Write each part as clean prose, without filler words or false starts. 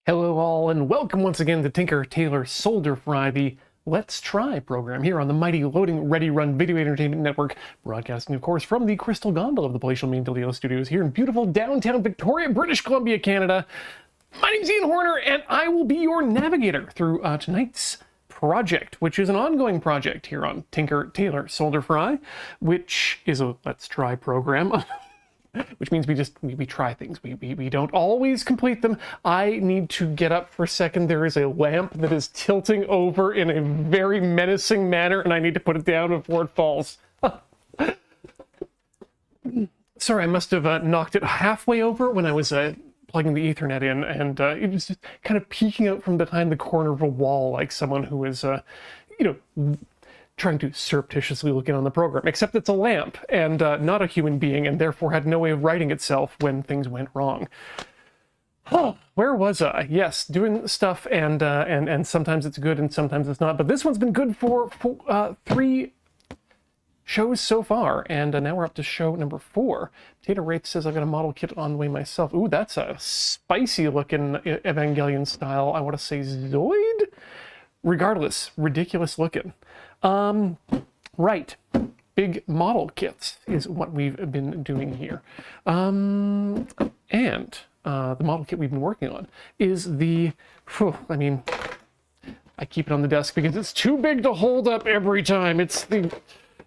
Hello all, and welcome once again to Tinker, Tailor, Solder Fry, the Let's Try program here on the mighty Loading Ready Run Video Entertainment Network, broadcasting, of course, from the Crystal Gondola of the Palatial Main Dealio Studios here in beautiful downtown Victoria, British Columbia, Canada. My name's Ian Horner, and I will be your navigator through tonight's project, which is an ongoing project here on Tinker, Tailor, Solder Fry, which is a Let's Try program. Which means we try things. We don't always complete them. I need to get up for a second. There is a lamp that is tilting over in a very menacing manner, and I need to put it down before it falls. Sorry, I must have knocked it halfway over when I was plugging the Ethernet in, and it was just kind of peeking out from behind the corner of a wall like someone who was, trying to surreptitiously look in on the program, except it's a lamp and not a human being, and therefore had no way of righting itself when things went wrong. Oh, where was I? Yes, doing stuff, and sometimes it's good and sometimes it's not. But this one's been good for 3 shows so far, and now we're up to show number 4. Potato Wraith says I've got a model kit on the way myself. Ooh, that's a spicy looking Evangelion style. I want to say Zoid? Regardless, ridiculous looking. Right. Big model kits is what we've been doing here. And the model kit we've been working on is the, I keep it on the desk because it's too big to hold up every time. It's the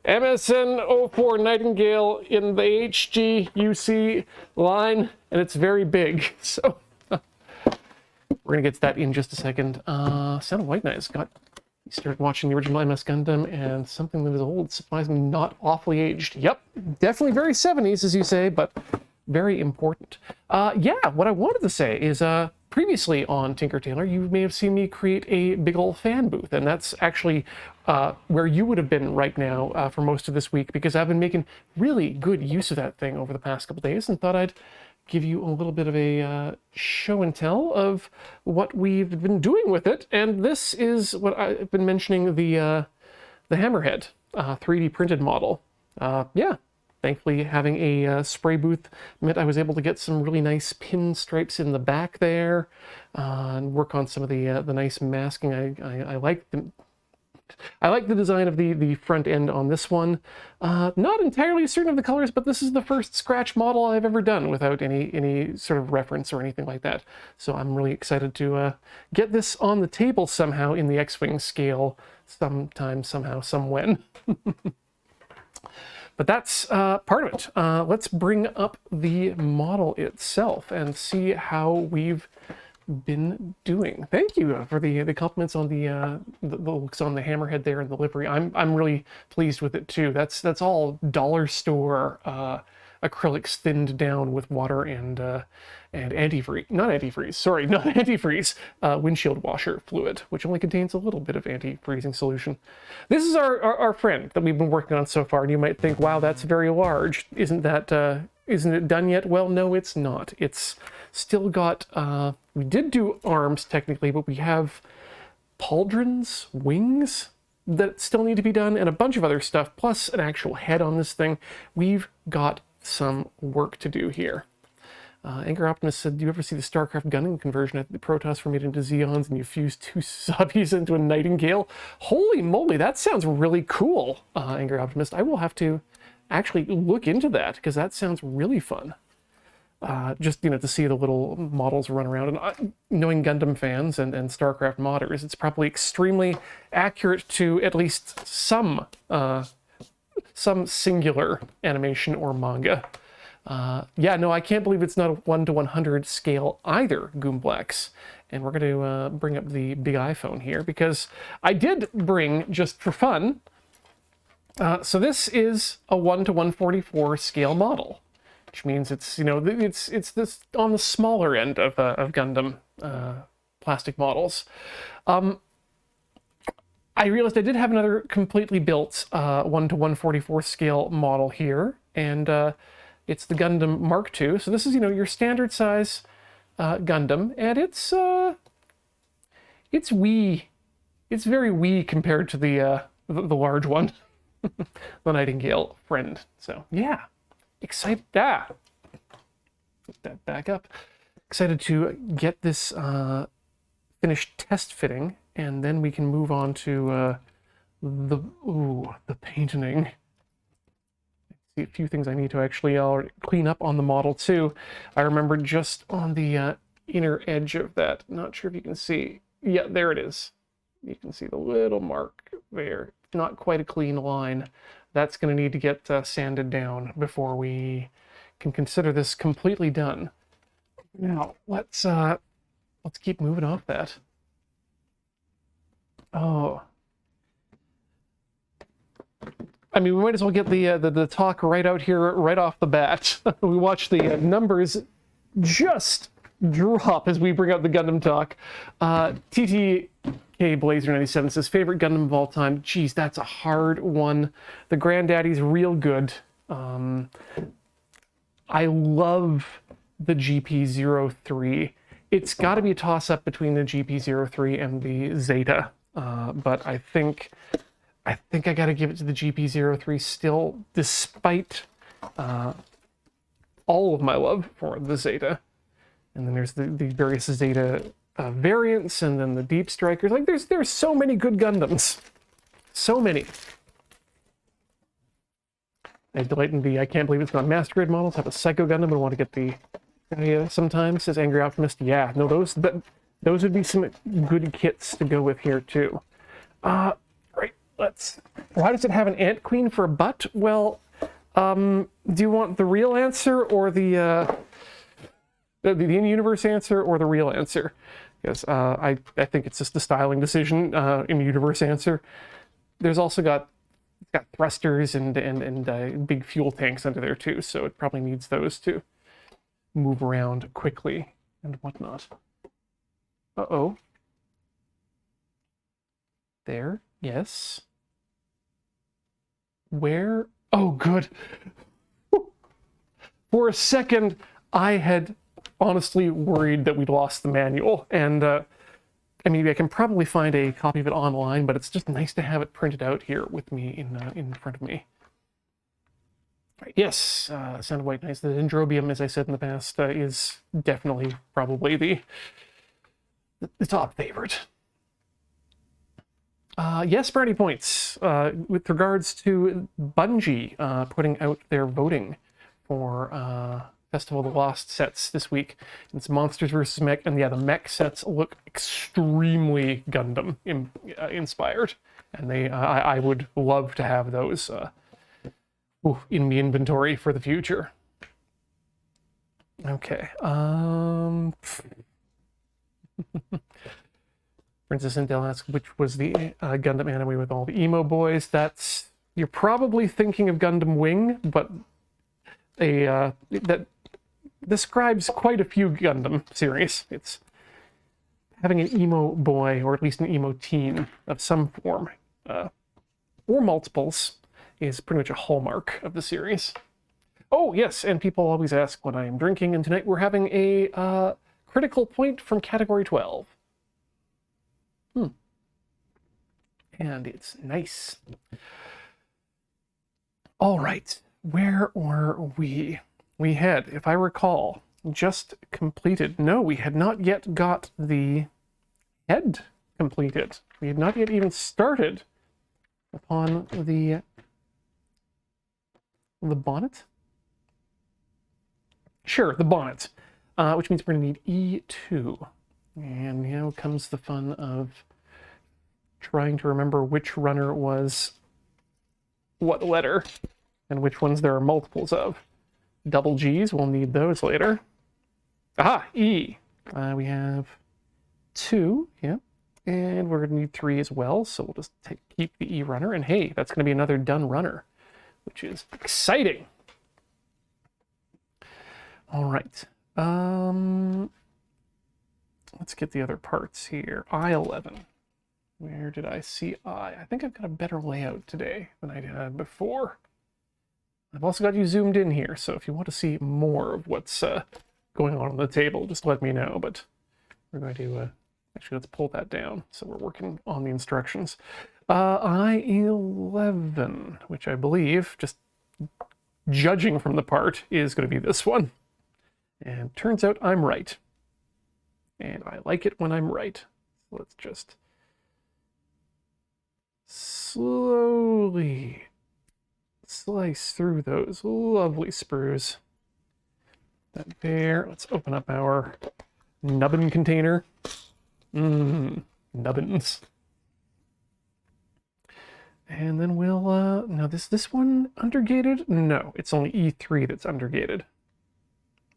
MSN-004 Nightingale in the HGUC line, and it's very big. So we're gonna get to that in just a second. Sound of White Knight started watching the original MS Gundam, and something that is old supplies me not awfully aged. Yep, definitely very 70s, as you say, but very important. Yeah, what I wanted to say is, previously on Tinker Tailor, you may have seen me create a big old fan booth, and that's actually where you would have been right now for most of this week, because I've been making really good use of that thing over the past couple days, and thought I'd give you a little bit of a show and tell of what we've been doing with it. And this is what I've been mentioning, the Hammerhead 3D printed model. Yeah, thankfully having a spray booth meant I was able to get some really nice pinstripes in the back there, and work on some of the nice masking. I like them. I like the design of the front end on this one. Not entirely certain of the colors, but this is the first scratch model I've ever done without any sort of reference or anything like that. So I'm really excited to get this on the table somehow in the X-Wing scale, sometime, somehow, somewhen. But that's part of it. Let's bring up the model itself and see how we've been doing. Thank you for the compliments on the looks on the Hammerhead there and the livery. I'm really pleased with it too. That's all dollar store acrylics thinned down with water and antifreeze, windshield washer fluid, which only contains a little bit of anti-freezing solution. This is our friend that we've been working on so far, and you might think, wow, that's very large. Isn't it done yet? Well, no, it's not. It's still got, we did do arms technically, but we have pauldrons, wings that still need to be done, and a bunch of other stuff, plus an actual head on this thing. We've got some work to do here. Anger Optimist said, do you ever see the StarCraft Gundam conversion at the Protoss were made into Zeons and you fuse 2 subbies into a Nightingale? Holy moly, that sounds really cool, Anger Optimist. I will have to actually look into that, because that sounds really fun. Just, to see the little models run around. And knowing Gundam fans and StarCraft modders, it's probably extremely accurate to at least some singular animation or manga. Yeah, no, I can't believe it's not a 1:100 scale either, Gunpla. And we're going to bring up the big iPhone here, because I did bring, just for fun, so this is a 1:144 scale model, which means it's, it's this on the smaller end of Gundam plastic models. I realized I did have another completely built 1:144 scale model here, and it's the Gundam Mark II. So this is, your standard size Gundam, and it's wee. It's very wee compared to the large one. The Nightingale friend. So yeah, excited. Put that back up. excited to get this finished test fitting, and then we can move on to the painting. See a few things I need to actually clean up on the model too. I remember just on the inner edge of that, not sure if you can see. Yeah, there it is. You can see the little mark there. Not quite a clean line. That's going to need to get sanded down before we can consider this completely done. Now, let's keep moving off that. Oh. I mean, we might as well get the talk right out here, right off the bat. We watch the numbers just drop as we bring out the Gundam talk. TTK Blazer 97 says, favorite Gundam of all time. Geez, that's a hard one. The Granddaddy's real good. I love the GP03. It's got to be a toss-up between the GP03 and the Zeta, but I think I got to give it to the GP03 still, despite all of my love for the Zeta. And then there's the various Zeta variants, and then the Deep Strikers. Like, there's so many good Gundams. So many. I delight in the I can't believe it's not Master Grade models. Have a Psycho Gundam, but I want to get the sometimes, says Angry Optimist. Yeah, no, those would be some good kits to go with here too. Right, why does it have an Ant Queen for a butt? Well, do you want the real answer or the in-universe answer or the real answer? Because I think it's just a styling decision. In-universe answer. There's also got thrusters and big fuel tanks under there too, so it probably needs those to move around quickly and whatnot. Uh-oh. There, yes. Where? Oh, good. For a second, I had honestly worried that we'd lost the manual, and I mean, I can probably find a copy of it online, but it's just nice to have it printed out here with me in front of me. Right, yes, Sound of White Nice. The Dendrobium, as I said in the past, is definitely probably the top favorite. Yes, brownie points. With regards to Bungie putting out their voting for Festival of the Lost sets this week. It's Monsters vs. Mech, and yeah, the Mech sets look extremely Gundam inspired, and I would love to have those in the inventory for the future. Okay. Princess Intel asks, which was the Gundam anime with all the emo boys? You're probably thinking of Gundam Wing, but that describes quite a few Gundam series. It's having an emo boy, or at least an emo teen of some form, or multiples, is pretty much a hallmark of the series. Oh, yes, and people always ask what I am drinking, and tonight we're having a critical point from Category 12. And it's nice. All right, where were we? We had, if I recall, just completed. No, we had not yet got the head completed. We had not yet even started upon the bonnet. Sure, the bonnet, which means we're going to need E2. And now comes the fun of trying to remember which runner was what letter and which ones there are multiples of. Double G's, we'll need those later. Aha, E. We have 2, yeah, and we're going to need 3 as well, so we'll just keep the E runner, and hey, that's going to be another done runner, which is exciting. All right, let's get the other parts here. I-11. Where did I see I? I think I've got a better layout today than I had before. I've also got you zoomed in here, so if you want to see more of what's going on the table, just let me know. But we're going to, actually, let's pull that down. So we're working on the instructions. I-11, which I believe, just judging from the part, is going to be this one. And turns out I'm right. and I like it when I'm right. So let's just slowly slice through those lovely sprues. That there. Let's open up our nubbin container. Nubbins. And then we'll, now this one undergated? No, it's only E3 that's undergated.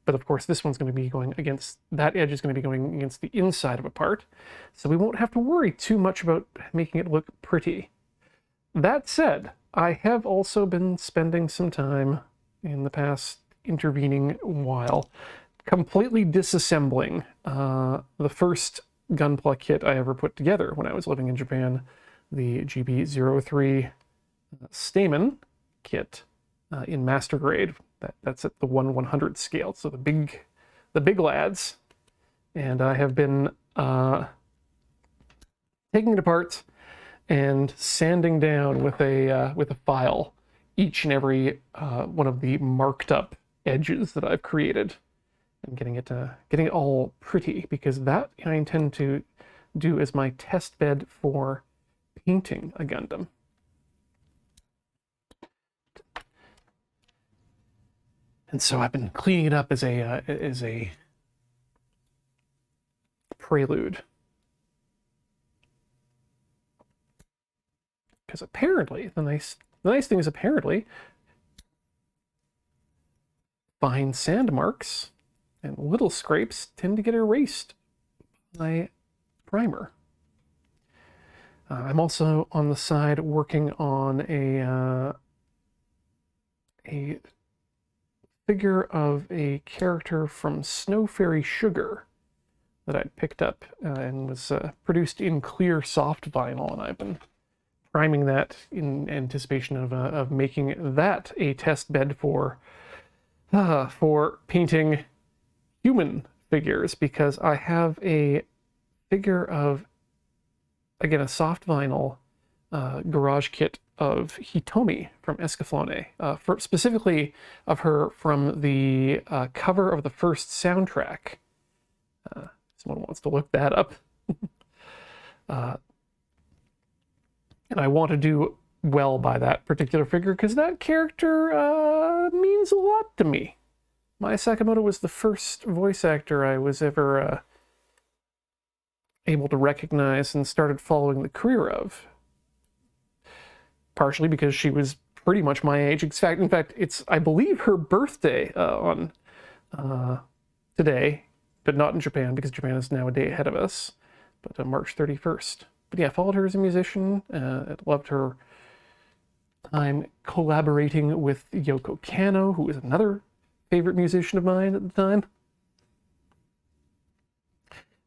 But of course, this one's going to be going against, that edge is going to be going against the inside of a part. So we won't have to worry too much about making it look pretty. That said, I have also been spending some time in the past intervening while completely disassembling the first Gunpla kit I ever put together when I was living in Japan, the GB03 Stamen kit in master grade. That's at the 1/100 scale, so the big lads. And I have been taking it apart and sanding down with a file each and every one of the marked up edges that I've created, and getting it all pretty, because that I intend to do as my test bed for painting a Gundam. And so I've been cleaning it up as a prelude. Because apparently, the nice thing is apparently fine sand marks and little scrapes tend to get erased by primer. I'm also on the side working on a figure of a character from Snow Fairy Sugar that I'd picked up and was produced in clear soft vinyl, and I've been priming that in anticipation of making that a test bed for painting human figures, because I have a figure of, again, a soft vinyl garage kit of Hitomi from Escaflowne, specifically of her from the cover of the first soundtrack. Someone wants to look that up. And I want to do well by that particular figure, because that character means a lot to me. Mai Sakamoto was the first voice actor I was ever able to recognize and started following the career of. Partially because she was pretty much my age. In fact, it's, I believe, her birthday on today, but not in Japan, because Japan is now a day ahead of us, but on March 31st. But yeah, I followed her as a musician. I loved her time collaborating with Yoko Kanno, who was another favorite musician of mine at the time.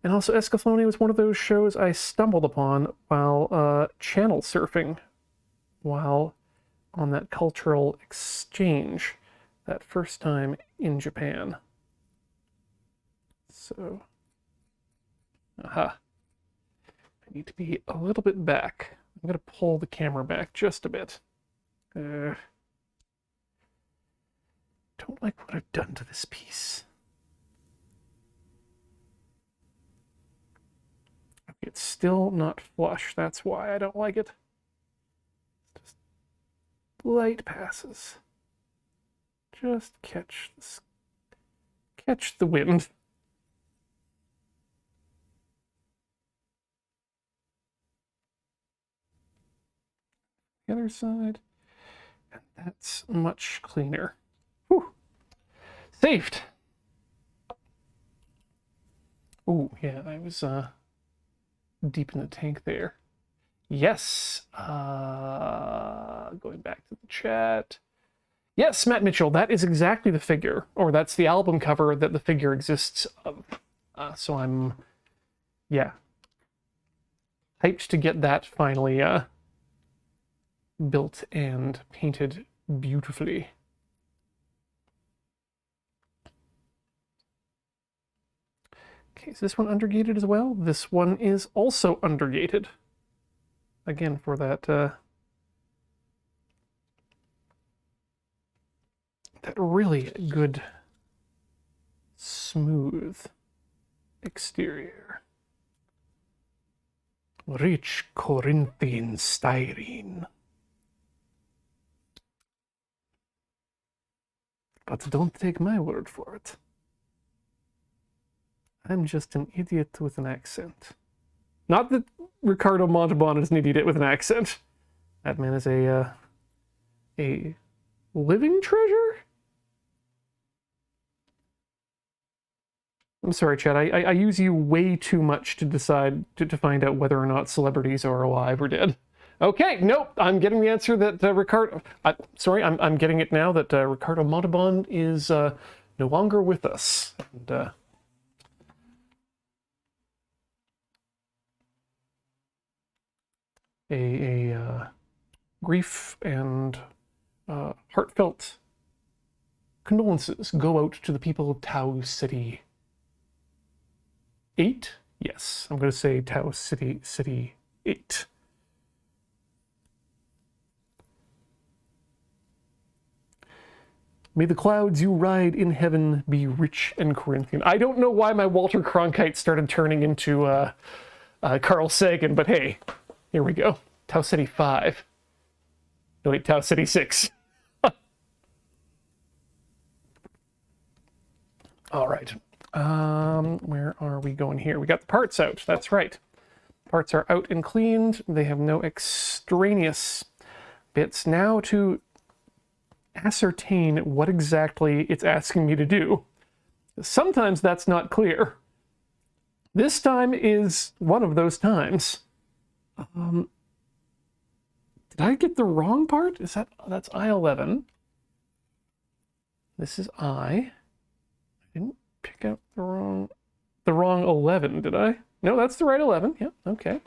And also, Escaflowne was one of those shows I stumbled upon while channel surfing, while on that cultural exchange that first time in Japan. So, aha. I need to be a little bit back. I'm going to pull the camera back just a bit. Don't like what I've done to this piece. It's still not flush. That's why I don't like it. Just light passes. Just catch the wind. The other side, and that's much cleaner. Whew. Saved. Oh yeah, I was deep in the tank there. Yes. Going back to the chat. Yes, Matt Mitchell, that is exactly the figure, or that's the album cover that the figure exists of. So I'm, yeah, hyped to get that finally built and painted beautifully. Okay, is this one undergated as well? This one is also undergated. Again, for that that really good, smooth exterior. Rich Corinthian styrene. But don't take my word for it. I'm just an idiot with an accent. Not that Ricardo Montalban is an idiot with an accent. That man is a living treasure? I'm sorry, Chad. I use you way too much to decide to find out whether or not celebrities are alive or dead. Okay, nope. I'm getting the answer that Ricardo. I'm getting it now that Ricardo Montalban is no longer with us. And, grief and heartfelt condolences go out to the people of Tau City 8? Yes, I'm going to say Tau City 8. May the clouds you ride in heaven be rich and Corinthian. I don't know why my Walter Cronkite started turning into Carl Sagan, but hey, here we go. Tau City 5. No, wait, Tau City 6. All right. Where are we going here? We got the parts out. That's right. Parts are out and cleaned. They have no extraneous bits. Now to ascertain what exactly it's asking me to do. Sometimes that's not clear. This time is one of those times. Did I get the wrong part? That's I-11. This is I didn't pick up the wrong 11, did I? No, that's the right 11. Yep, okay.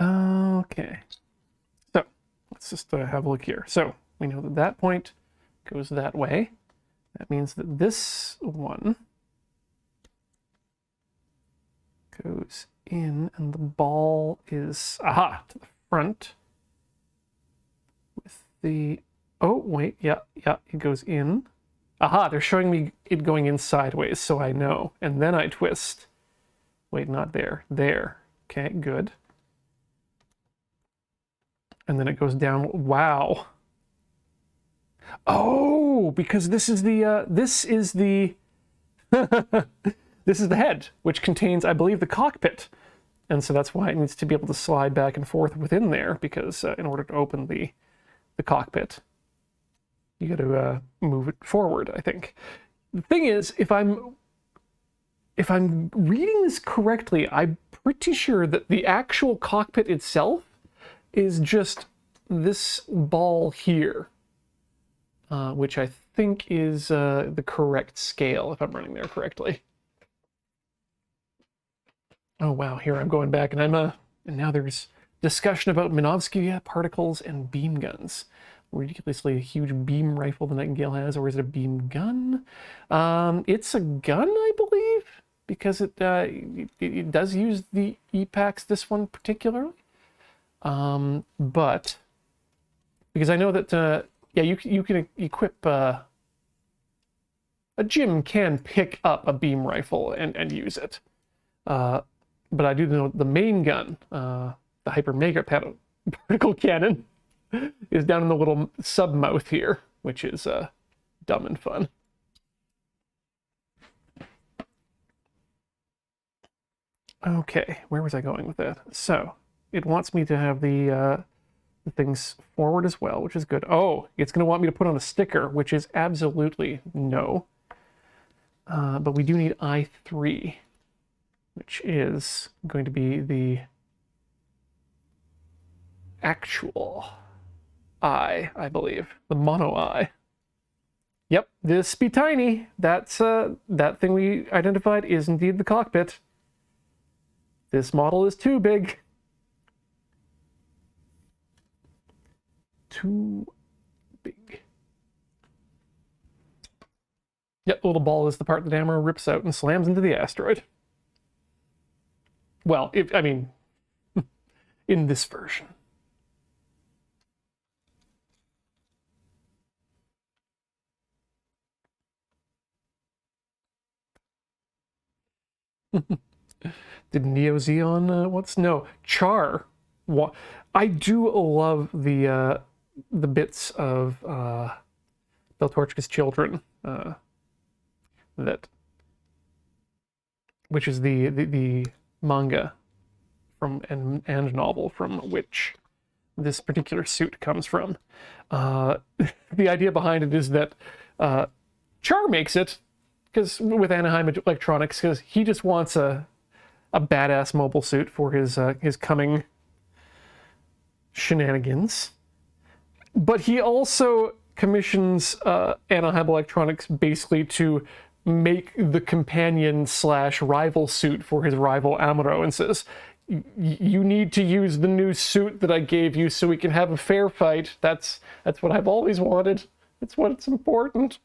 Okay. So, let's just have a look here. So, we know that that point goes that way. That means that this one goes in, and the ball is, aha, to the front. With the, oh, wait, yeah, it goes in. Aha, they're showing me it going in sideways, so I know. And then I twist. Wait, not there. There. Okay, good. And then it goes down. Wow. Oh, because this is the this is the head, which contains, I believe, the cockpit. And so that's why it needs to be able to slide back and forth within there, because in order to open the cockpit, you got to move it forward, I think. The thing is, if I'm reading this correctly, I'm pretty sure that the actual cockpit itself is just this ball here, which I think is the correct scale, if I'm running there correctly. Oh wow, here I'm going back, and and now there's discussion about Minovsky particles and beam guns. Ridiculously huge beam rifle the Nightingale has, or is it a beam gun? It's a gun, I believe, because it does use the EPACs, this one particularly. But because I know that yeah, you can equip a Jim can pick up a beam rifle and use it. But I do know the main gun, the Hyper Mega Particle Cannon, is down in the little sub mouth here, which is dumb and fun. Okay, where was I going with that? So it wants me to have the things forward as well, which is good. Oh, it's going to want me to put on a sticker, which is absolutely no. But we do need I3, which is going to be the actual I believe. The mono eye. Yep, this be tiny. That's that thing we identified is indeed the cockpit. This model is too big. Too big. Yep, the little ball is the part the hammer rips out and slams into the asteroid. Well, I mean, in this version. Did Neo Xeon, what's, no, Char. What? I do love the bits of Beltorchika's Children, that, which is the manga from and novel from which this particular suit comes from. The idea behind it is that Char makes it because with Anaheim Electronics, because he just wants a badass mobile suit for his coming shenanigans, but he also commissions Anaheim Electronics basically to make the companion / rival suit for his rival Amuro, and says, you need to use the new suit that I gave you so we can have a fair fight. That's what I've always wanted. That's what's important.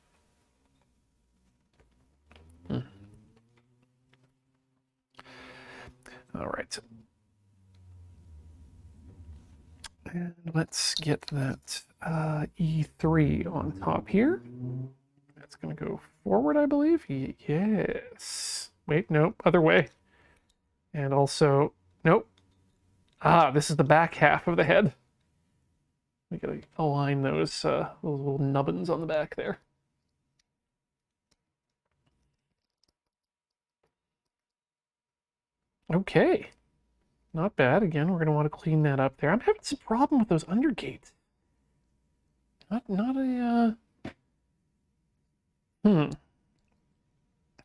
All right. And let's get that E3 on top here. That's going to go forward, I believe. Yes. Wait, nope, other way. And also, nope. This is the back half of the head. We gotta align those little nubbins on the back there. Okay. Not bad. Again, we're going to want to clean that up there. I'm having some problem with those undergates. Not a,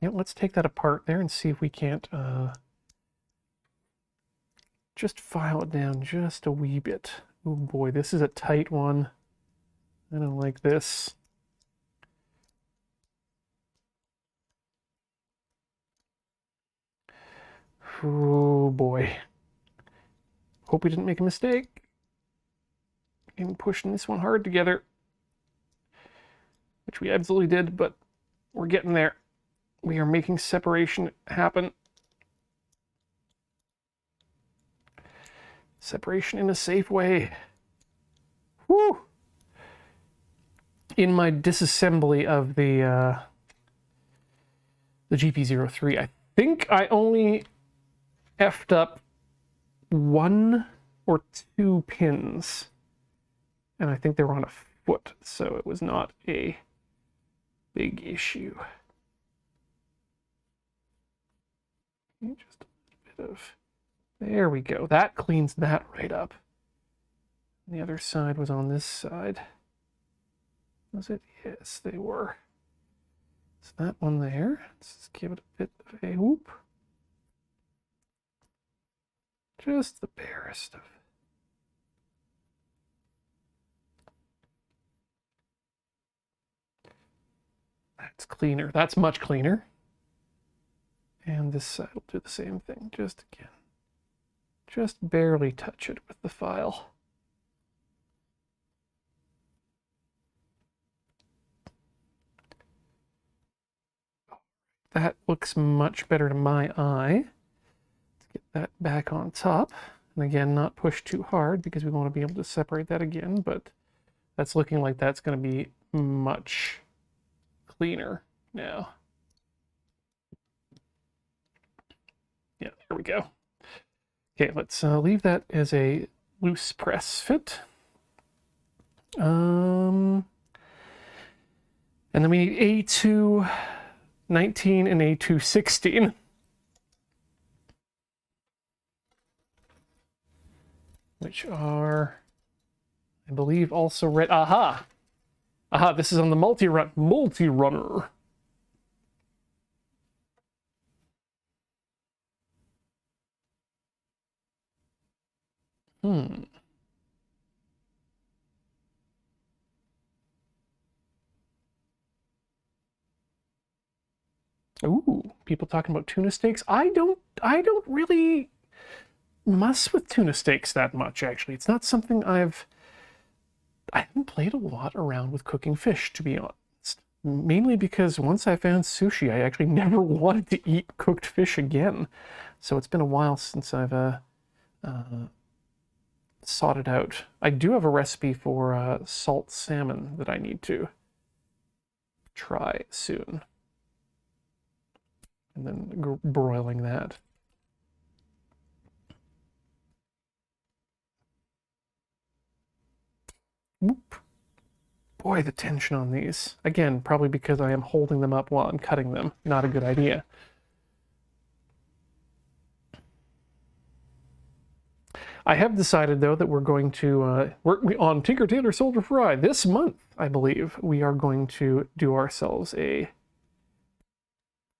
Yeah, let's take that apart there and see if we can't, just file it down just a wee bit. Oh boy, this is a tight one. I don't like this. Oh boy. Hope we didn't make a mistake in pushing this one hard together, which we absolutely did, but we're getting there. We are making separation happen. Separation in a safe way. Woo! In my disassembly of the GP03, I think I only effed up 1 or 2 pins, and I think they were on a foot, so it was not a big issue. Just a bit of, there we go. That cleans that right up. The other side was on this side. Was it? Yes, they were. So that one there, let's just give it a bit of a whoop. Just the barest of. That's cleaner. That's much cleaner. And this side will do the same thing. Just again. Just barely touch it with the file. That looks much better to my eye. Let's get that back on top. And again, not push too hard because we want to be able to separate that again, but that's looking like that's going to be much cleaner now. Yeah, there we go. Okay, let's leave that as a loose press fit. And then we need A2 19 and A2 16. Which are, I believe, also red. Aha! Aha, this is on the multi-runner. Ooh, people talking about tuna steaks. I don't really mess with tuna steaks that much, actually. It's not something I haven't played a lot around with cooking fish, to be honest. Mainly because once I found sushi, I actually never wanted to eat cooked fish again. So it's been a while since I've sought it out. I do have a recipe for salt salmon that I need to try soon. and then broiling that. Whoop. Boy, the tension on these. Again, probably because I am holding them up while I'm cutting them. Not a good idea. I have decided, though, that we're going to, on Tinker Tailor Soldier Fry this month, I believe, we are going to do ourselves a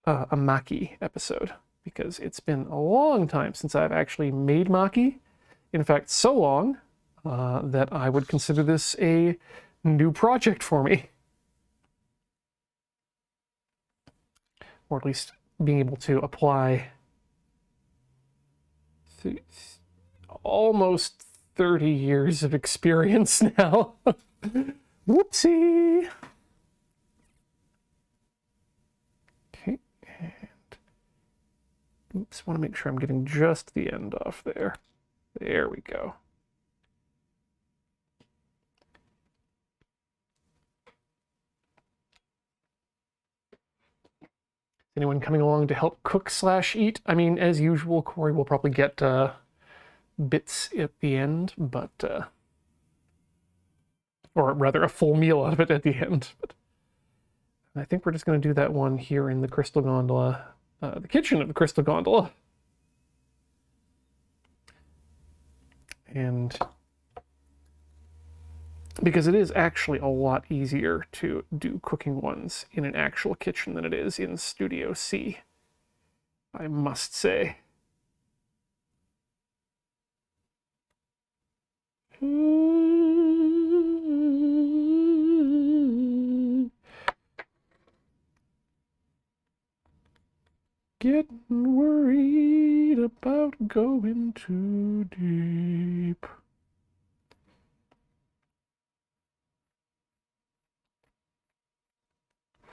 maki episode, because it's been a long time since I've actually made maki. In fact, so long that I would consider this a new project for me. Or at least being able to apply almost 30 years of experience now. Whoopsie! Okay, and oops, want to make sure I'm getting just the end off there. There we go. Anyone coming along to help cook / eat? I mean, as usual, Corey will probably get bits at the end, but or rather a full meal out of it at the end. But I think we're just going to do that one here in the Crystal Gondola, the kitchen of the Crystal Gondola. And because it is actually a lot easier to do cooking ones in an actual kitchen than it is in Studio C, I must say. Getting worried about going too deep.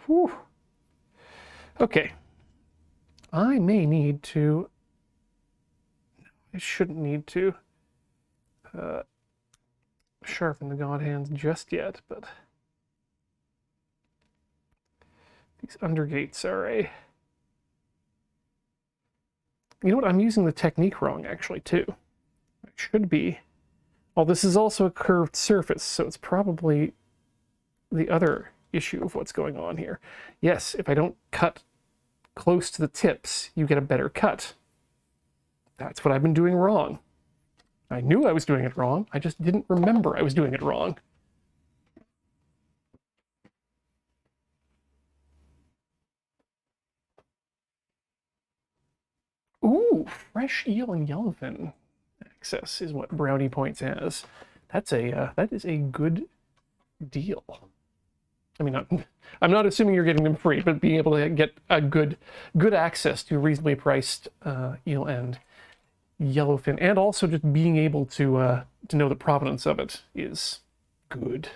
Whew. Okay. I may need to... I shouldn't need to sharpen the god hands just yet, but these undergates are a... You know what? I'm using the technique wrong, actually, too. It should be... Well, this is also a curved surface, so it's probably the other issue of what's going on here. Yes, if I don't cut close to the tips, you get a better cut. That's what I've been doing wrong. I knew I was doing it wrong. I just didn't remember I was doing it wrong. Ooh, fresh eel and yellowfin access is what Brownie Points has. That is a good deal. I mean, I'm not assuming you're getting them free, but being able to get a good access to reasonably priced eel and yellowfin, and also just being able to know the provenance of it is good.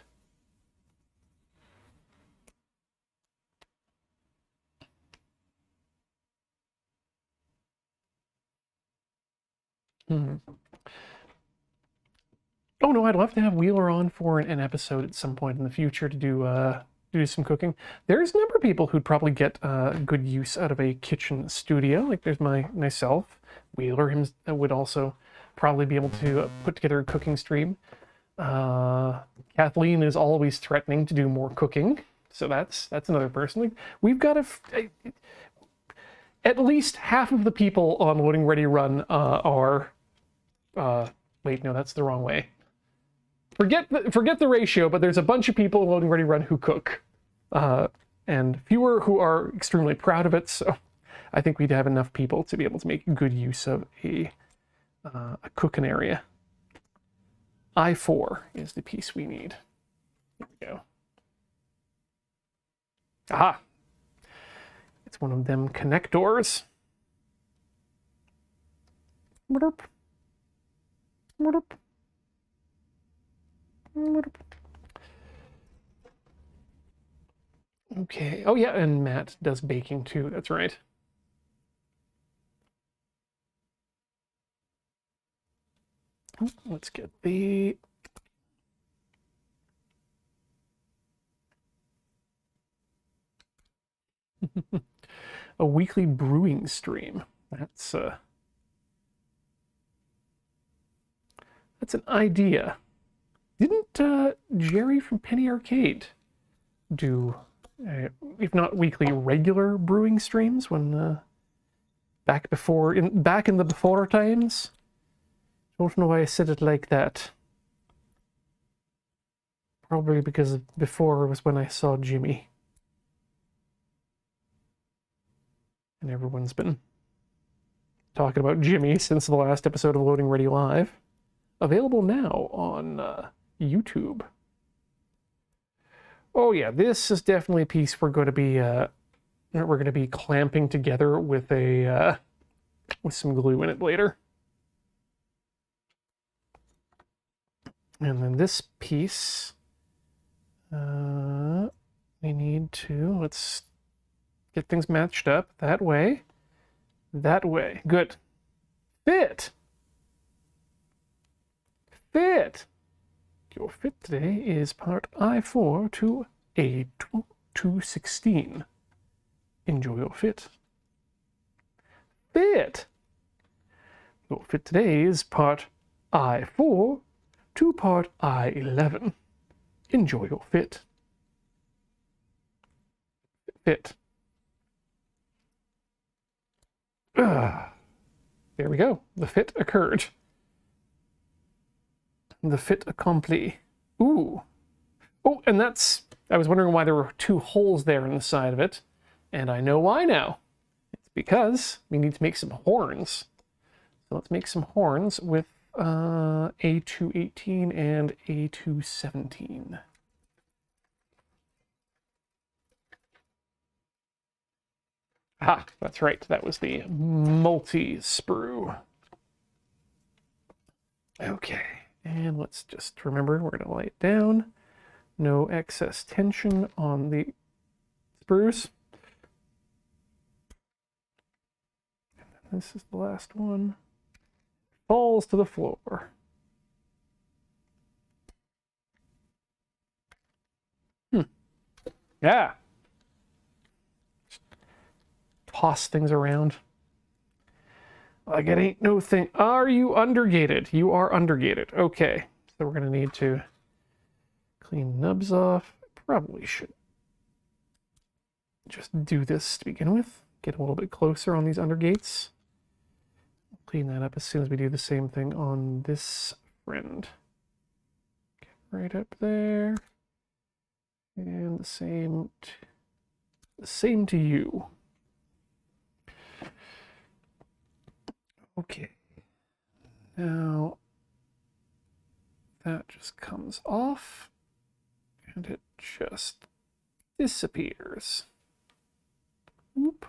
Oh no, I'd love to have Wheeler on for an episode at some point in the future to do some cooking. There's a number of people who'd probably get good use out of a kitchen studio. Like there's myself. Wheeler would also probably be able to put together a cooking stream. Kathleen is always threatening to do more cooking, so that's another person. Like, we've got at least half of the people on Loading Ready Run are. Wait, no, that's the wrong way. Forget the ratio, but there's a bunch of people in Loading Ready Run who cook, and fewer who are extremely proud of it. So I think we'd have enough people to be able to make good use of a cooking area. I4 is the piece we need. There we go. Aha! It's one of them connectors. Okay. Oh yeah, and Matt does baking too. That's right. Let's get the... a weekly brewing stream. That's an idea. Didn't Jerry from Penny Arcade do, if not weekly, regular brewing streams when back in the before times? Don't know why I said it like that. Probably because before was when I saw Jimmy. And everyone's been talking about Jimmy since the last episode of Loading Ready Live. Available now on YouTube. Oh yeah, this is definitely a piece we're going to be clamping together with with some glue in it later. And then this piece, we need to, let's get things matched up that way. Good. Fit. Your fit today is part I4 to A216. Enjoy your fit. Your fit today is part I4 to part I11. Enjoy your fit. There we go. The fit occurred. The fit accompli. Ooh. Oh, and I was wondering why there were 2 holes there in the side of it. And I know why now. It's because we need to make some horns. So let's make some horns with A218 and A217. Ah, that's right. That was the multi-sprue. Okay. And let's just remember, we're going to lay it down. No excess tension on the sprues. And this is the last one. Falls to the floor. Yeah. Just toss things around. Like it ain't no thing. Are you undergated? You are undergated. Okay. So we're going to need to clean nubs off. Probably should just do this to begin with. Get a little bit closer on these undergates. Clean that up as soon as we do the same thing on this friend. Get right up there. And the same to you. Okay, now that just comes off and it just disappears. Oop.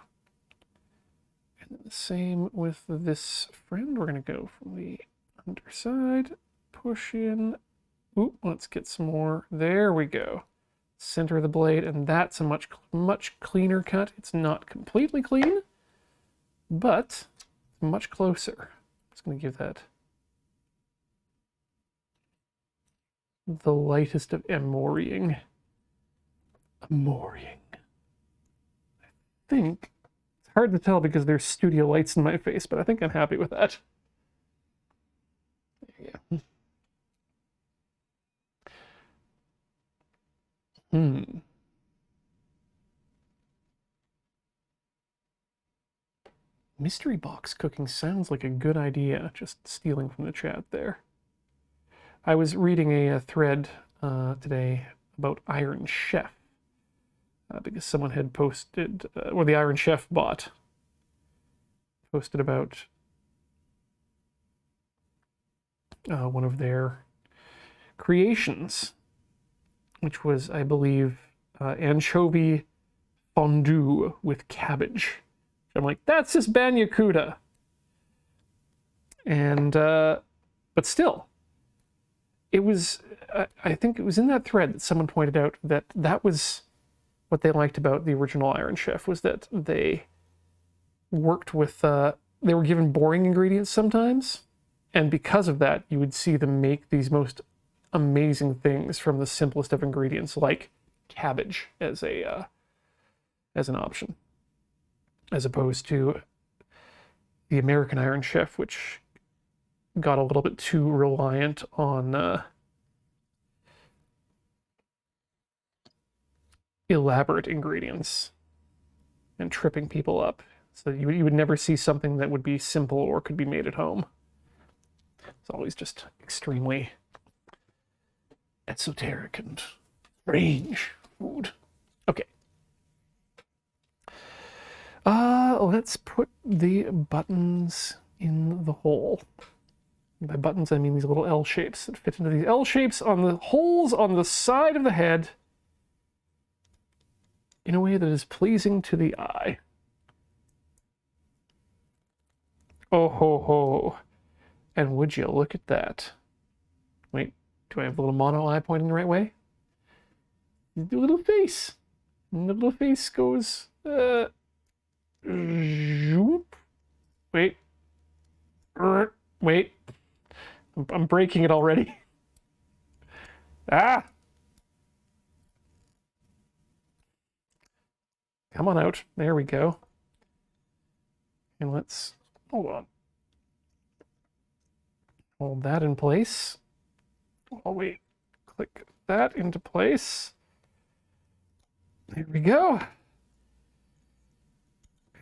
And then the same with this friend. We're going to go from the underside, push in. Oop, let's get some more. There we go. Center of the blade, and that's a much cleaner cut. It's not completely clean, but much closer. It's going to give that the lightest of emorying. I think it's hard to tell because there's studio lights in my face, but I think I'm happy with that. There you go. Mystery box cooking sounds like a good idea, just stealing from the chat there. I was reading a thread today about Iron Chef, because someone had posted, or the Iron Chef bot posted about one of their creations, which was, I believe, anchovy fondue with cabbage. I'm like, that's just Banyakuda. And, but still, it was, I think it was in that thread that someone pointed out that that was what they liked about the original Iron Chef, was that they worked with, they were given boring ingredients sometimes, and because of that, you would see them make these most amazing things from the simplest of ingredients, like cabbage as an option. as opposed to the American Iron Chef, which got a little bit too reliant on elaborate ingredients and tripping people up. So you would never see something that would be simple or could be made at home. It's always just extremely esoteric and strange food. Okay. Let's put the buttons in the hole. By buttons, I mean these little L shapes that fit into these L shapes on the holes on the side of the head in a way that is pleasing to the eye. Oh ho ho. And would you look at that? Wait, do I have the little mono eye pointing the right way? The little face. And the little face goes, zoop. Wait. Wait. I'm breaking it already. Ah! Come on out. There we go. And let's, hold on. Hold that in place. Oh, wait. Click that into place. There we go.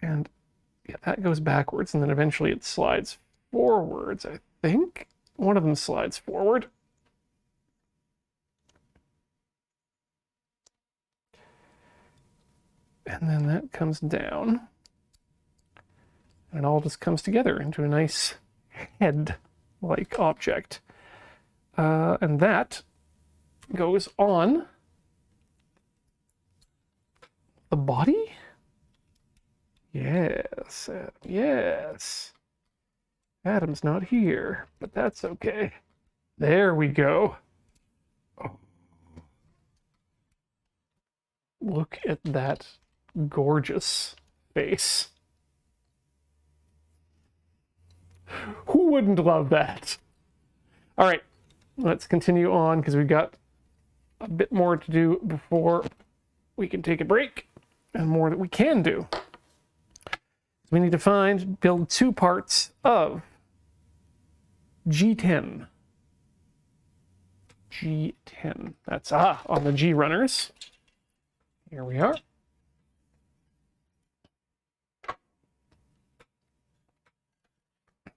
And yeah, that goes backwards, and then eventually it slides forwards, I think. One of them slides forward. And then that comes down. And it all just comes together into a nice head-like object. And that goes on the body? Yes, yes. Adam's not here, but that's okay. There we go. Oh. Look at that gorgeous face. Who wouldn't love that? All right, let's continue on because we've got a bit more to do before we can take a break, and more that we can do. We need to build 2 parts of G10. G10. That's on the G runners. Here we are.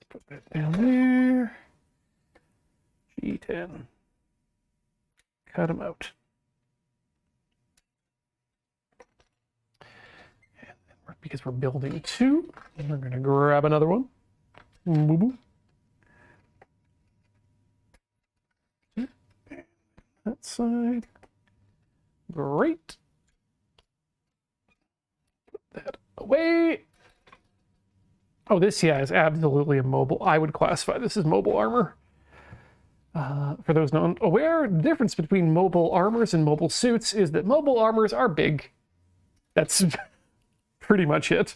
Put that down there. G10. Cut them out. And then because we're building 2, we're going to grab another one. Boo-boo. That side. Great. Put that away. Oh, this, yeah, is absolutely a mobile. I would classify this as mobile armor. For those not aware, the difference between mobile armors and mobile suits is that mobile armors are big. That's pretty much it.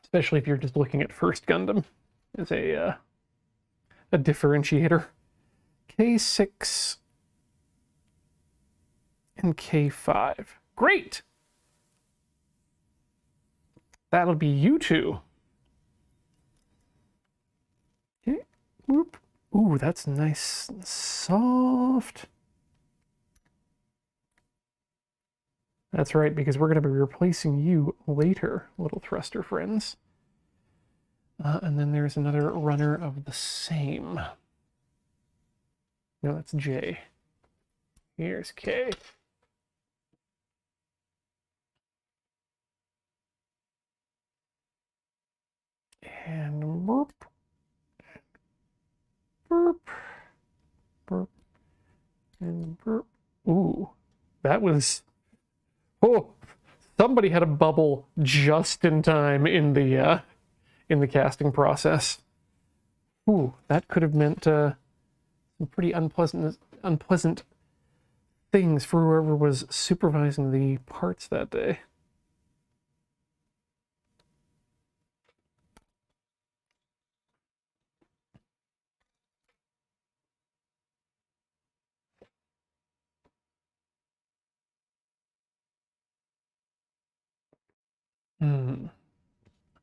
Especially if you're just looking at First Gundam as a differentiator. K6 and K5. Great! That'll be you 2. Okay. Whoop. Ooh, that's nice and soft. That's right, because we're going to be replacing you later, little thruster friends. And then there's another runner of the same. No, that's J. Here's K. And burp. Burp. Burp. And burp. Ooh, that was... Oh, somebody had a bubble just in time in the casting process. Ooh, that could have meant some pretty unpleasant things for whoever was supervising the parts that day. Hmm.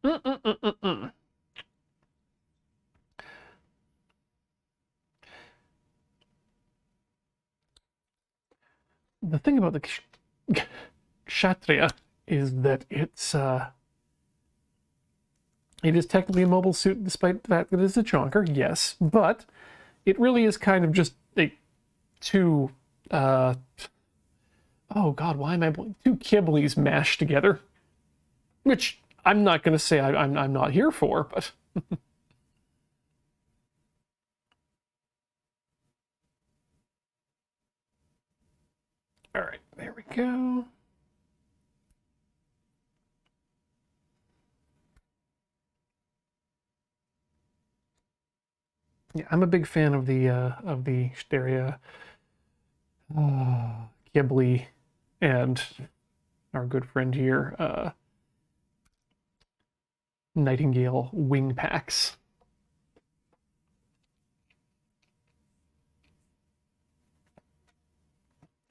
Mm-mm-mm-mm-mm. The thing about the Kshatriya is that it is technically a mobile suit despite the fact that it's a chonker, yes, but it really is kind of just a two oh god, why am I two Kibbles mashed together? Which I'm not gonna say I'm not here for, but alright, there we go. Yeah, I'm a big fan of the Stereo Ghibli and our good friend here, Nightingale wing packs.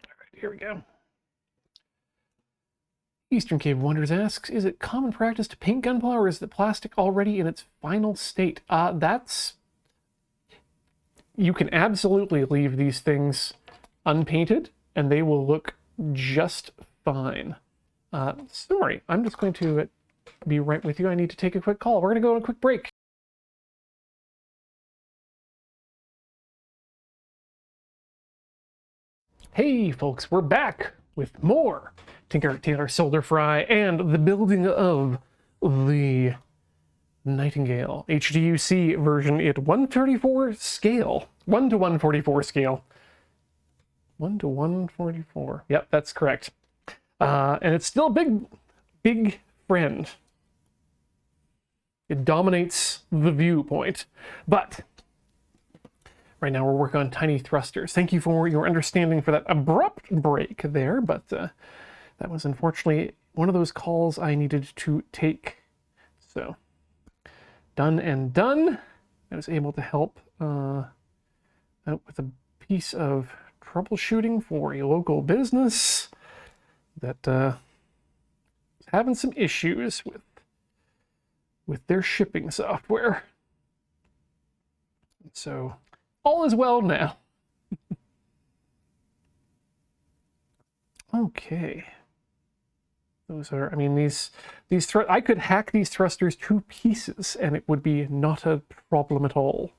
All right, here we go. Eastern Cave Wonders asks, is it common practice to paint Gunpla, or is the plastic already in its final state? That's... You can absolutely leave these things unpainted, and they will look just fine. Sorry, I'm just going to be right with you. I need to take a quick call. We're going to go on a quick break. Hey, folks, we're back with more Tinker Tailor Solder Fry and the building of the Nightingale HDUC version at 134 scale. 1 to 144 scale. 1 to 144. Yep, that's correct. And it's still a big friend. It dominates the viewpoint. But right now we're working on tiny thrusters. Thank you for your understanding for that abrupt break there, but that was unfortunately one of those calls I needed to take. So, done and done. I was able to help out with a piece of troubleshooting for a local business that is having some issues with their shipping software. So, all is well now. Okay. Those are, I mean, these I could hack these thrusters to pieces and it would be not a problem at all.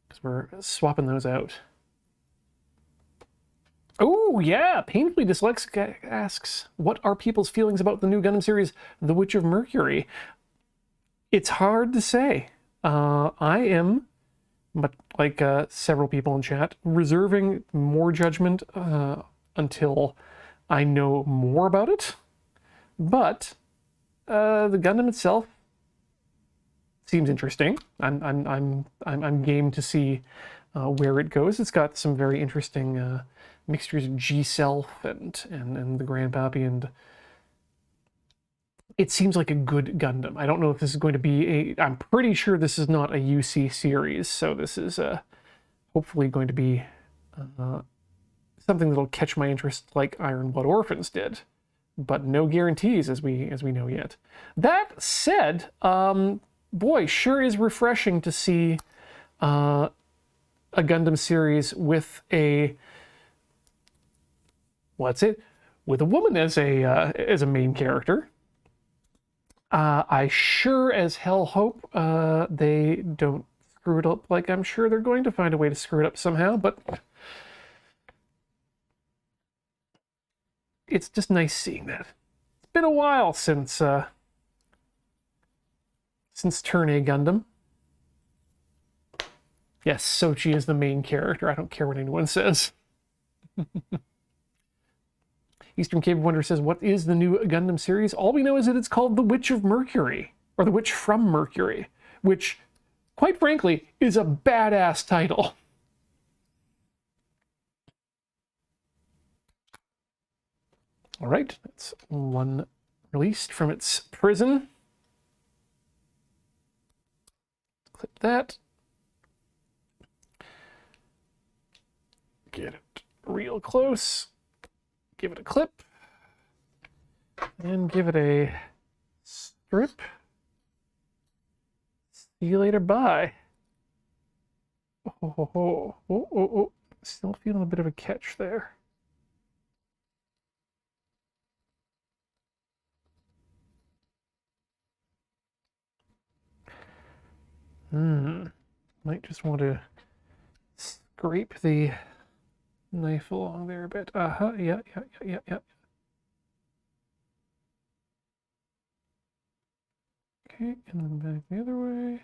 Because we're swapping those out. Oh, yeah! Painfully Dyslexic asks, what are people's feelings about the new Gundam series, The Witch of Mercury? It's hard to say. I am, but like several people in chat, reserving more judgment until I know more about it. But the Gundam itself seems interesting. I'm game to see where it goes. It's got some very interesting mixtures of G-Self and the Grandpappy, and it seems like a good Gundam. I don't know if this is going to be I'm pretty sure this is not a UC series, so this is hopefully going to be something that'll catch my interest like Iron Blood Orphans did. But no guarantees as we know yet. That said, boy, sure is refreshing to see a Gundam series with a with a woman as a main character. I sure as hell hope they don't screw it up like I'm sure they're going to find a way to screw it up somehow, but it's just nice seeing that. It's been a while since Turn A Gundam. Yes, Sochi is the main character. I don't care what anyone says. Eastern Cave Wonder says, what is the new Gundam series? All we know is that it's called The Witch of Mercury, or The Witch from Mercury, which, quite frankly, is a badass title. All right, that's one released from its prison. Clip that. Get it real close. Give it a clip. And give it a strip. See you later, bye. Oh. Still feeling a bit of a catch there. Might just want to scrape the knife along there a bit. Yeah. Okay, and then back the other way.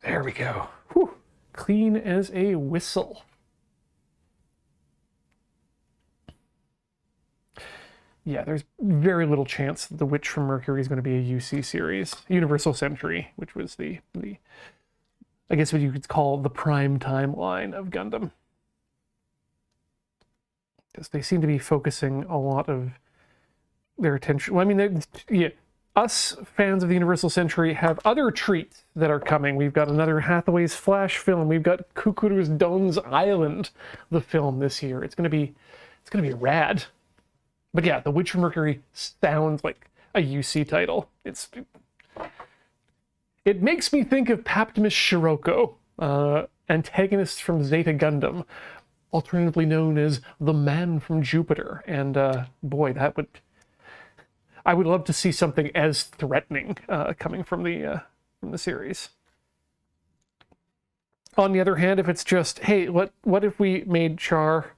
There we go. Whew. Clean as a whistle. Yeah, there's very little chance that The Witch from Mercury is going to be a UC series. Universal Century, which was the I guess what you could call the prime timeline of Gundam. Because they seem to be focusing a lot of their attention. Well, I mean, us fans of the Universal Century have other treats that are coming. We've got another Hathaway's Flash film. We've got Kukuru's Don's Island, the film this year. It's gonna be rad. But yeah, The Witch from Mercury sounds like a UC title. It makes me think of Paptimus Shiroko, antagonist from Zeta Gundam, alternatively known as the Man from Jupiter. And boy, I would love to see something as threatening coming from the series. On the other hand, if it's just, hey, what if we made Char,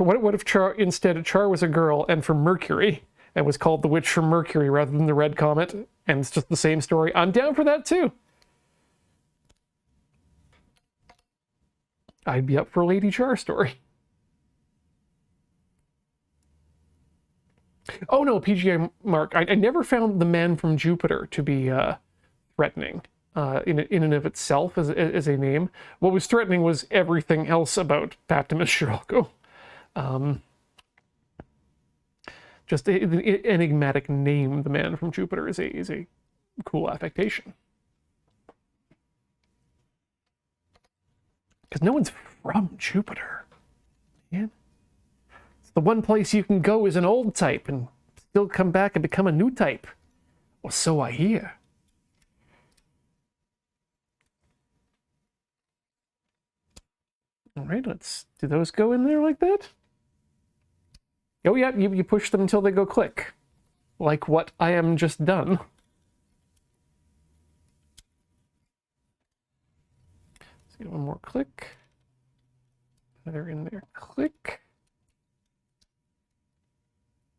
or what if Char instead Char was a girl and from Mercury and was called the Witch from Mercury rather than the Red Comet, and it's just the same story? I'm down for that too. I'd be up for a Lady Char story. Oh no, PGI Mark. I never found the Man from Jupiter to be threatening in and of itself as a name. What was threatening was everything else about Paptimus Shiroko. Just an enigmatic name, the Man from Jupiter, is a cool affectation. Because no one's from Jupiter, man. It's the one place you can go as an old type and still come back and become a new type. Or so I hear. All right, do those go in there like that? Oh yeah, you push them until they go click. Like what I am just done. Let's get one more click. Another in there, click.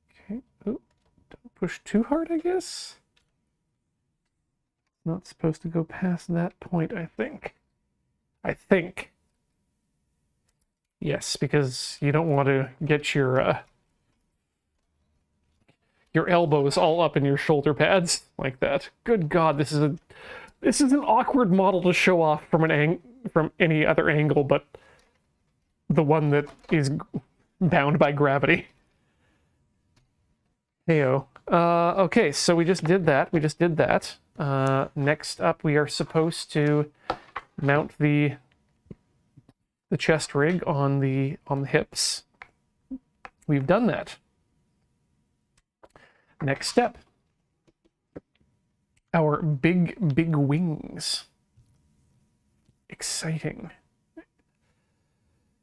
Okay, oh, don't push too hard, I guess. Not supposed to go past that point, I think. Yes, because you don't want to get your elbows all up in your shoulder pads like that. Good God, this is an awkward model to show off from any other angle, but the one that is bound by gravity. Heyo. Okay, so we just did that. Next up, we are supposed to mount the chest rig on the hips. We've done that. Next step, our big wings. Exciting.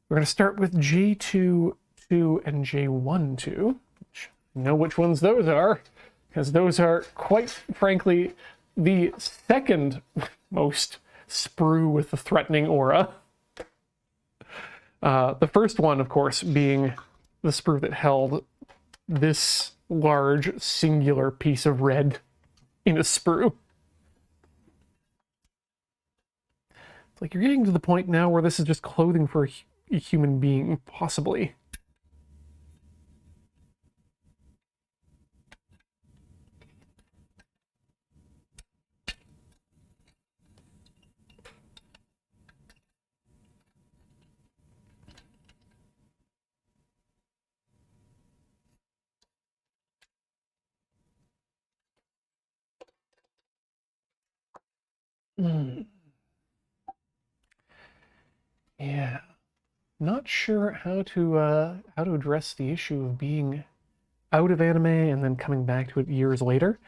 We're going to start with J2, 2, and J1, 2. You know which ones those are, because those are, quite frankly, the second most sprue with the threatening aura. The first one, of course, being the sprue that held this large singular piece of red in a sprue. It's like you're getting to the point now where this is just clothing for a human being, possibly. Yeah. not sure how to address the issue of being out of anime and then coming back to it years later,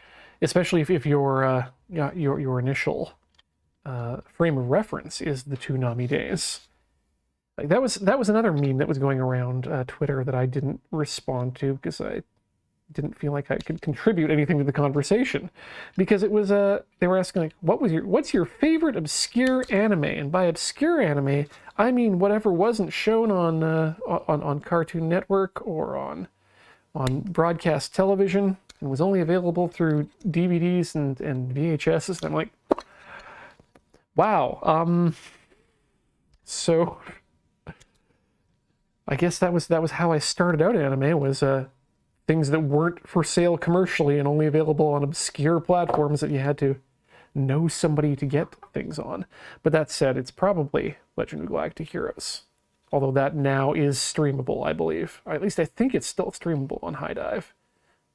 especially if your your initial frame of reference is the Toonami days. Like that was another meme that was going around Twitter that I didn't respond to because I didn't feel like I could contribute anything to the conversation, because it was they were asking like, what's your favorite obscure anime? And by obscure anime, I mean whatever wasn't shown on Cartoon Network or on broadcast television and was only available through DVDs and VHSs. And I'm like, wow. So I guess that was how I started out anime, was things that weren't for sale commercially and only available on obscure platforms that you had to know somebody to get things on. But that said, it's probably Legend of Galactic Heroes. Although that now is streamable, I believe. Or at least I think it's still streamable on High Dive.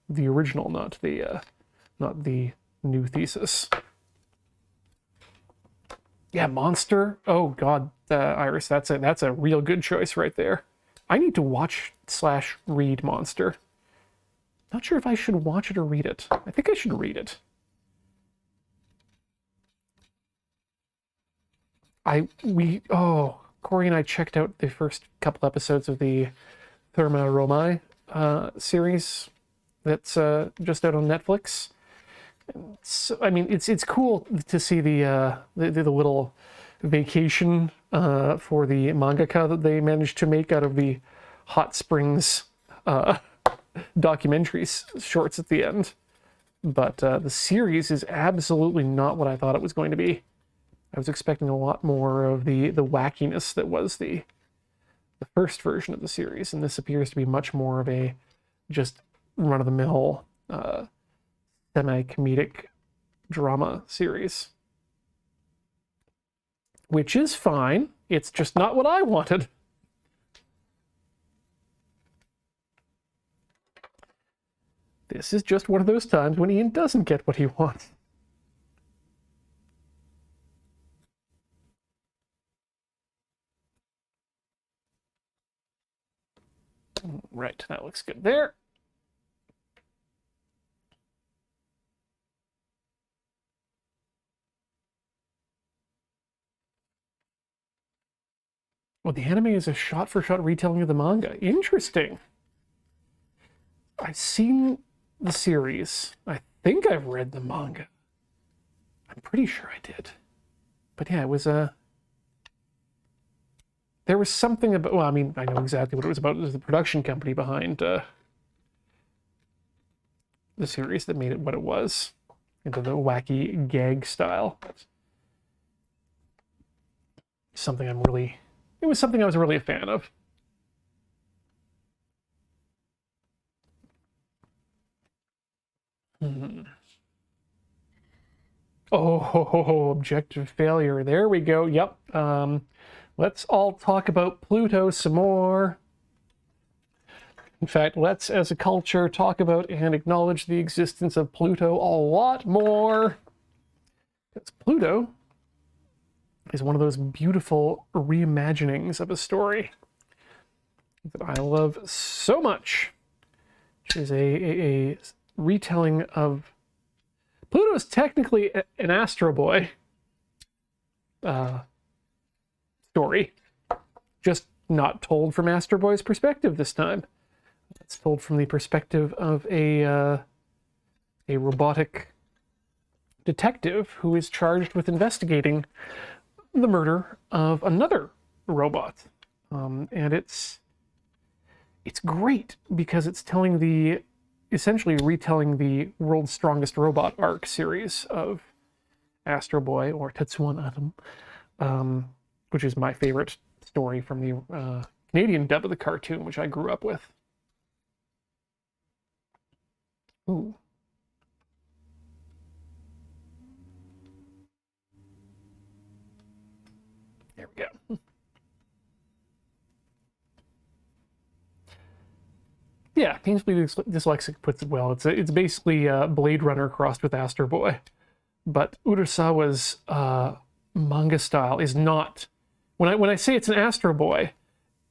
The original, not the new thesis. Yeah, Monster. Oh God, Iris, that's a real good choice right there. I need to watch/read Monster. Not sure if I should watch it or read it. I think I should read it. Corey and I checked out the first couple episodes of the Therma Romai series that's just out on Netflix. So, I mean, it's cool to see the little vacation for the mangaka that they managed to make out of the Hot Springs documentary shorts at the end. But the series is absolutely not what I thought it was going to be. I was expecting a lot more of the wackiness that was the first version of the series, and this appears to be much more of a just run-of-the-mill semi-comedic drama series. Which is fine. It's just not what I wanted. This is just one of those times when Ian doesn't get what he wants. Right, that looks good there. Well, the anime is a shot-for-shot retelling of the manga. Interesting. I've seen the series. I think I've read the manga. I'm pretty sure I did. But yeah, it was there was something about, well, I mean, I know exactly what it was about. It was the production company behind the series that made it what it was, into the wacky gag style. Something it was something I was really a fan of. Oh, objective failure. There we go. Yep. Let's all talk about Pluto some more. In fact, let's, as a culture, talk about and acknowledge the existence of Pluto a lot more. Because Pluto is one of those beautiful reimaginings of a story that I love so much, which is a retelling of... Pluto is technically an Astro Boy story, just not told from Astro Boy's perspective this time. It's told from the perspective of a robotic detective who is charged with investigating the murder of another robot. And it's great because it's essentially retelling the World's Strongest Robot arc series of Astro Boy, or Tetsuwan Atom, which is my favorite story from the Canadian dub of the cartoon, which I grew up with. Ooh. There we go. Yeah, Painfully Dyslexic puts it well. It's basically Blade Runner crossed with Astro Boy. But Urasawa's manga style is not... When I say it's an Astro Boy,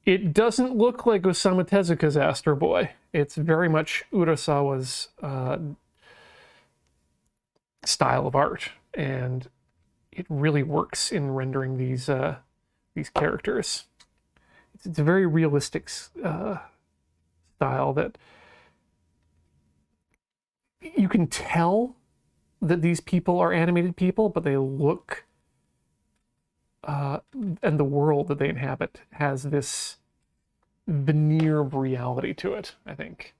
It doesn't look like Osamu Tezuka's Astro Boy. It's very much Urasawa's style of art, and it really works in rendering these characters. It's a very realistic style that you can tell that these people are animated people, but they look, and the world that they inhabit has this veneer of reality to it, I think.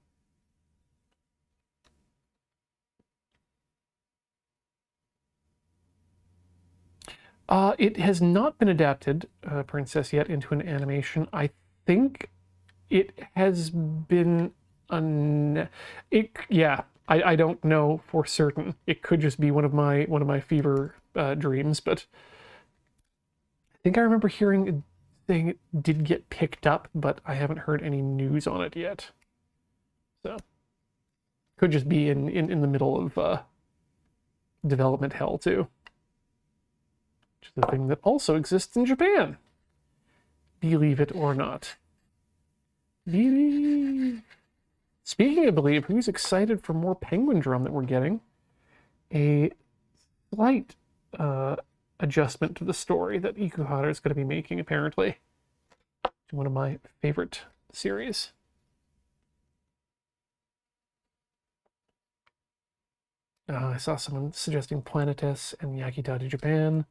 It has not been adapted, Princess, yet into an animation. I think it has been yeah, I don't know for certain. It could just be one of my fever dreams, but I think I remember hearing saying it did get picked up, but I haven't heard any news on it yet. So could just be in the middle of development hell too. Which is a thing that also exists in Japan. Believe it or not. Believe. Speaking of believe, who's excited for more Penguin Drum that we're getting? A slight adjustment to the story that Ikuhara is going to be making, apparently. One of my favorite series. I saw someone suggesting Planetes and Yakitade Japan.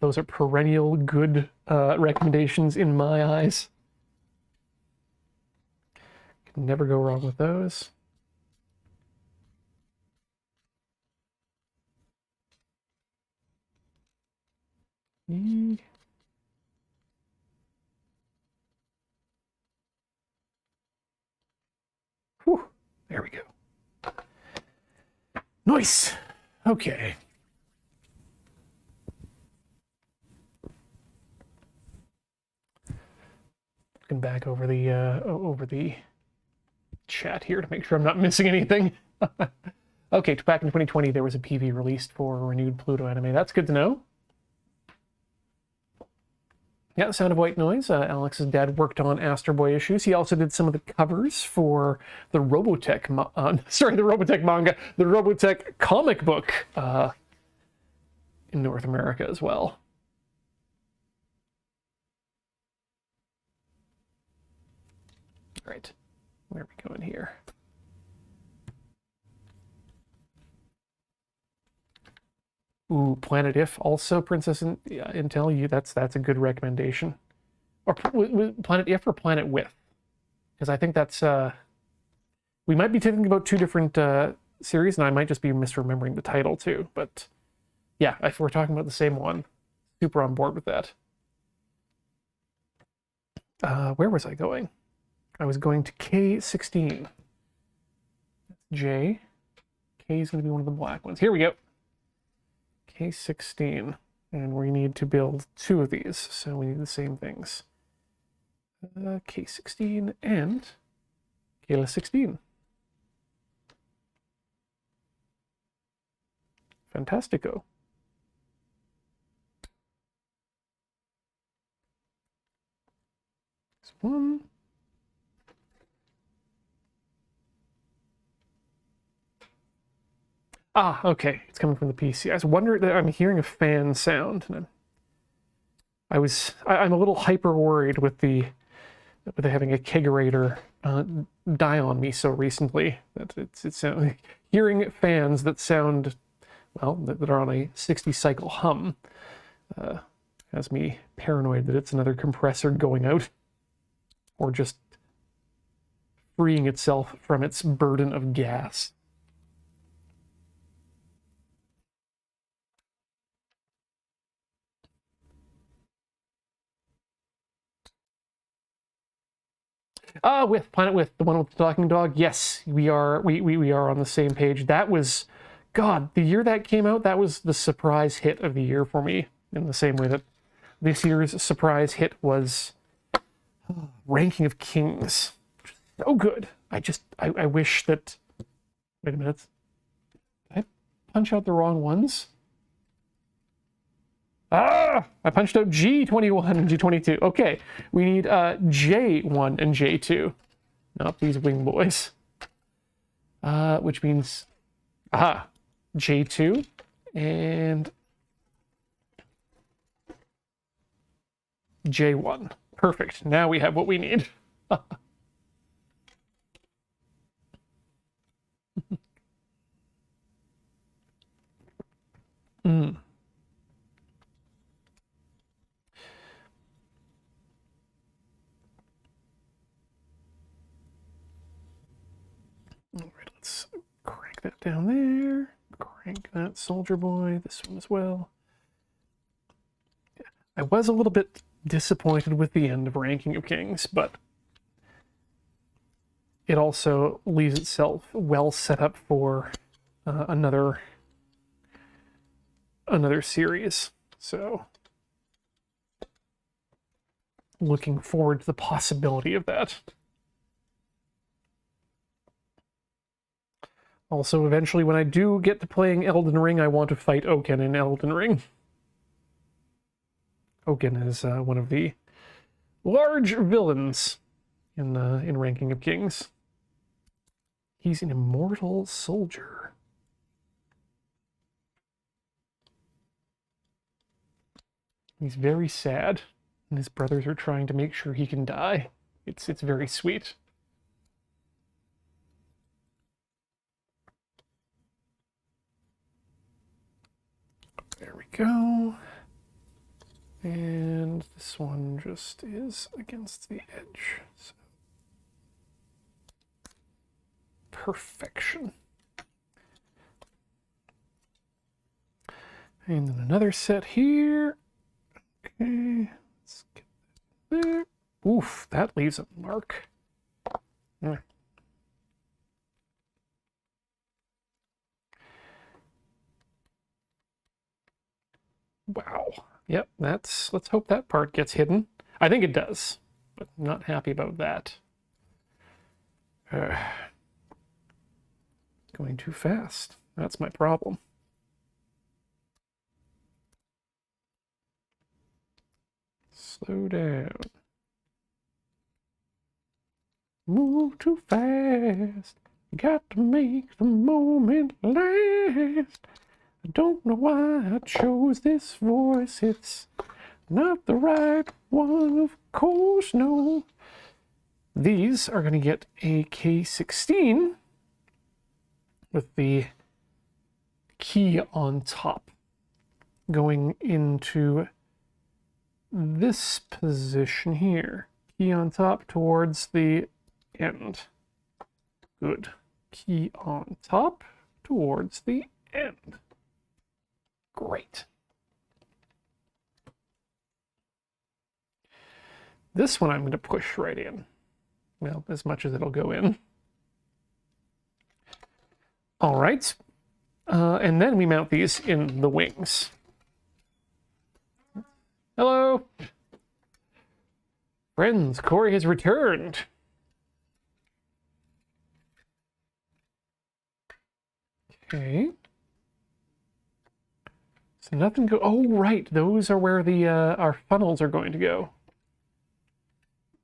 Those are perennial good recommendations in my eyes. Can never go wrong with those. Whew, there we go. Nice. Okay. Looking back over the chat here to make sure I'm not missing anything. Okay, back in 2020 there was a PV released for a renewed Pluto anime. That's good to know. Yeah, The Sound of White Noise. Alex's dad worked on Astro Boy issues. He also did some of the covers for the Robotech, the Robotech manga, the Robotech comic book in North America as well. All right, where are we going here? Ooh, Planet If also, Princess Intel. That's a good recommendation. Or Planet If or Planet With, because I think that's we might be thinking about two different series, and I might just be misremembering the title too. But yeah, if we're talking about the same one, super on board with that. Where was I going? I was going to K16. J. K is going to be one of the black ones. Here we go. K16, and we need to build two of these, so we need the same things. K16 and Kayla16. Fantastico. This one. Ah, okay. It's coming from the PC. I was wondering that I'm hearing a fan sound, and I'm a little hyper worried with having a kegerator die on me so recently that it's hearing fans that sound, well, that are on a 60 cycle hum has me paranoid that it's another compressor going out or just freeing itself from its burden of gas. With Planet With, the one with the talking dog. Yes, we are on the same page. That was, God, the year that came out, that was the surprise hit of the year for me, in the same way that this year's surprise hit was Ranking of Kings. So good. I wish that, wait a minute. Did I punch out the wrong ones? Ah! I punched out G21 and G22. Okay, we need J1 and J2. Not these wing boys. Which means... Aha! J2 and J1. Perfect. Now we have what we need. Mm. All right, let's crank that down there. Crank that soldier boy. This one as well. I was a little bit disappointed with the end of Ranking of Kings, but it also leaves itself well set up for another series. So, looking forward to the possibility of that. Also, eventually, when I do get to playing Elden Ring, I want to fight Oaken in Elden Ring. Oaken is one of the large villains in Ranking of Kings. He's an immortal soldier. He's very sad, and his brothers are trying to make sure he can die. It's very sweet. There we go. And this one just is against the edge. So. Perfection. And then another set here. Okay, let's get that there. Oof, that leaves a mark. Wow. Yep, let's hope that part gets hidden. I think it does, but I'm not happy about that. Going too fast. That's my problem. Slow down. Move too fast. Got to make the moment last. I don't know why I chose this voice. It's not the right one, of course, no. These are going to get a K16 with the key on top going into this position here. Key on top towards the end. Good. Key on top towards the end. Great. This one I'm going to push right in. Well, as much as it'll go in. All right. And then we mount these in the wings. Hello. Friends, Corey has returned. Okay. So nothing go. Oh, right. Those are where the our funnels are going to go.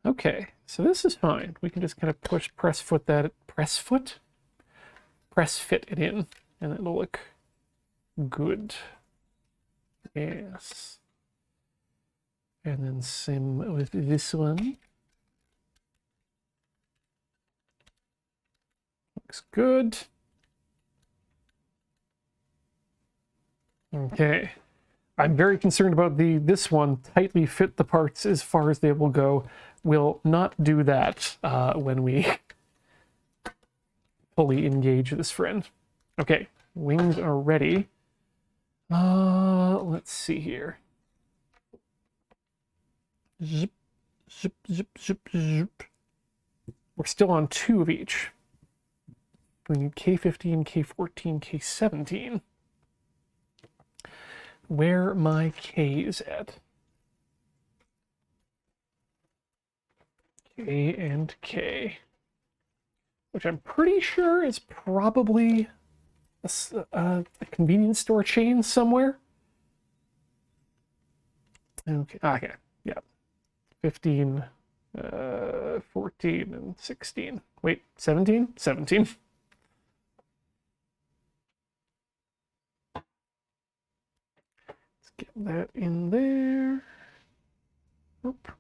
Okay. So this is fine. We can just kind of press fit it in, and it'll look good. Yes. And then same with this one. Looks good. Okay. I'm very concerned about this one. Tightly fit the parts as far as they will go. Will not do that when we fully engage this friend. Okay, wings are ready. Let's see here. Zip, zip, zip, zip, zip. We're still on 2 of each. We need K15, K14, K17. Where my K's at? K and K. Which I'm pretty sure is probably a convenience store chain somewhere. Okay, okay, yeah. 15, 14, and 16. Wait, 17? 17. Let's get that in there. Oop.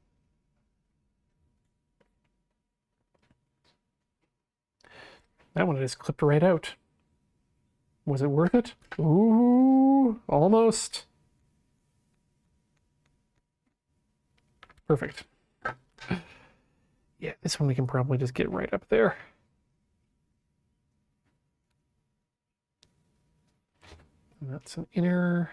That one just clipped right out. Was it worth it? Ooh, almost. Perfect. Yeah, this one we can probably just get right up there. And that's an inner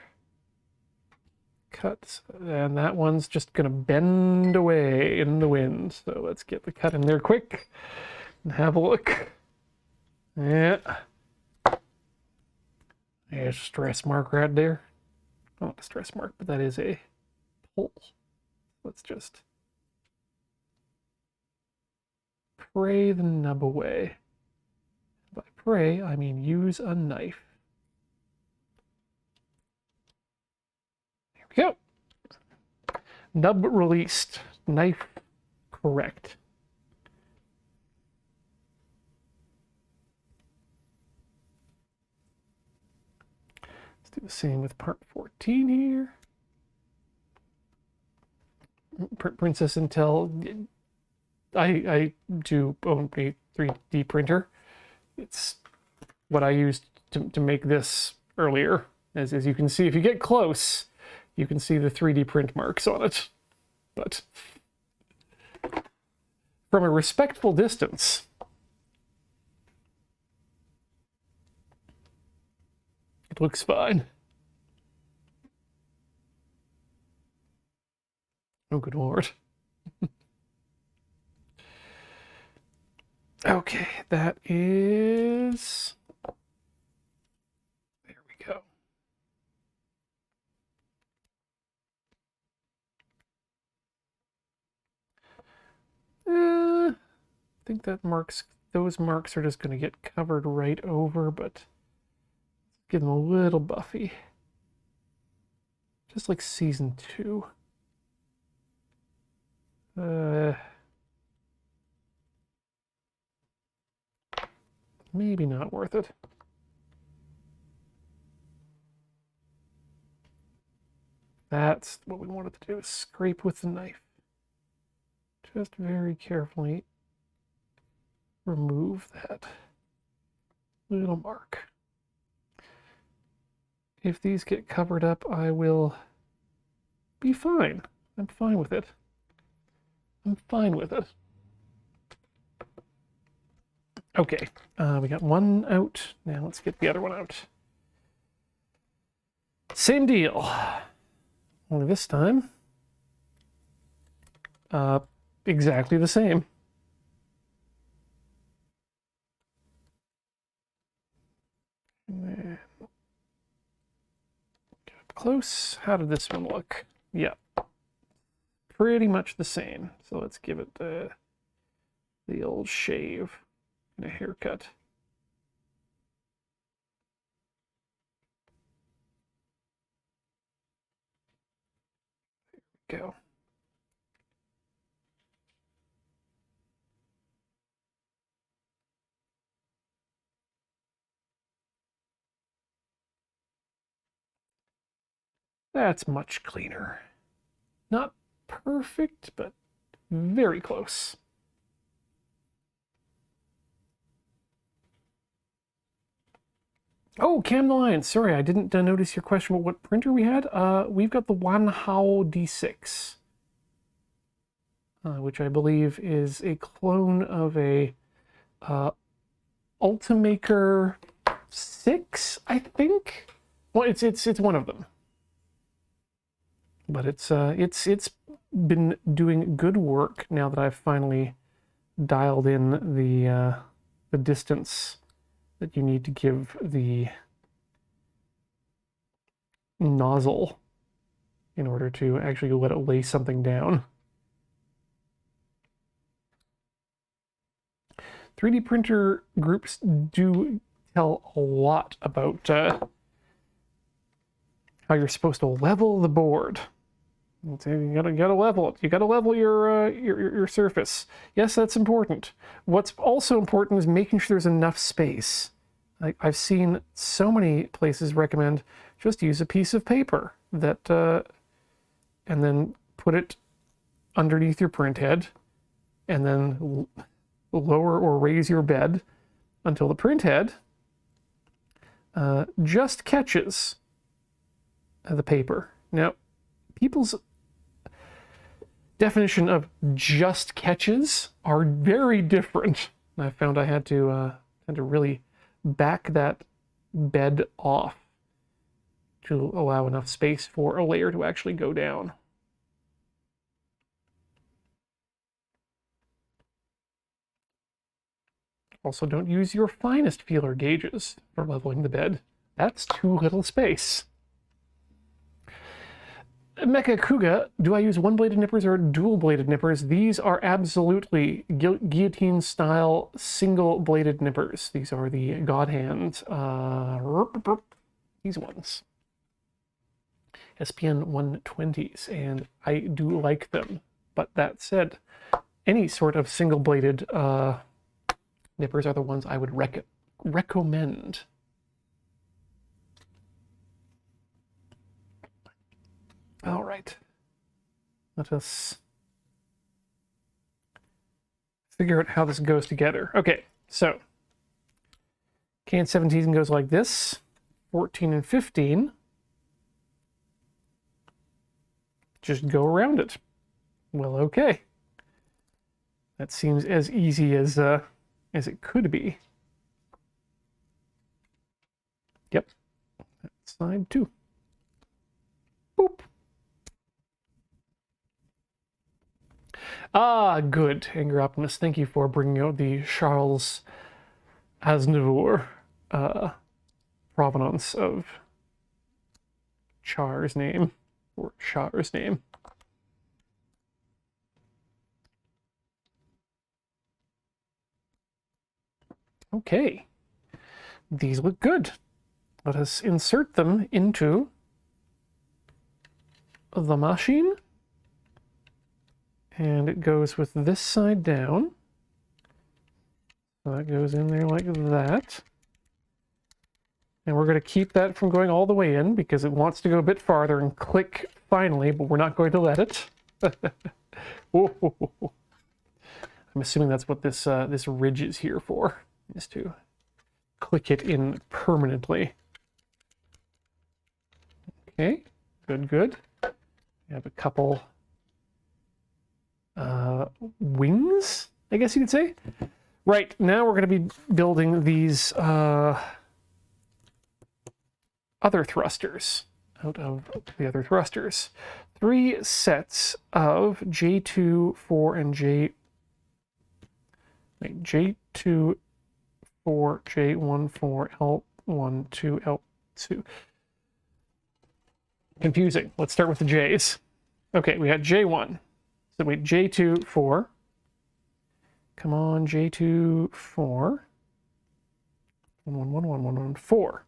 cut, and that one's just gonna bend away in the wind. So let's get the cut in there quick and have a look. Yeah. There's a stress mark right there. Not a stress mark, but that is a pull. Let's just pray the nub away. By pray, I mean use a knife. There we go. Nub released. Knife correct. Let's do the same with part 14 here. Princess Intel. I do own a 3D printer. It's what I used to make this earlier. As you can see, if you get close, you can see the 3D print marks on it. But from a respectful distance, it looks fine. Oh, good lord. Okay, that is... There we go. I think that those marks are just going to get covered right over, but give them a little buffy. Just like season 2. Maybe not worth it. That's what we wanted to do, is scrape with the knife. Just very carefully remove that little mark. If these get covered up, I will be fine. I'm fine with it. I'm fine with it. Okay, we got one out. Now let's get the other one out. Same deal. Only this time, exactly the same. Get up close. How did this one look? Yeah, pretty much the same. So let's give it the old shave and a haircut. There we go. That's much cleaner. Not perfect, but very close. Oh, Cam the Lion. Sorry, I didn't notice your question about what printer we had. We've got the Wanhao D6, which I believe is a clone of a Ultimaker 6, I think. Well, it's one of them. But it's been doing good work now that I've finally dialed in the distance that you need to give the nozzle in order to actually let it lay something down. 3D printer groups do tell a lot about how you're supposed to level the board. You gotta level it. You gotta level your surface. Yes, that's important. What's also important is making sure there's enough space. Like I've seen so many places recommend just use a piece of paper that, and then put it underneath your print head, and then lower or raise your bed until the print head just catches the paper. Now, people's definition of just catches are very different. I found I had to really back that bed off to allow enough space for a layer to actually go down. Also, don't use your finest feeler gauges for leveling the bed. That's too little space. Mecha Kuga, do I use one-bladed nippers or dual-bladed nippers? These are absolutely guillotine-style single-bladed nippers. These are the God Hand. These ones. SPN 120s, and I do like them. But that said, any sort of single-bladed nippers are the ones I would recommend. All right. Let us figure out how this goes together. Okay, so can 17 goes like this. 14 and 15. Just go around it. Well, okay. That seems as easy as it could be. Yep. Side 2. Boop. Ah, good, Anger Optimist. Thank you for bringing out the Charles Aznavour provenance of Char's name, or Char's name. Okay, these look good. Let us insert them into the machine. And it goes with this side down. So that goes in there like that. And we're going to keep that from going all the way in because it wants to go a bit farther and click finally, but we're not going to let it. I'm assuming that's what this this ridge is here for, is to click it in permanently. Okay, good, good. We have a couple wings, I guess you could say. Right, now we're going to be building these other thrusters out of the other thrusters. 3 sets of J2, 4, and J2, 4, J1, 4, L1, 2, L2. Confusing. Let's start with the J's. Okay, we got J1. So wait, J2, 4. Come on, J2, 4. 1, 1, 1, 1, 1, 1, 4.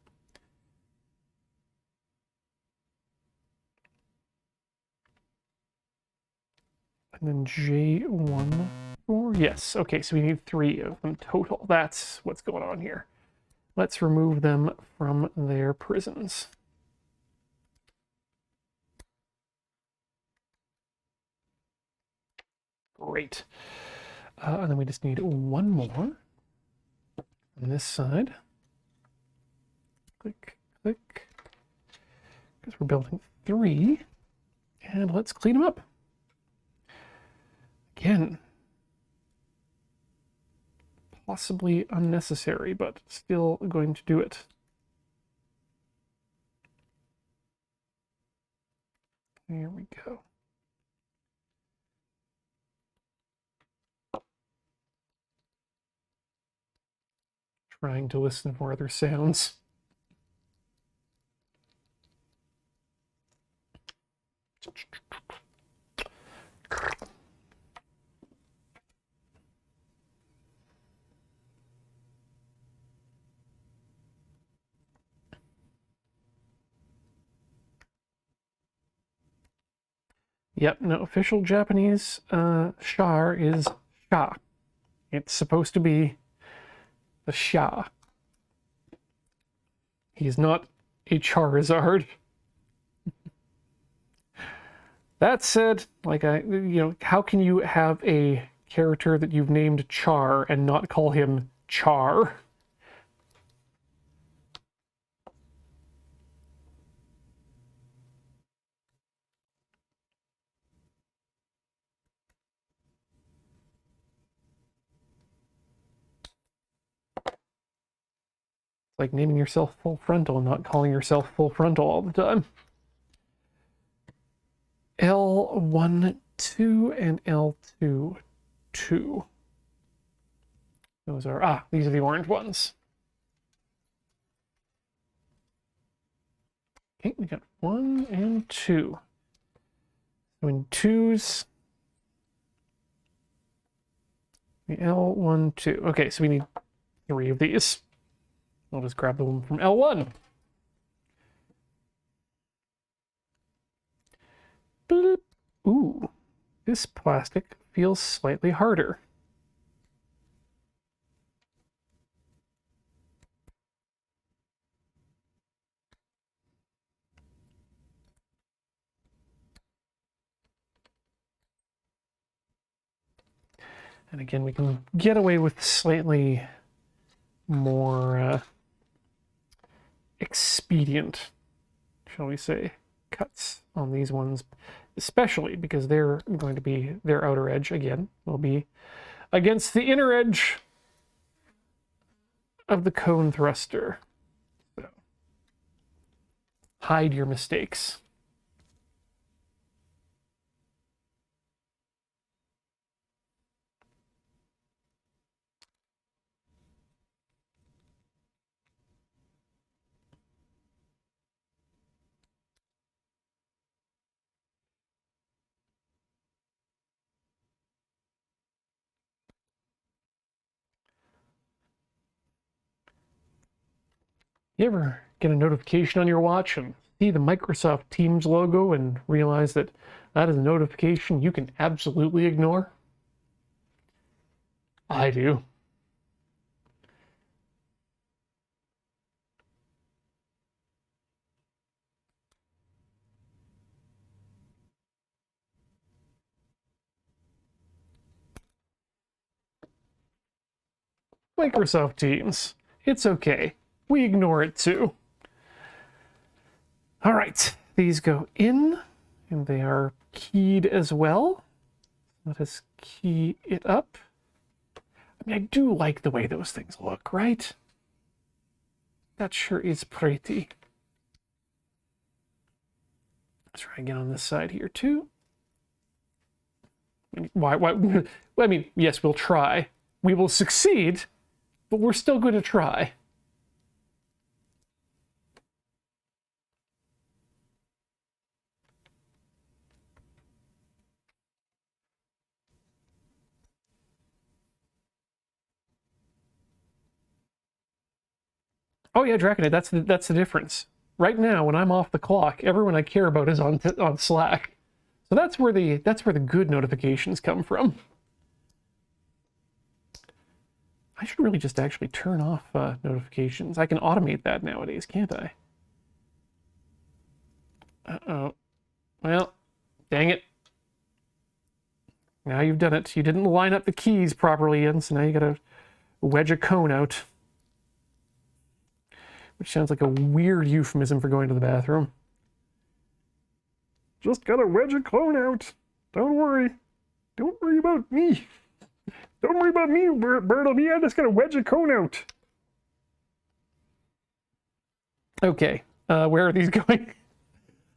And then J1, 4. Yes, okay, so we need 3 of them total. That's what's going on here. Let's remove them from their prisons. Great. And then we just need 1 more on this side. Click, click. Because we're building 3. And let's clean them up. Again, possibly unnecessary, but still going to do it. There we go. Trying to listen for other sounds. Yep, no, official Japanese char is sha. It's supposed to be the sha. He's not a Charizard. That said, like how can you have a character that you've named Char and not call him Char? It's like naming yourself Full Frontal and not calling yourself Full Frontal all the time. L1, 2, and L2, 2. Those are, these are the orange ones. Okay, we got 1 and 2. So in 2s, the L1, 2. Okay, so we need 3 of these. I'll just grab the one from L1. Boop. Ooh, this plastic feels slightly harder. And again, we can get away with slightly more expedient, shall we say, cuts on these ones, especially because they're going to be, their outer edge, again, will be against the inner edge of the cone thruster. So, hide your mistakes. You ever get a notification on your watch and see the Microsoft Teams logo and realize that that is a notification you can absolutely ignore? I do. Microsoft Teams. It's okay. We ignore it too. All right, these go in, and they are keyed as well. Let us key it up. I mean, I do like the way those things look, right? That sure is pretty. Let's try again on this side here too. Why? I mean, yes, we'll try. We will succeed, but we're still going to try. Oh yeah, Draconite, that's the difference. Right now, when I'm off the clock, everyone I care about is on Slack. So that's where the good notifications come from. I should really just actually turn off notifications. I can automate that nowadays, can't I? Uh-oh. Well, dang it. Now you've done it. You didn't line up the keys properly, and so now you gotta wedge a cone out. Which sounds like a weird euphemism for going to the bathroom. Just gotta wedge a cone out. Don't worry. Don't worry about me. Don't worry about me, Bartleby. I just gotta wedge a cone out. Okay, where are these going?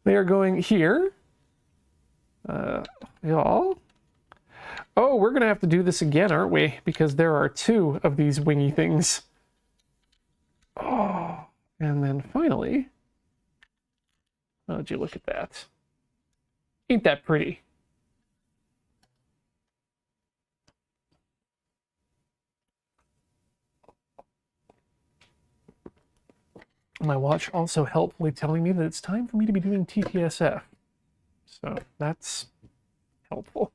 They are going here. Y'all. Oh, we're gonna have to do this again, aren't we? Because there are 2 of these wingy things. Oh, and then finally, oh, would you look at that? Ain't that pretty? My watch also helpfully telling me that it's time for me to be doing TTSF. So that's helpful.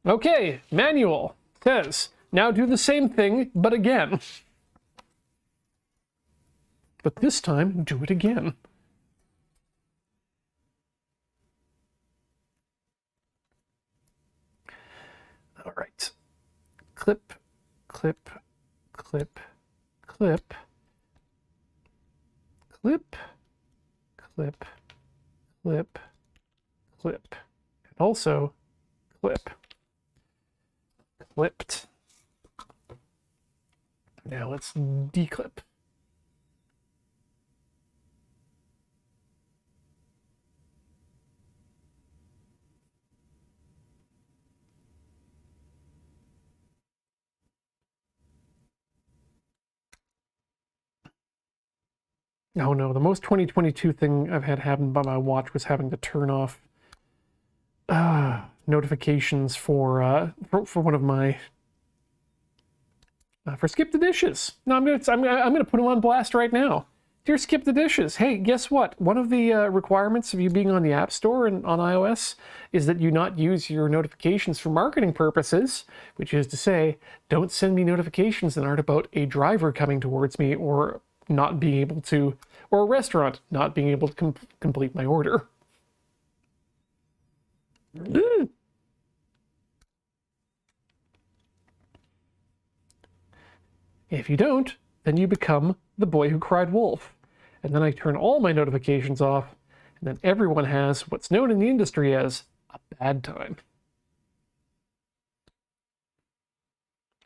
Okay, manual says, now do the same thing, but again. But this time, do it again. All right. Clip, clip, clip, clip, clip, clip, clip, clip, and also clip. Clipped. Now let's declip. Oh no, the most 2022 thing I've had happen by my watch was having to turn off notifications for one of my for Skip the Dishes. No, I'm gonna put them on blast right now. Dear Skip the Dishes, hey, guess what? One of the requirements of you being on the App Store and on iOS is that you not use your notifications for marketing purposes, which is to say, don't send me notifications that aren't about a driver coming towards me or not being able to, or a restaurant not being able to complete my order. If you don't, then you become the boy who cried wolf. And then I turn all my notifications off, and then everyone has what's known in the industry as a bad time.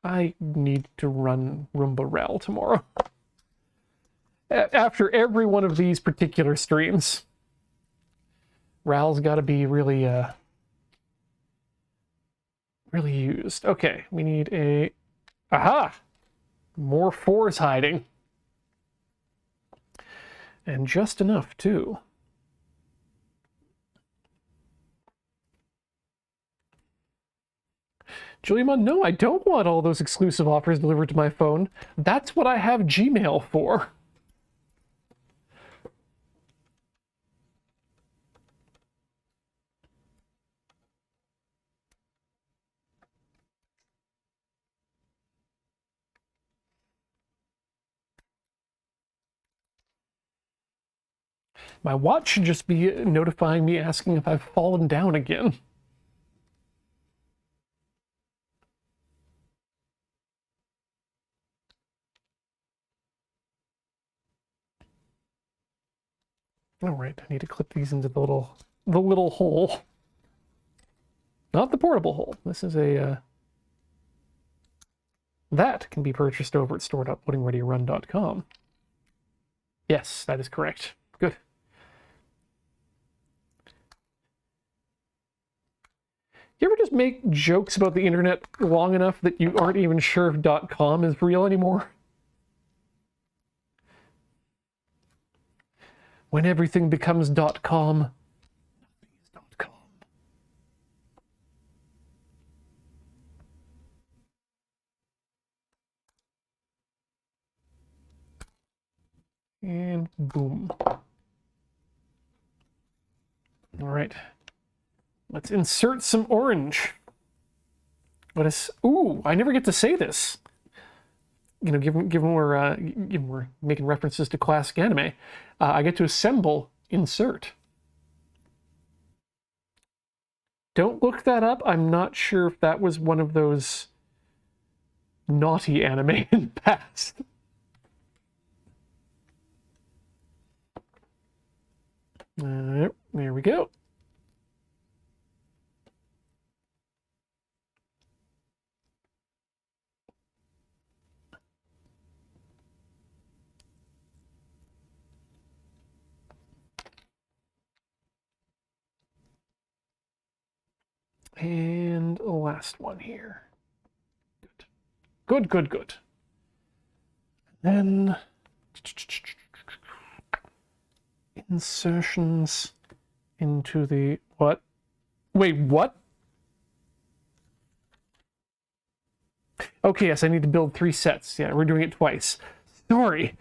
I need to run Roomba Rel tomorrow. After every one of these particular streams. Ral's got to be really, really used. Okay, we need a... Aha! More 4s hiding. And just enough, too. Julian, no, I don't want all those exclusive offers delivered to my phone. That's what I have Gmail for. My watch should just be notifying me, asking if I've fallen down again. All right, I need to clip these into the little hole. Not the portable hole. This is a... that can be purchased over at store.loadingreadyrun.com. Yes, that is correct. Good. You ever just make jokes about the internet long enough that you aren't even sure if .com is real anymore? When everything becomes .com, nothing is .com. And boom. All right. Let's insert some orange. What is... Ooh, I never get to say this. You know, given we're making references to classic anime, I get to assemble insert. Don't look that up. I'm not sure if that was one of those naughty anime in the past. There we go. And last one here. Good. Good. Then insertions into the what? Wait, what? Okay, yes, I need to build 3 sets. Yeah, we're doing it twice. Sorry.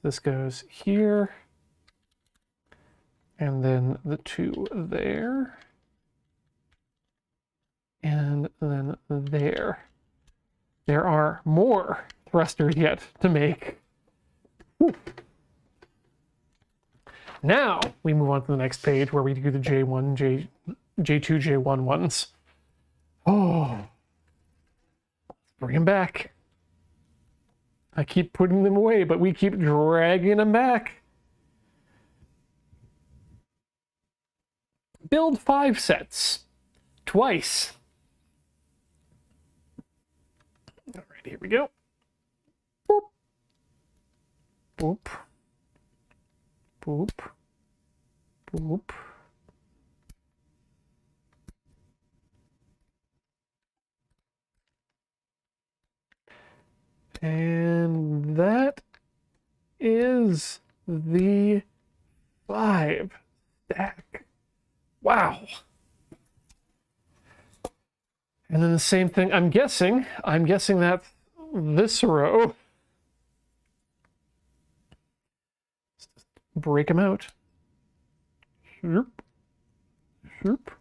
This goes here. And then the 2 there. And then there. There are more thrusters yet to make. Whew. Now we move on to the next page where we do the J1, J2, J1 ones. Oh, bring them back. I keep putting them away, but we keep dragging them back. Build 5 sets. Twice. All right, here we go. Boop. Boop. Boop. Boop. And that is the 5 stack. Wow. And then the same thing, I'm guessing that's this row. Break them out. Shoop. Shoop.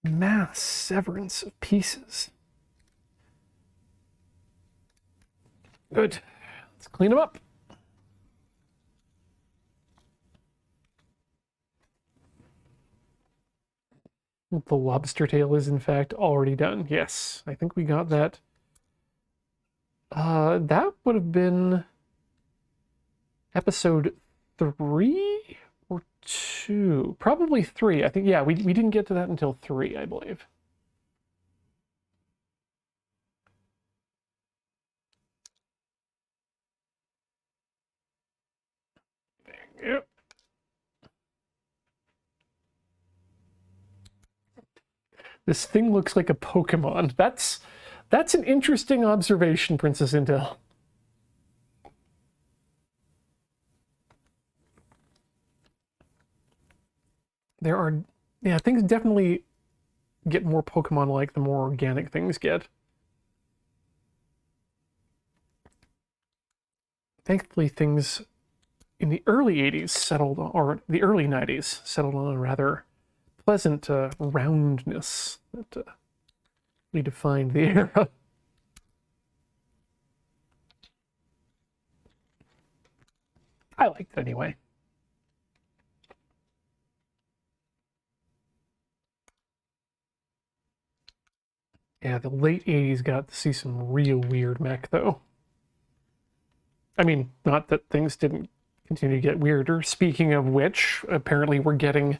Mass severance of pieces. Good. Let's clean them up. The lobster tail is in fact already done. Yes, I think we got that. That would have been episode 3 or 2? Probably 3. I think, yeah, we didn't get to that until 3, I believe. Yep. This thing looks like a Pokemon. That's an interesting observation, Princess Intel. There are, yeah, things definitely get more Pokemon-like the more organic things get. Thankfully, things in the early 80s settled, or the early 90s, settled on a rather pleasant roundness that really defined the era. I liked it anyway. Yeah, the late 80s got to see some real weird mech, though. I mean, not that things didn't continue to get weirder. Speaking of which, apparently we're getting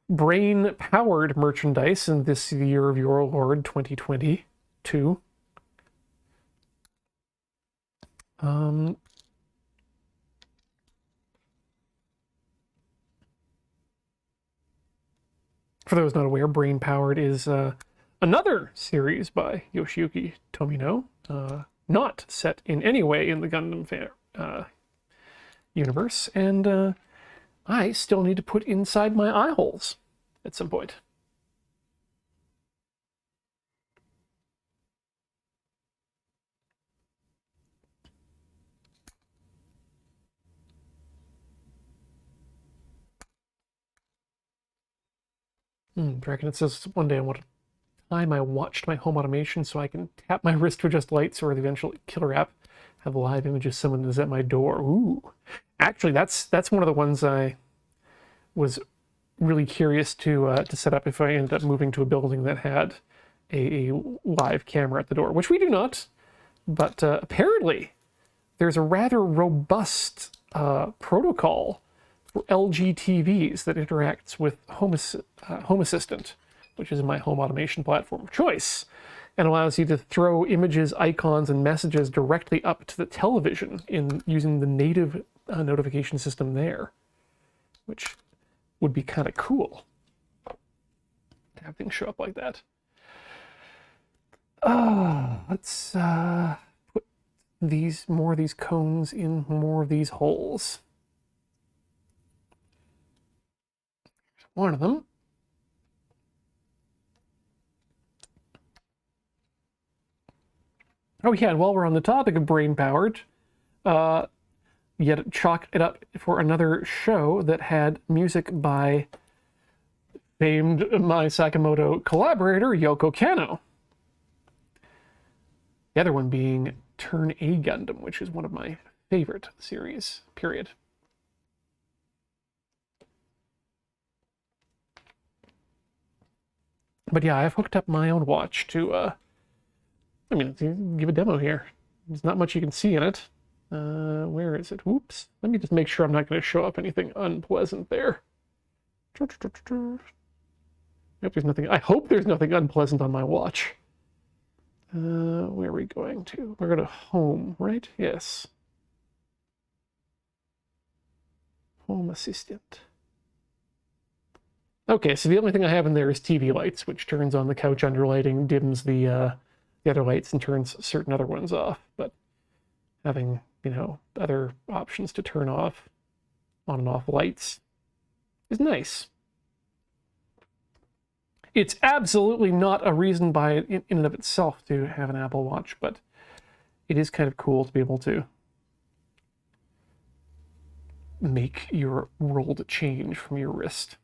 brain-powered merchandise in this year of your Lord 2022. For those not aware, Brain Powered is another series by Yoshiyuki Tomino, not set in any way in the Gundam universe, and I still need to put inside my eye holes at some point. Dragon, it says one day I want to time I watched my home automation so I can tap my wrist to adjust lights or the eventual killer app have live images someone is at my door. Ooh. Actually, that's one of the ones I was really curious to set up if I ended up moving to a building that had a live camera at the door, which we do not, but apparently there's a rather robust protocol for LG TVs that interacts with Home Assistant, which is my home automation platform of choice, and allows you to throw images, icons, and messages directly up to the television in using the native notification system there, which would be kind of cool to have things show up like that. Let's put more of these cones in more of these holes. one of them. Oh yeah, and while we're on the topic of brain-powered, yet chalk it up for another show that had music by famed Mai Sakamoto collaborator Yoko Kanno. The other one being Turn A Gundam, which is one of my favorite series, period. But yeah, I've hooked up my own watch to, I mean, give a demo here. There's not much you can see in it. Where is it? Whoops. Let me just make sure I'm not going to show up anything unpleasant there. I hope there's nothing unpleasant on my watch. Where are we going to? We're going to home, right? Yes. Home assistant. Okay, so the only thing I have in there is TV lights, which turns on the couch underlighting, dims the other lights, and turns certain other ones off. But having, you know, other options to turn off, on and off lights is nice. It's absolutely not a reason in and of itself to have an Apple Watch, but it is kind of cool to be able to make your world change from your wrist.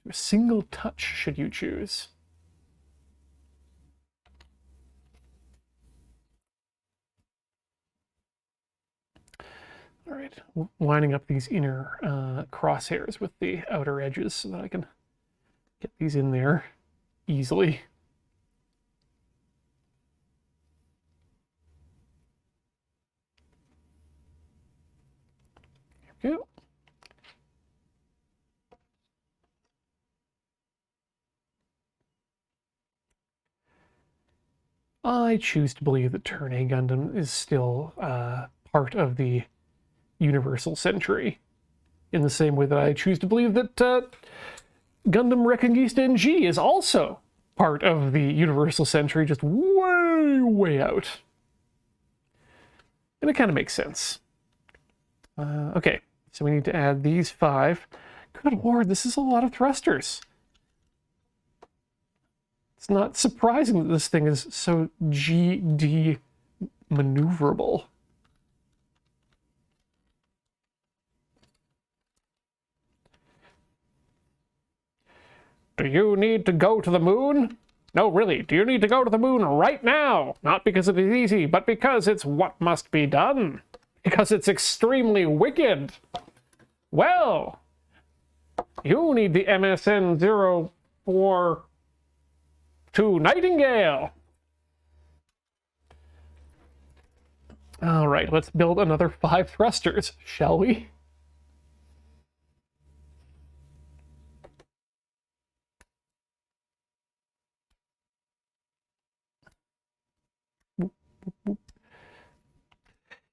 A single touch, should you choose. All right, lining up these inner crosshairs with the outer edges so that I can get these in there easily. There we go. I choose to believe that Turn A Gundam is still part of the Universal Century, in the same way that I choose to believe that Gundam Reconquista NG is also part of the Universal Century, just way, way out. And it kind of makes sense. Okay, so we need to add these 5. Good lord, this is a lot of thrusters. It's not surprising that this thing is so GD maneuverable. Do you need to go to the moon? No, really, do you need to go to the moon right now? Not because it is easy, but because it's what must be done. Because it's extremely wicked. Well, you need the MSN-004 Nightingale. All right, let's build another 5 thrusters, shall we?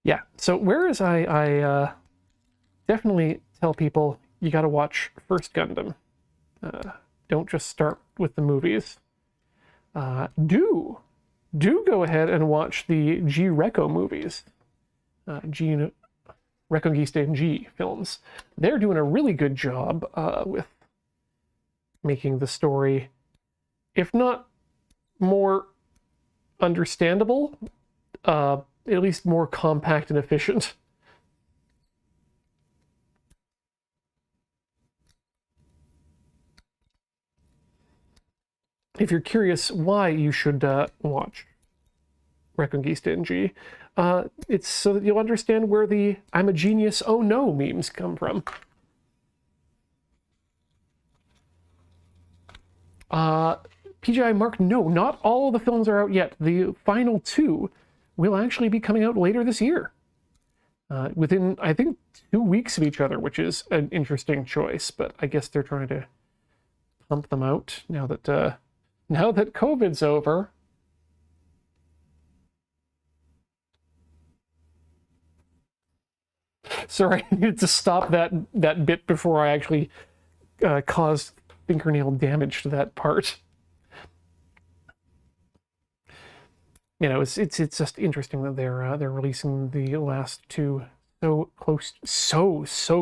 Yeah, so whereas I definitely tell people you got to watch First Gundam. Don't just start with the movies. Do go ahead and watch the G-Reco movies. Reconquista and G films. They're doing a really good job with making the story, if not more understandable, at least more compact and efficient. If you're curious why you should watch Reconquista NG, it's so that you'll understand where the "I'm a genius, oh no" memes come from. PGI Mark, no, not all of the films are out yet. The final 2 will actually be coming out later this year. Within, I think, 2 weeks of each other, which is an interesting choice, but I guess they're trying to pump them out now that COVID's over. Sorry, I needed to stop that bit before I actually caused fingernail damage to that part. You know, it's just interesting that they're releasing the last 2 so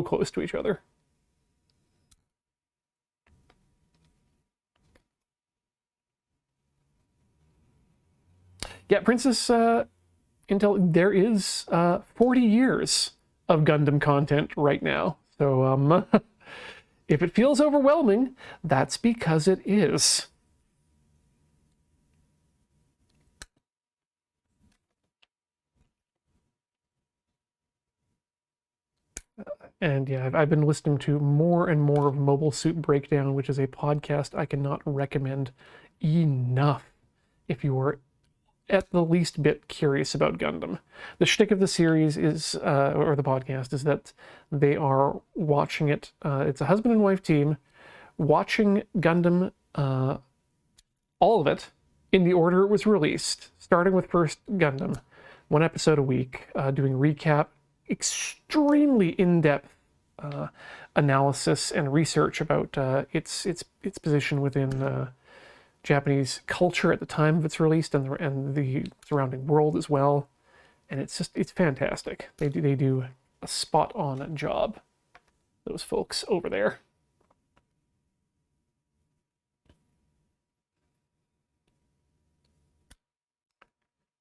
close to each other. Yeah, Princess Intel, there is 40 years of Gundam content right now. So if it feels overwhelming, that's because it is. And yeah, I've been listening to more and more of Mobile Suit Breakdown, which is a podcast I cannot recommend enough if you are at the least bit curious about Gundam. The shtick of the series is, or the podcast, is that they are watching it. It's a husband and wife team watching Gundam, all of it, in the order it was released, starting with first Gundam, one episode a week, doing recap, extremely in-depth analysis and research about its position within Japanese culture at the time of its release and the surrounding world as well. And it's fantastic. They do a spot-on job, those folks over there.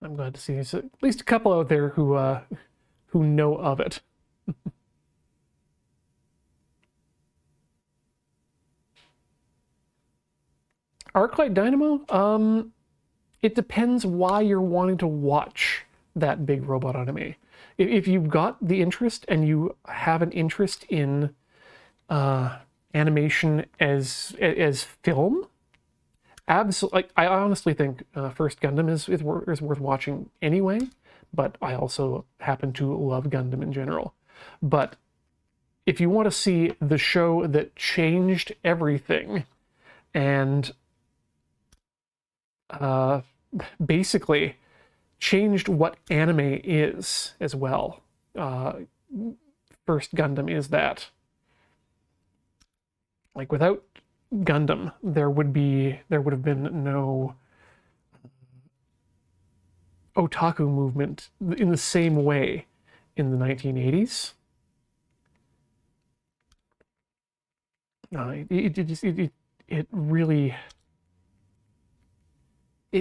I'm glad to see there's at least a couple out there who know of it. Arclight Dynamo, it depends why you're wanting to watch that big robot anime. If you've got the interest and you have an interest in animation as film, absolutely. I honestly think First Gundam is worth watching anyway. But I also happen to love Gundam in general. But if you want to see the show that changed everything and basically changed what anime is as well, First Gundam is that. Like, without Gundam, there would have been no otaku movement in the same way in the 1980s. It really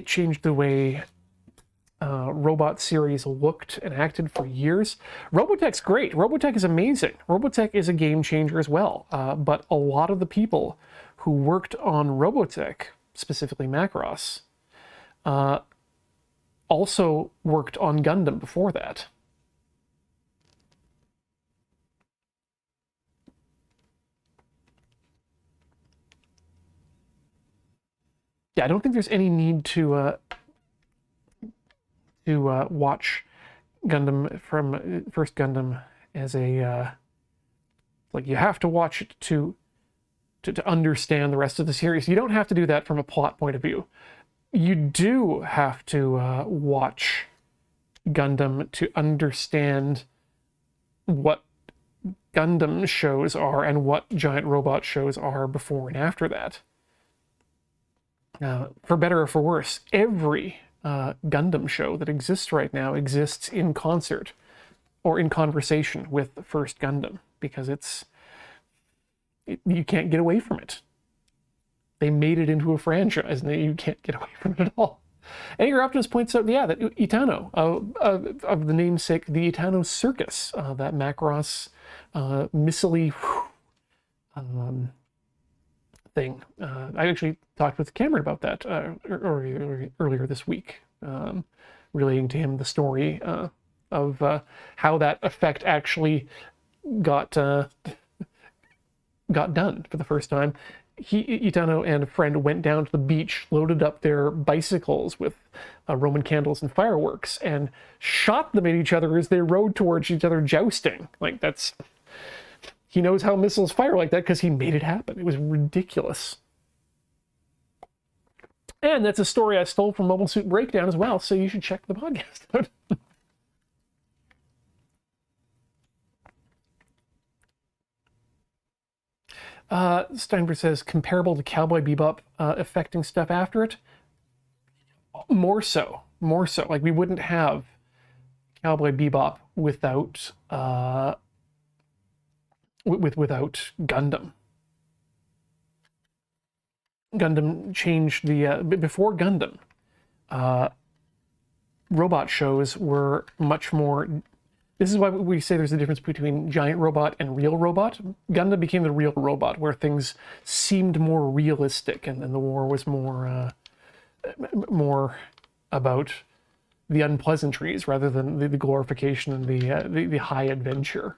changed the way robot series looked and acted for years. Robotech's great. Robotech is amazing. Robotech is a game changer as well. But a lot of the people who worked on Robotech, specifically Macross, also worked on Gundam before that. Yeah, I don't think there's any need to watch Gundam from First Gundam as a like you have to watch it to understand the rest of the series. You don't have to do that from a plot point of view. You do have to watch Gundam to understand what Gundam shows are and what giant robot shows are before and after that. For better or for worse, every Gundam show that exists right now exists in concert or in conversation with First Gundam, because you can't get away from it. They made it into a franchise, and you can't get away from it at all. Edgar Optimus points out, yeah, that Itano, of the namesake, the Itano Circus, that Macross missile thing. I actually talked with Cameron about that earlier this week, relating to him the story of how that effect actually got done for the first time. Itano and a friend went down to the beach, loaded up their bicycles with Roman candles and fireworks, and shot them at each other as they rode towards each other, jousting. Like, that's... He knows how missiles fire like that because he made it happen. It was ridiculous. And that's a story I stole from Mobile Suit Breakdown as well, so you should check the podcast out. Steinberg says, comparable to Cowboy Bebop affecting stuff after it? More so. Like, we wouldn't have Cowboy Bebop without without Gundam. Gundam changed the... before Gundam, robot shows were much more... This is why we say there's a difference between giant robot and real robot. Gundam became the real robot, where things seemed more realistic, and then the war was more about the unpleasantries rather than the glorification and the high adventure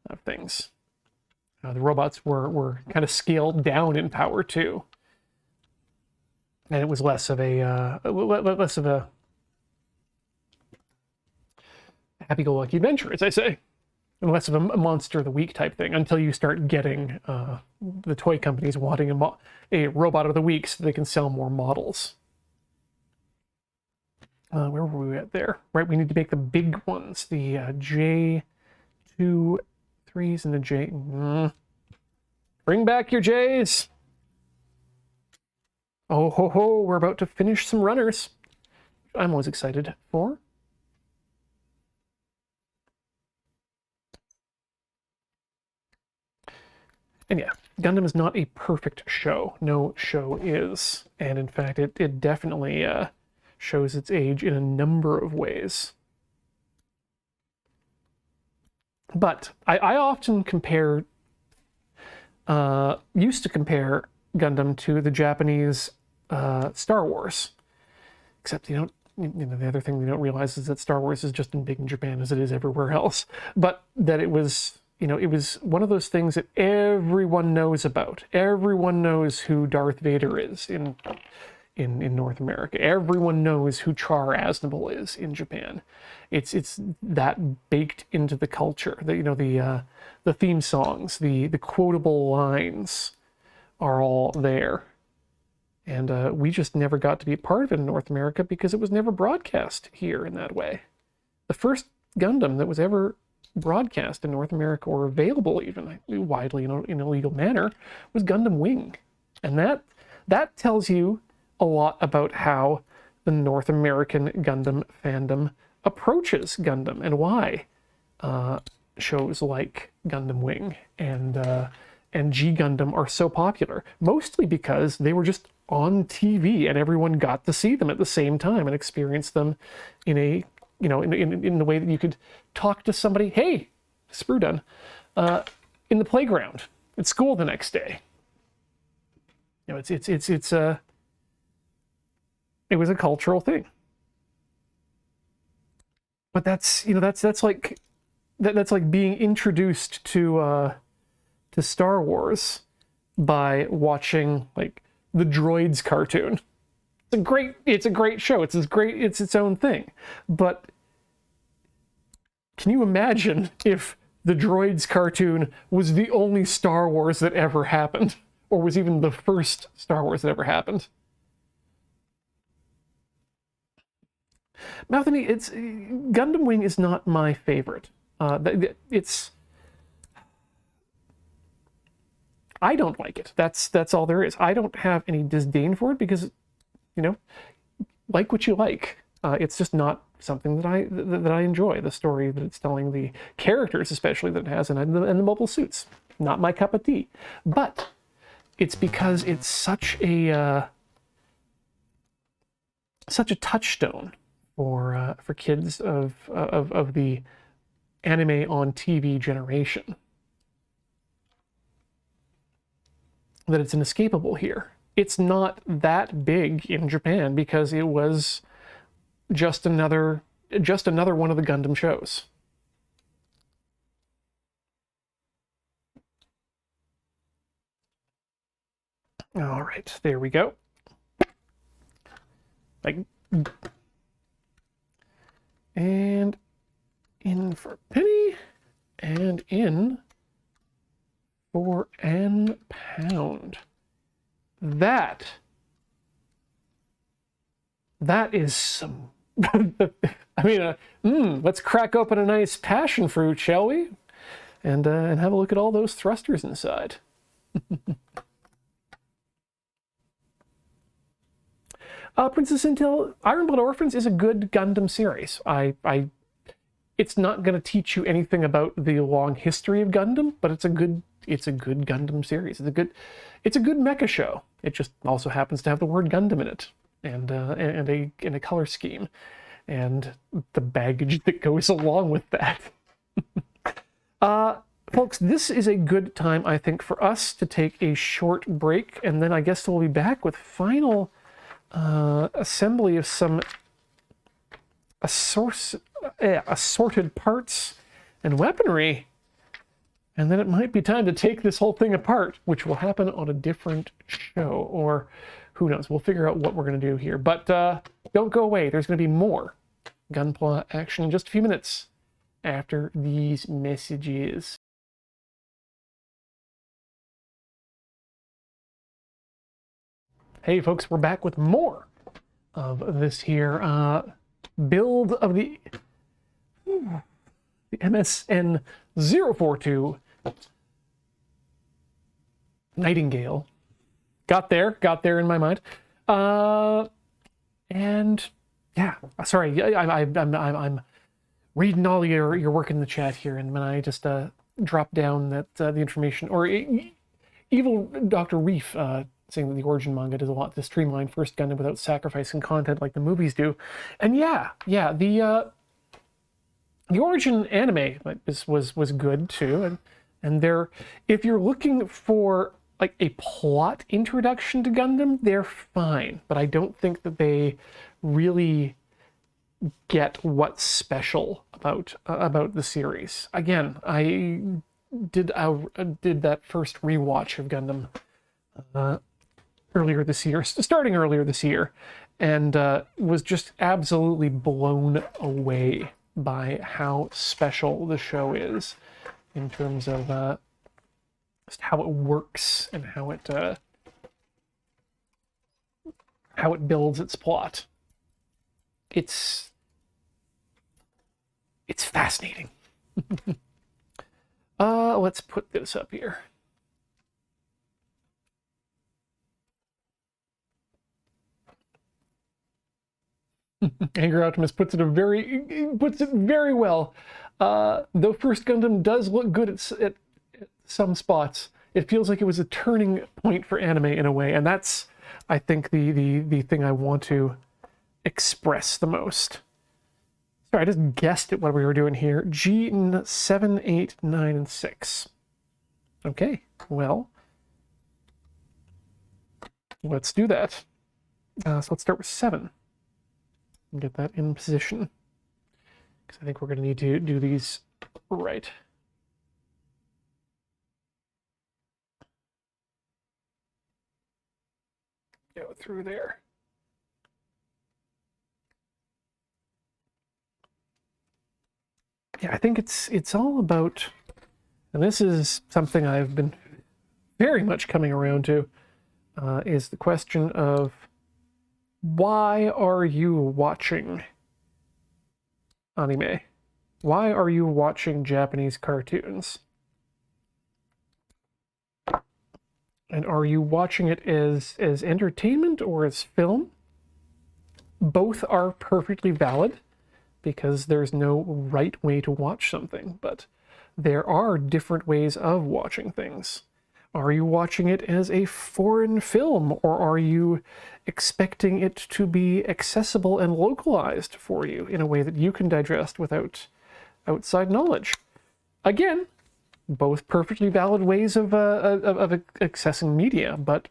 of things. The robots were kind of scaled down in power too, and it was less of a happy-go-lucky adventure, as I say, and less of a monster of the week type thing, until you start getting the toy companies wanting a robot of the week so they can sell more models. Where were we at there? Right, we need to make the big ones, the J2 3s and the J. Bring back your J's. Oh ho ho! We're about to finish some runners. I'm always excited for. And yeah, Gundam is not a perfect show. No show is. And in fact, it definitely shows its age in a number of ways. But I often compare, used to compare Gundam to the Japanese Star Wars. Except the other thing they don't realize is that Star Wars is just as big in Japan as it is everywhere else. But that it was... it was one of those things that everyone knows about. Everyone knows who Darth Vader is in North America. Everyone knows who Char Aznable is in Japan. It's that baked into the culture. The theme songs, the quotable lines are all there. And we just never got to be a part of it in North America because it was never broadcast here in that way. The first Gundam that was ever broadcast in North America, or available even widely in a legal manner, was Gundam Wing. And that tells you a lot about how the North American Gundam fandom approaches Gundam, and why shows like Gundam Wing and G Gundam are so popular. Mostly because they were just on TV and everyone got to see them at the same time and experience them in a in the way that you could talk to somebody, hey, sprue done, in the playground, at school the next day. It was a cultural thing. But that's like being introduced to Star Wars by watching like the Droids cartoon. It's a great show. It's its own thing. But can you imagine if the Droids cartoon was the only Star Wars that ever happened, or was even the first Star Wars that ever happened? Malthany, Gundam Wing is not my favorite. I don't like it. That's all there is. I don't have any disdain for it because, like what you like. It's just not something that I enjoy. The story that it's telling, the characters especially that it has, and the mobile suits. Not my cup of tea. But it's because it's such a touchstone for kids of the anime on TV generation, that it's inescapable here. It's not that big in Japan because it was just another one of the Gundam shows. All right, there we go. And in for a penny, and in for an pound. That is some... I mean, let's crack open a nice passion fruit, shall we? And have a look at all those thrusters inside. Princess Intel, Iron Blood Orphans is a good Gundam series. It's not going to teach you anything about the long history of Gundam, but it's a good Gundam series. It's a good mecha show. It just also happens to have the word Gundam in it, and a color scheme. and the baggage that goes along with that. Folks, this is a good time, I think, for us to take a short break, and then I guess we'll be back with final assembly of some assorted parts and weaponry. And then it might be time to take this whole thing apart, which will happen on a different show, or who knows. We'll figure out what we're going to do here. But don't go away. There's going to be more Gunpla action in just a few minutes after these messages. Hey folks, we're back with more of this here build of the MSN-042 Nightingale. Got there in my mind. And yeah, sorry, I'm reading all your work in the chat here, and when I just drop down that the information, or Evil Dr. Reef saying that the Origin manga does a lot to streamline First Gundam without sacrificing content like the movies do. And yeah, the Origin anime was good too, and they're, if you're looking for like a plot introduction to Gundam, they're fine, but I don't think that they really get what's special about the series. Again, I did that first rewatch of Gundam earlier this year, starting earlier this year, and was just absolutely blown away by how special the show is in terms of just how it works and how it builds its plot. It's fascinating. Let's put this up here. Angry Optimist puts it very well. Though First Gundam does look good at some spots, it feels like it was a turning point for anime in a way, and that's, I think, the thing I want to express the most. Sorry, I just guessed at what we were doing here. G7, 8, 9, and 6. Okay, well, let's do that. So let's start with 7. And get that in position, because I think we're going to need to do these right. Go through there. Yeah, I think it's all about, and this is something I've been very much coming around to, is the question of, why are you watching anime? Why are you watching Japanese cartoons? And are you watching it as entertainment or as film? Both are perfectly valid, because there's no right way to watch something, but there are different ways of watching things. Are you watching it as a foreign film, or are you expecting it to be accessible and localized for you in a way that you can digest without outside knowledge? Again, both perfectly valid ways of accessing media, but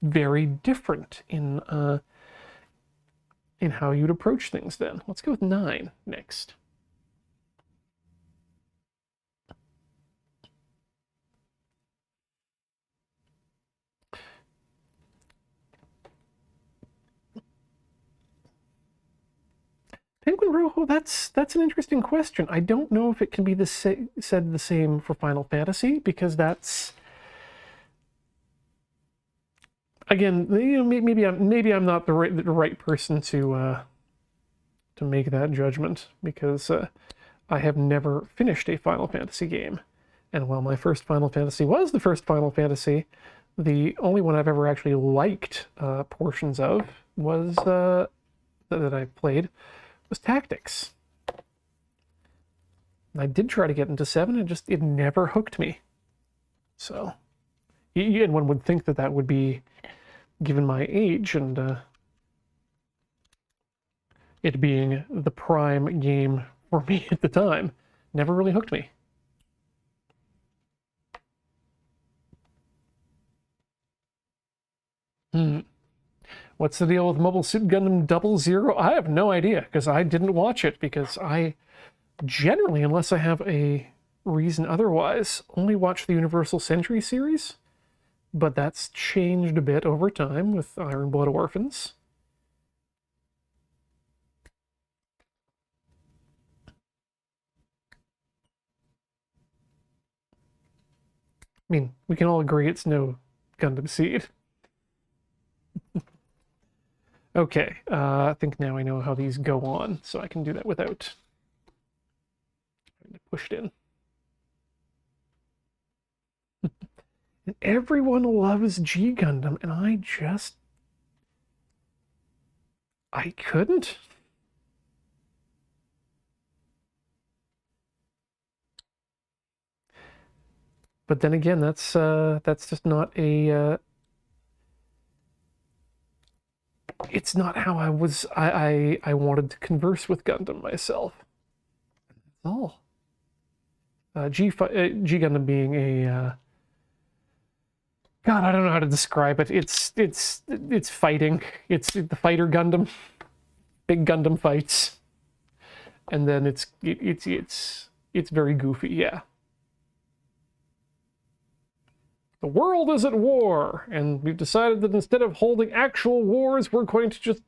very different in how you'd approach things then. Let's go with 9 next. Penguin Rojo, that's an interesting question. I don't know if it can be said the same for Final Fantasy, because that's, again, you know, maybe I'm not the right person to make that judgment, because I have never finished a Final Fantasy game, and while my first Final Fantasy was the first Final Fantasy, the only one I've ever actually liked portions of was that I played was Tactics. I did try to get into 7, and it never hooked me. So, and one would think that would be, given my age, and it being the prime game for me at the time. Never really hooked me. What's the deal with Mobile Suit Gundam 00? I have no idea, because I didn't watch it, because I generally, unless I have a reason otherwise, only watch the Universal Century series. But that's changed a bit over time with Iron Blood Orphans. I mean, we can all agree it's no Gundam Seed. Okay, I think now I know how these go on, so I can do that without having to push it in. Everyone loves G Gundam, and I couldn't. But then again, that's just not a it's not how I wanted to converse with Gundam myself. That's all. G Gundam being a God, I don't know how to describe it. It's fighting. It's the fighter Gundam, big Gundam fights, and then it's very goofy. Yeah. The world is at war, and we've decided that instead of holding actual wars, we're going to just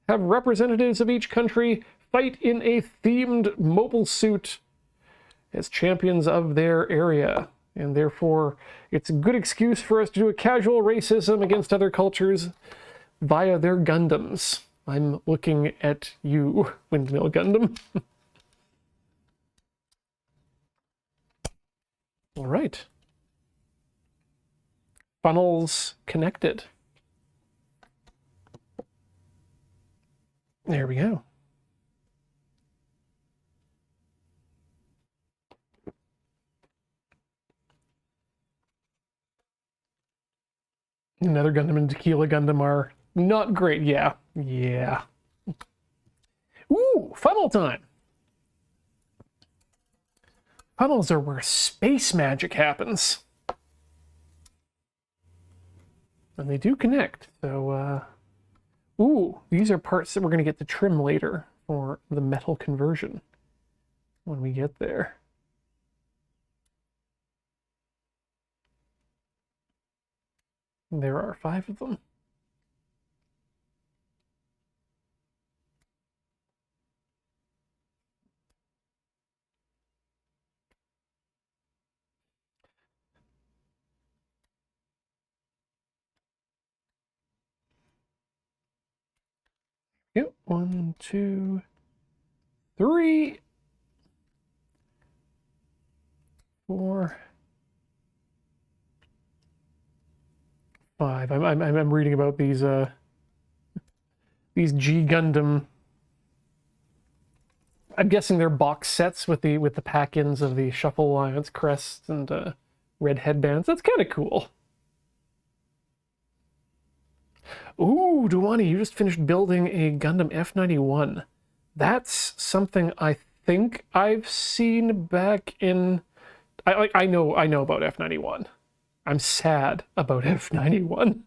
have representatives of each country fight in a themed mobile suit as champions of their area. And therefore, it's a good excuse for us to do a casual racism against other cultures via their Gundams. I'm looking at you, Windmill Gundam. All right. Funnels connected. There we go. Another Gundam and Tequila Gundam are not great. Yeah. Yeah. Ooh, funnel time. Funnels are where space magic happens. And they do connect. So, ooh, these are parts that we're going to get to trim later for the metal conversion when we get there. There are 5 of them. Yep, 1, 2, 3, 4, 5. I'm reading about these G Gundam. I'm guessing they're box sets with the pack-ins of the Shuffle Alliance crests and red headbands. That's kind of cool. Ooh, Duwani, you just finished building a Gundam F91. That's something I think I've seen back in... I know about F91. I'm sad about F91.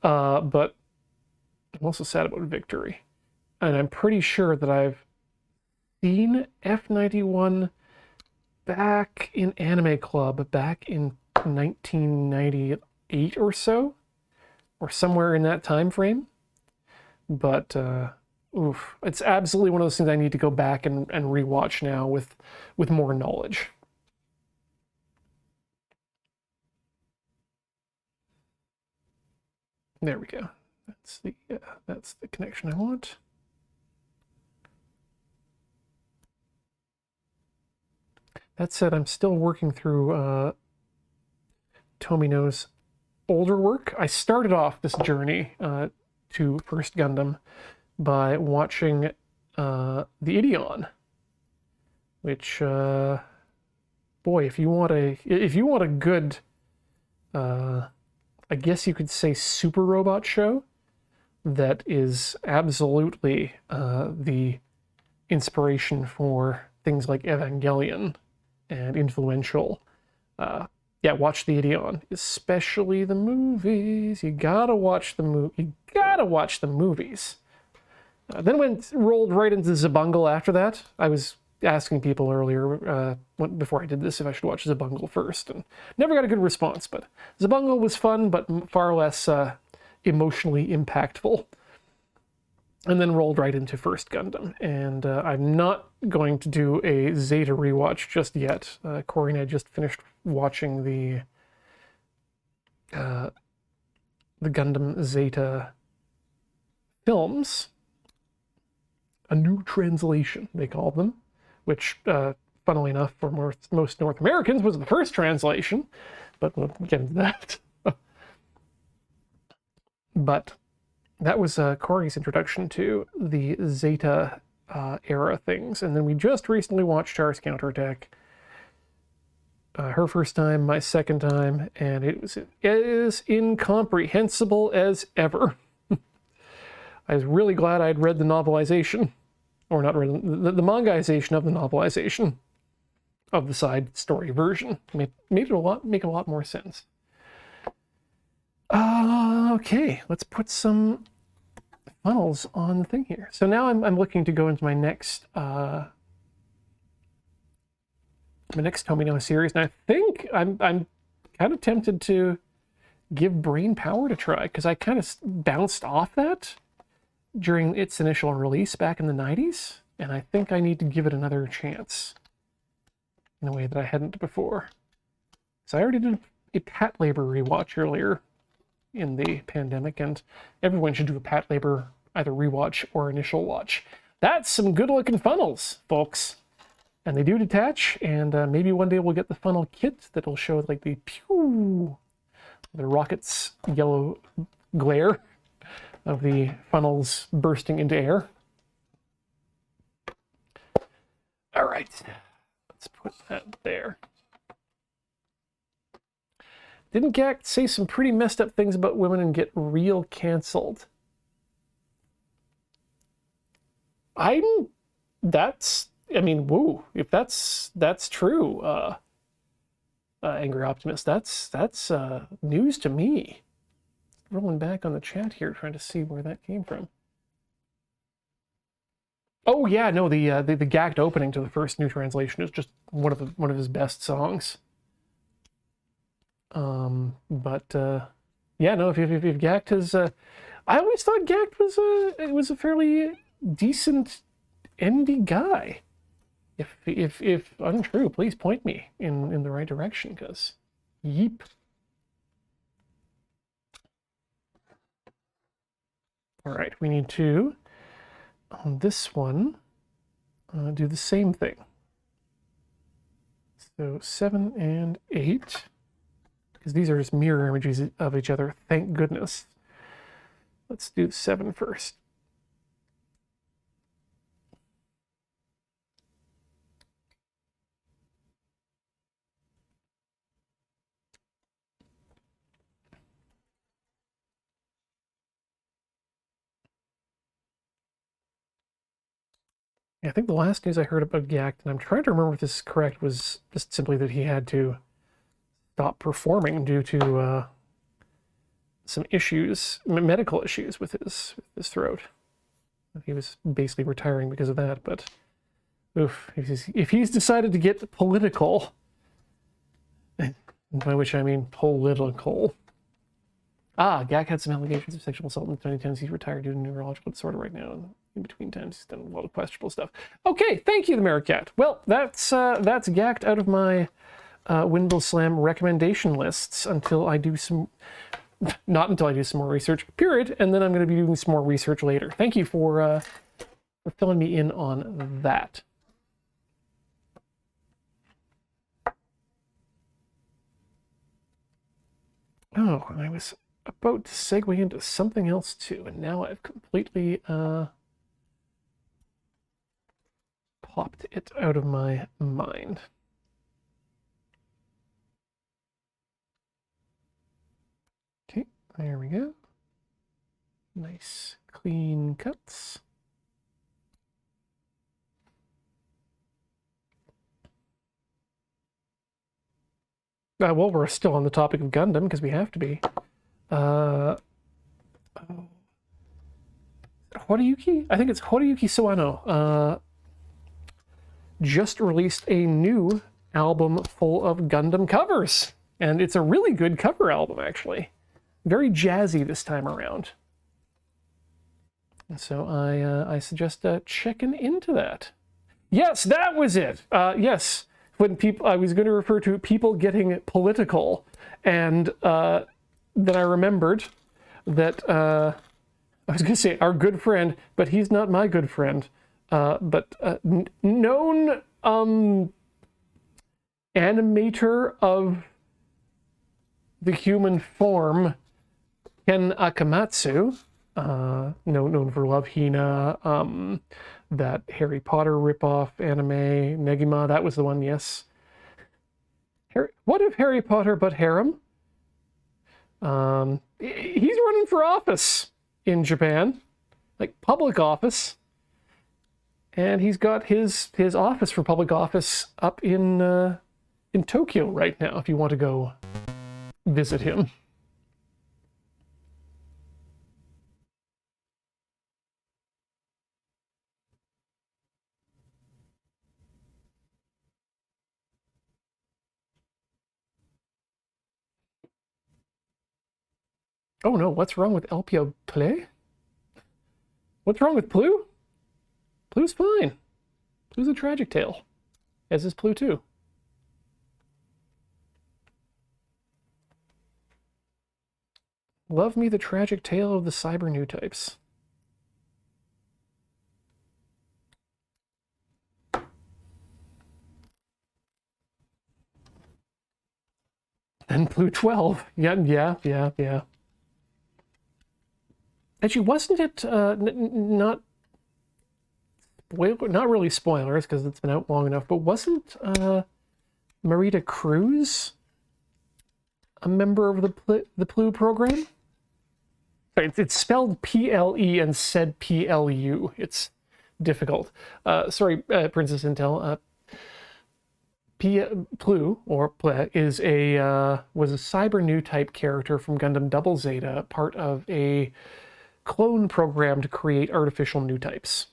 But I'm also sad about Victory. And I'm pretty sure that I've seen F91 back in Anime Club back in 1998 or so. Or somewhere in that time frame. But, oof. It's absolutely one of those things I need to go back and rewatch now with more knowledge. There we go. That's the connection I want. That said, I'm still working through Tomino's older work. I started off this journey to First Gundam by watching the Ideon, which boy, if you want a good I guess you could say super robot show, that is absolutely the inspiration for things like Evangelion and influential. Yeah, watch the Ideon, especially the movies. You gotta watch the movies. Then rolled right into Zabungle after that. I was asking people earlier, before I did this, if I should watch Zabungle first, and never got a good response, but Zabungle was fun, but far less emotionally impactful. And then rolled right into First Gundam, and I'm not going to do a Zeta rewatch just yet. Corey and I just finished watching the Gundam Zeta films, a new translation they call them, which, funnily enough, for most North Americans was the first translation, but we'll get into that. But that was Corey's introduction to the Zeta era things. And then we just recently watched Char's Counterattack. Her first time, my second time, and it was as incomprehensible as ever. I was really glad I'd read the novelization, or not read the mangaization of the novelization of the side story version. Made it make a lot more sense. Okay, let's put some funnels on the thing here. So now I'm looking to go into my next Tomino series, and I think I'm kind of tempted to give Brain Power a try, because I kind of bounced off that during its initial release back in the 90s, and I think I need to give it another chance in a way that I hadn't before. So I already did a Patlabor rewatch earlier in the pandemic, and everyone should do a Patlabor either rewatch or initial watch. That's some good looking funnels, folks. And they do detach, and maybe one day we'll get the funnel kit that'll show like the pew, the rocket's yellow glare of the funnels bursting into air. All right, let's put that there. Didn't Gact say some pretty messed up things about women and get real canceled? I mean, woo, if that's true, Angry Optimist, that's news to me. Rolling back on the chat here, trying to see where that came from. Oh yeah, no, the Gact opening to the first new translation is just one of his best songs. Yeah, no, if Gact has, I always thought Gact was a fairly decent indie guy. If untrue, please point me in the right direction, because yeep. All right, we need to, on this one, do the same thing. So 7 and 8, because these are just mirror images of each other, thank goodness. Let's do 7 first. I think the last news I heard about Gact, and I'm trying to remember if this is correct, was just simply that he had to stop performing due to some issues, medical issues with his throat. He was basically retiring because of that, but oof, if he's decided to get political, by which I mean political. Gact had some allegations of sexual assault in the 2010s. He's retired due to neurological disorder right now. In between times, he's done a lot of questionable stuff. Okay, thank you, the Merricat. Well, that's Gact out of my Windmill Slam recommendation lists until I do some, not until I do some more research, period, and then I'm going to be doing some more research later. Thank you for filling me in on that. Oh, I was about to segue into something else too, and now I've completely popped it out of my mind. Okay, there we go. Nice, clean cuts. Well, we're still on the topic of Gundam, because we have to be. Horiyuki? I think it's Horiyuki Sawano. Just released a new album full of Gundam covers. And it's a really good cover album, actually. Very jazzy this time around. And so I suggest checking into that. Yes, that was it. Yes, when people, I was going to refer to people getting political, and then I remembered that I was going to say our good friend, but he's not my good friend. But known animator of the human form, Ken Akamatsu, known for Love Hina, that Harry Potter ripoff anime, Negima, that was the one, yes. What if Harry Potter but harem? He's running for office in Japan, like public office. And he's got his office for public office up in Tokyo right now, if you want to go visit him. Oh no, what's wrong with Ep4? What's wrong with Plu? Plu's fine. Plu's a tragic tale, as is Plu too. Love me the tragic tale of the cyber new types. And Plu 12. Yeah. Actually, wasn't it not really spoilers because it's been out long enough, but wasn't Marita Cruz a member of the Plu program? Sorry, it's spelled P-L-E and said P-L-U. It's difficult. Sorry, Princess Intel. Plu, or Ple, was a cyber new type character from Gundam Double Zeta, part of a clone program to create artificial new types.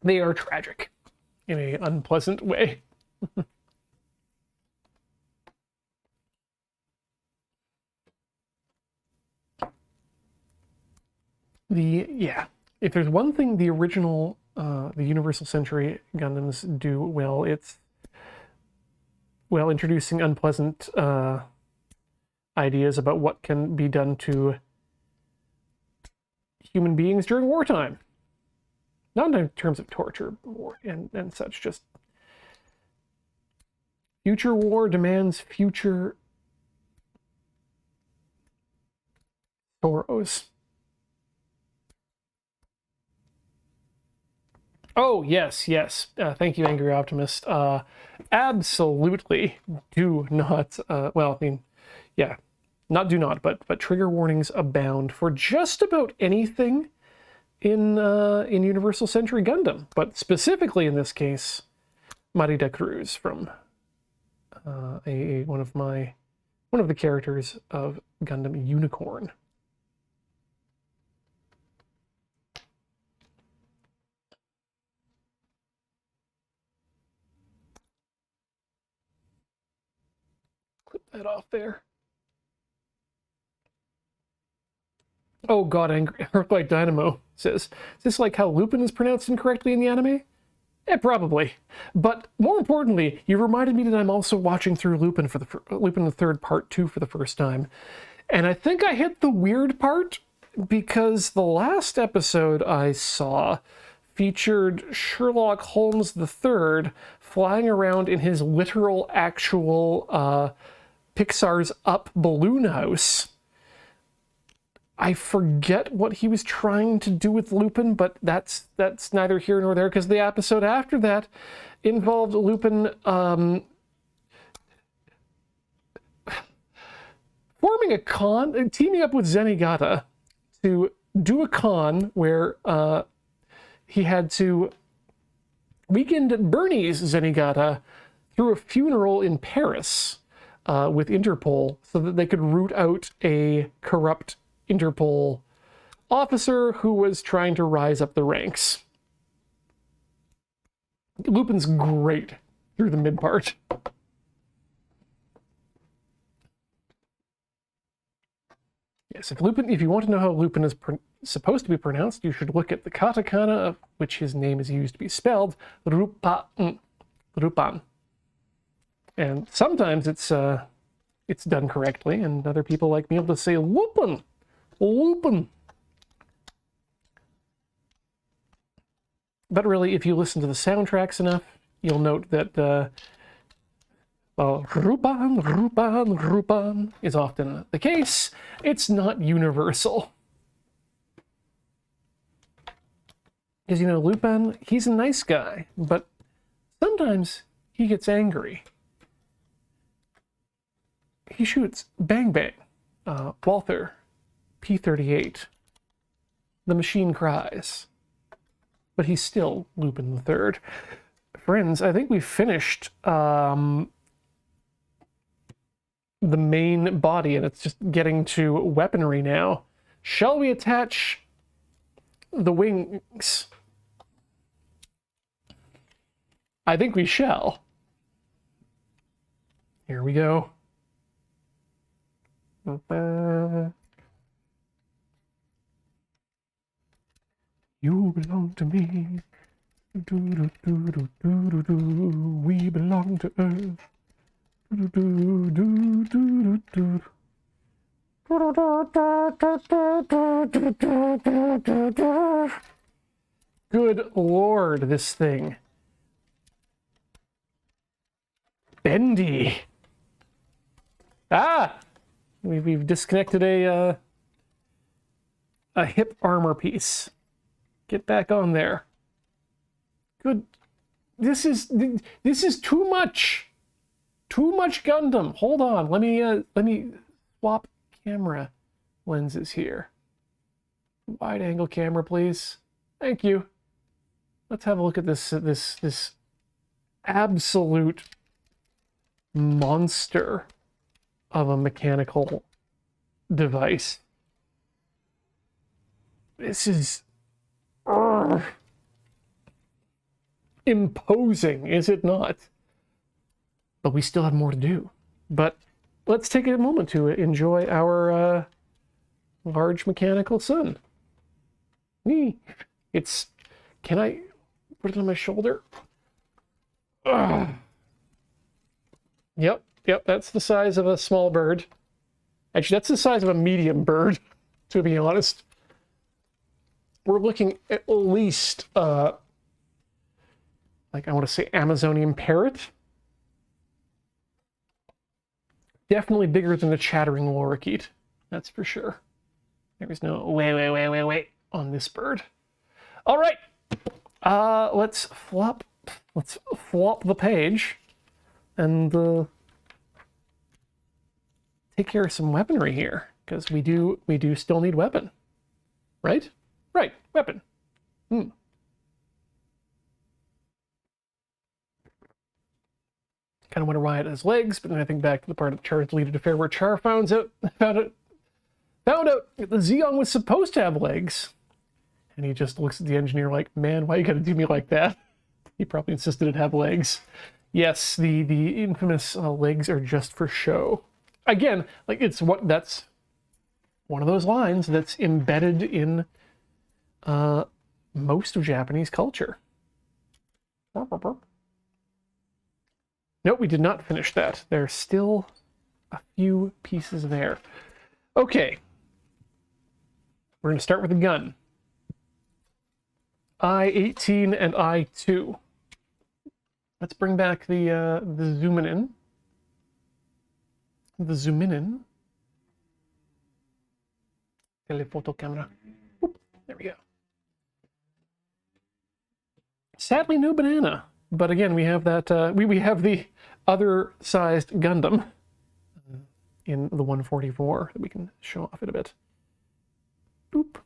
They are tragic in an unpleasant way. If there's one thing the original, the Universal Century Gundams do well, it's, well, introducing unpleasant ideas about what can be done to human beings during wartime. Not in terms of torture and such, just future war demands future sorrows. Oh, yes. Thank you, Angry Optimist. Absolutely do not, well, I mean, yeah, not do not, but trigger warnings abound for just about anything in Universal Century Gundam, but specifically in this case, Marita Cruz from one of the characters of Gundam Unicorn. Clip that off there. Oh god, Angry Earthquake Dynamo says, is this like how Lupin is pronounced incorrectly in the anime? Probably. But more importantly, you reminded me that I'm also watching through Lupin the Third Part 2 for the first time. And I think I hit the weird part because the last episode I saw featured Sherlock Holmes III flying around in his literal, actual Pixar's Up balloon house. I forget what he was trying to do with Lupin, but that's neither here nor there, because the episode after that involved Lupin forming a con, teaming up with Zenigata to do a con where he had to weekend Bernie's Zenigata through a funeral in Paris with Interpol so that they could root out a corrupt Interpol officer who was trying to rise up the ranks. Lupin's great through the mid part. Yes, if you want to know how Lupin is supposed to be pronounced, you should look at the katakana of which his name is used to be spelled, Rupan. And sometimes it's done correctly, and other people like me able to say Lupin. But really, if you listen to the soundtracks enough, you'll note that Rupan is often the case. It's not universal. Because, Lupin, he's a nice guy, but sometimes he gets angry. He shoots bang bang. Walther, P-38. The machine cries. But he's still Lupin III. Friends, I think we've finished the main body, and it's just getting to weaponry now. Shall we attach the wings? I think we shall. Here we go. You belong to me. We belong to Earth. Good Lord, this thing. Bendy. Ah! We've disconnected a hip armor piece. Get back on there. Good. This is too much. Too much Gundam. Hold on. Let me swap camera lenses here. Wide angle camera, please. Thank you. Let's have a look at this absolute monster of a mechanical device. This is imposing, is it not? But we still have more to do. But let's take a moment to enjoy our large mechanical son. Can I put it on my shoulder? Yep, that's the size of a small bird. Actually, that's the size of a medium bird, to be honest. We're looking at least, I want to say Amazonian parrot. Definitely bigger than a chattering lorikeet, that's for sure. There is no wait on this bird. All right, let's flop the page and take care of some weaponry here, because we do still need weapon, right? Right, weapon. Kind of wonder why it has legs, but then I think back to the part of Char's deleted affair where Char found out that the Zeong was supposed to have legs, and he just looks at the engineer like, "Man, why you gotta do me like that?" He probably insisted it have legs. Yes, the infamous legs are just for show. Again, that's one of those lines that's embedded in most of Japanese culture. Nope, we did not finish that. There's still a few pieces there. Okay. We're going to start with the gun. I-18 and I-2. Let's bring back the zooming in. The zoom in. Telephoto camera. Oop, there we go. Sadly, no banana. But again, we have that. We have the other-sized Gundam in the 144 that we can show off in a bit. Boop.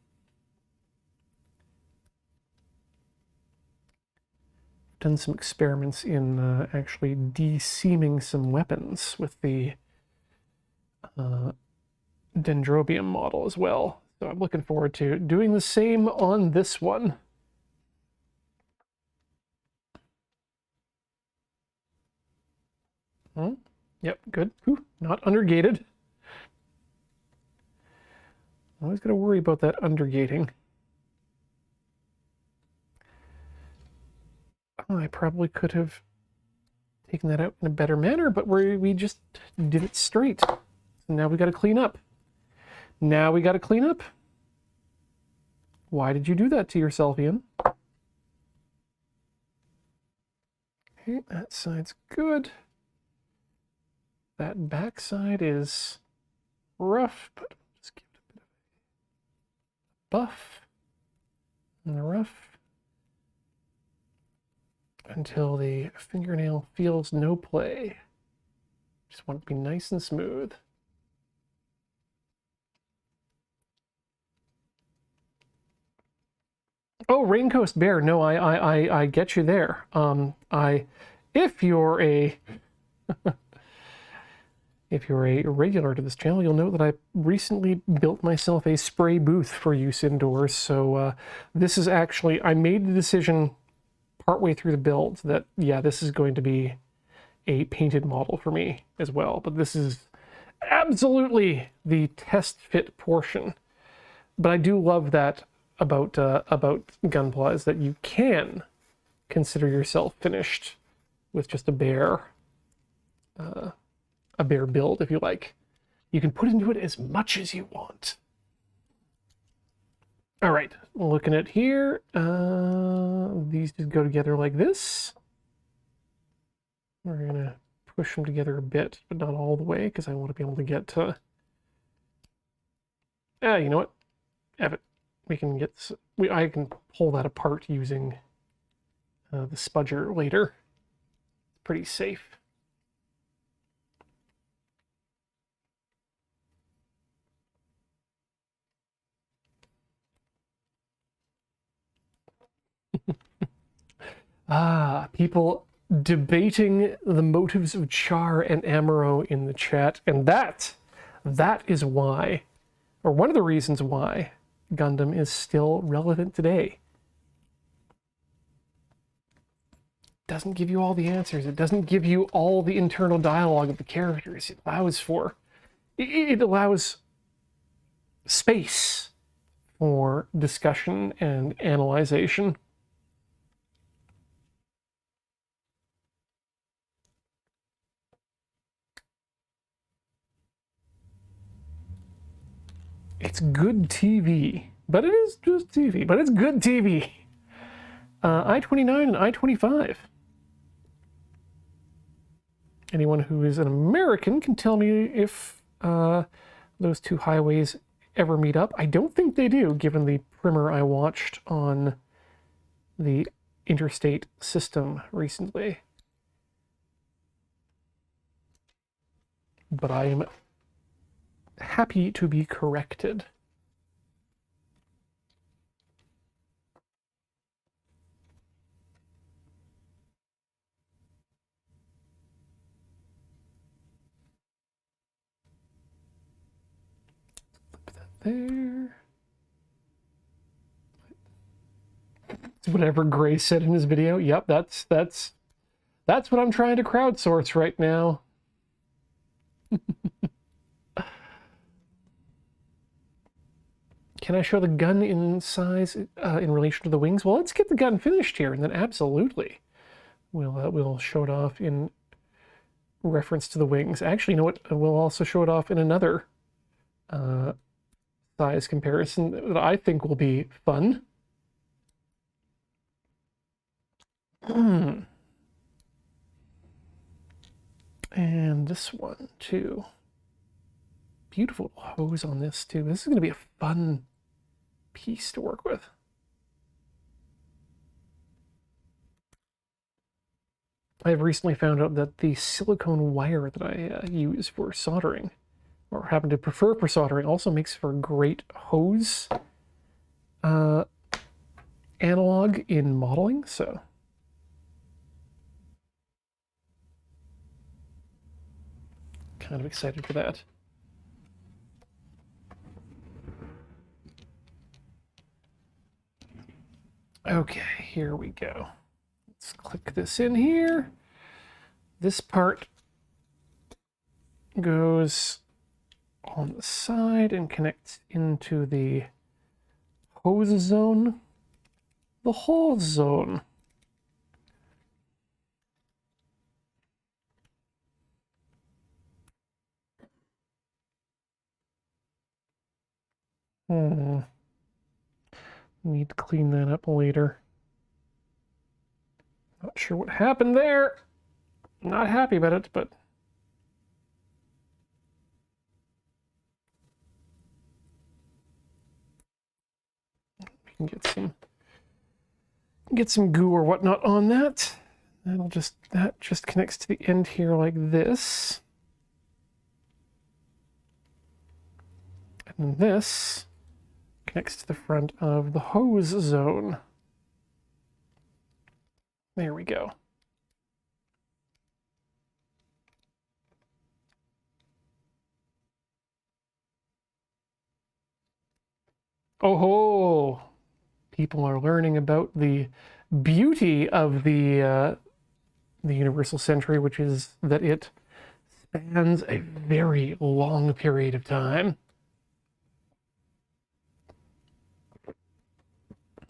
Done some experiments in actually de-seaming some weapons with the Dendrobium model as well. So I'm looking forward to doing the same on this one. Yep, good. Whew, not undergated. Always got to worry about that undergating. I probably could have taken that out in a better manner, but we just did it straight. So now we got to clean up. Now we got to clean up. Why did you do that to yourself, Ian? Okay, that side's good. That back side is rough, but just give it a bit of a buff and the rough until the fingernail feels no play. Just want it to be nice and smooth. Oh, Raincoast Bear. No, I get you there. If you're a if you're a regular to this channel, you'll know that I recently built myself a spray booth for use indoors. So this is actually, I made the decision partway through the build that, yeah, this is going to be a painted model for me as well. But this is absolutely the test fit portion. But I do love that about Gunpla is that you can consider yourself finished with just a bare build, if you like. You can put into it as much as you want. All right, looking at here, these just go together like this. We're gonna push them together a bit, but not all the way, because I want to be able to get to. You know what? Have it. We can get. I can pull that apart using the spudger later. It's pretty safe. People debating the motives of Char and Amuro in the chat, and that is why, or one of the reasons why, Gundam is still relevant today. It doesn't give you all the answers. It doesn't give you all the internal dialogue of the characters. It allows space for discussion and analyzation. It's good TV, but it is just TV, but it's good TV. I-29 and I-25. Anyone who is an American can tell me if those two highways ever meet up. I don't think they do, given the primer I watched on the interstate system recently. But I am happy to be corrected. Flip that there. It's whatever Gray said in his video. Yep, that's what I'm trying to crowdsource right now. Can I show the gun in size in relation to the wings? Well, let's get the gun finished here, and then absolutely we'll show it off in reference to the wings. Actually, you know what? We'll also show it off in another size comparison that I think will be fun. And this one, too. Beautiful hose on this, too. This is going to be a fun piece to work with. I've recently found out that the silicone wire that I use for soldering or happen to prefer for soldering, also makes for a great hose analog in modeling. So kind of excited for that. Okay, here we go. Let's click this in here. This part goes on the side and connects into the hose zone. The hose zone. Need to clean that up later. Not sure what happened there. Not happy about it, but we can get some goo or whatnot on that. That just connects to the end here like this. And then this connects to the front of the hose zone. There we go. Oh ho! People are learning about the beauty of the Universal Century, which is that it spans a very long period of time.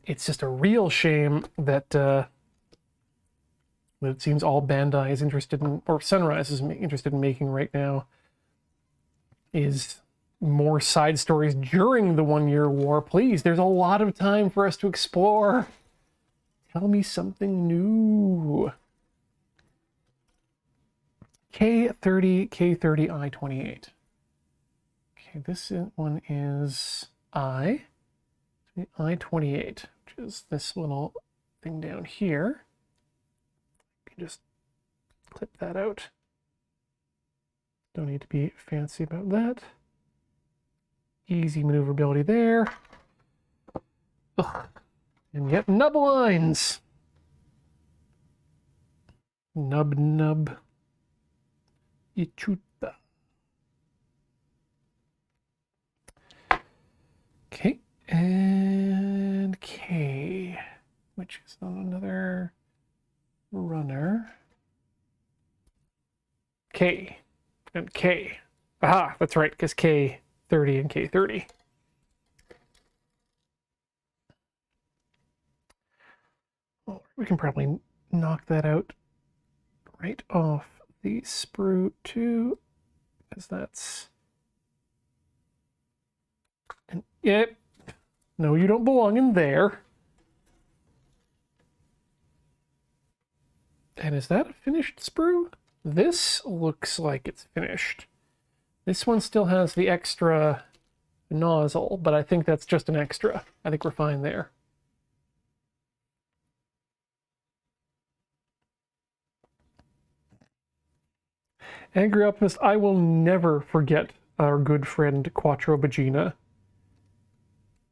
It's just a real shame that it seems all Bandai is interested in, or Sunrise is interested in making right now, is more side stories during the 1 Year War. Please, there's a lot of time for us to explore. Tell me something new. K30, K30, I-28. Okay, this one is I-28, which is this little thing down here. You can just clip that out. Don't need to be fancy about that. Easy maneuverability there. Ugh. And yet nub lines. Nub. Ichuta. Okay, and K, which is another runner. K and K. Aha, that's right, because K30 and K30. Oh, we can probably knock that out right off the sprue too, because that's... And yep. No, you don't belong in there. And is that a finished sprue? This looks like it's finished. This one still has the extra nozzle, but I think that's just an extra. I think we're fine there. Angry Optimist, I will never forget our good friend Quattro Bagina.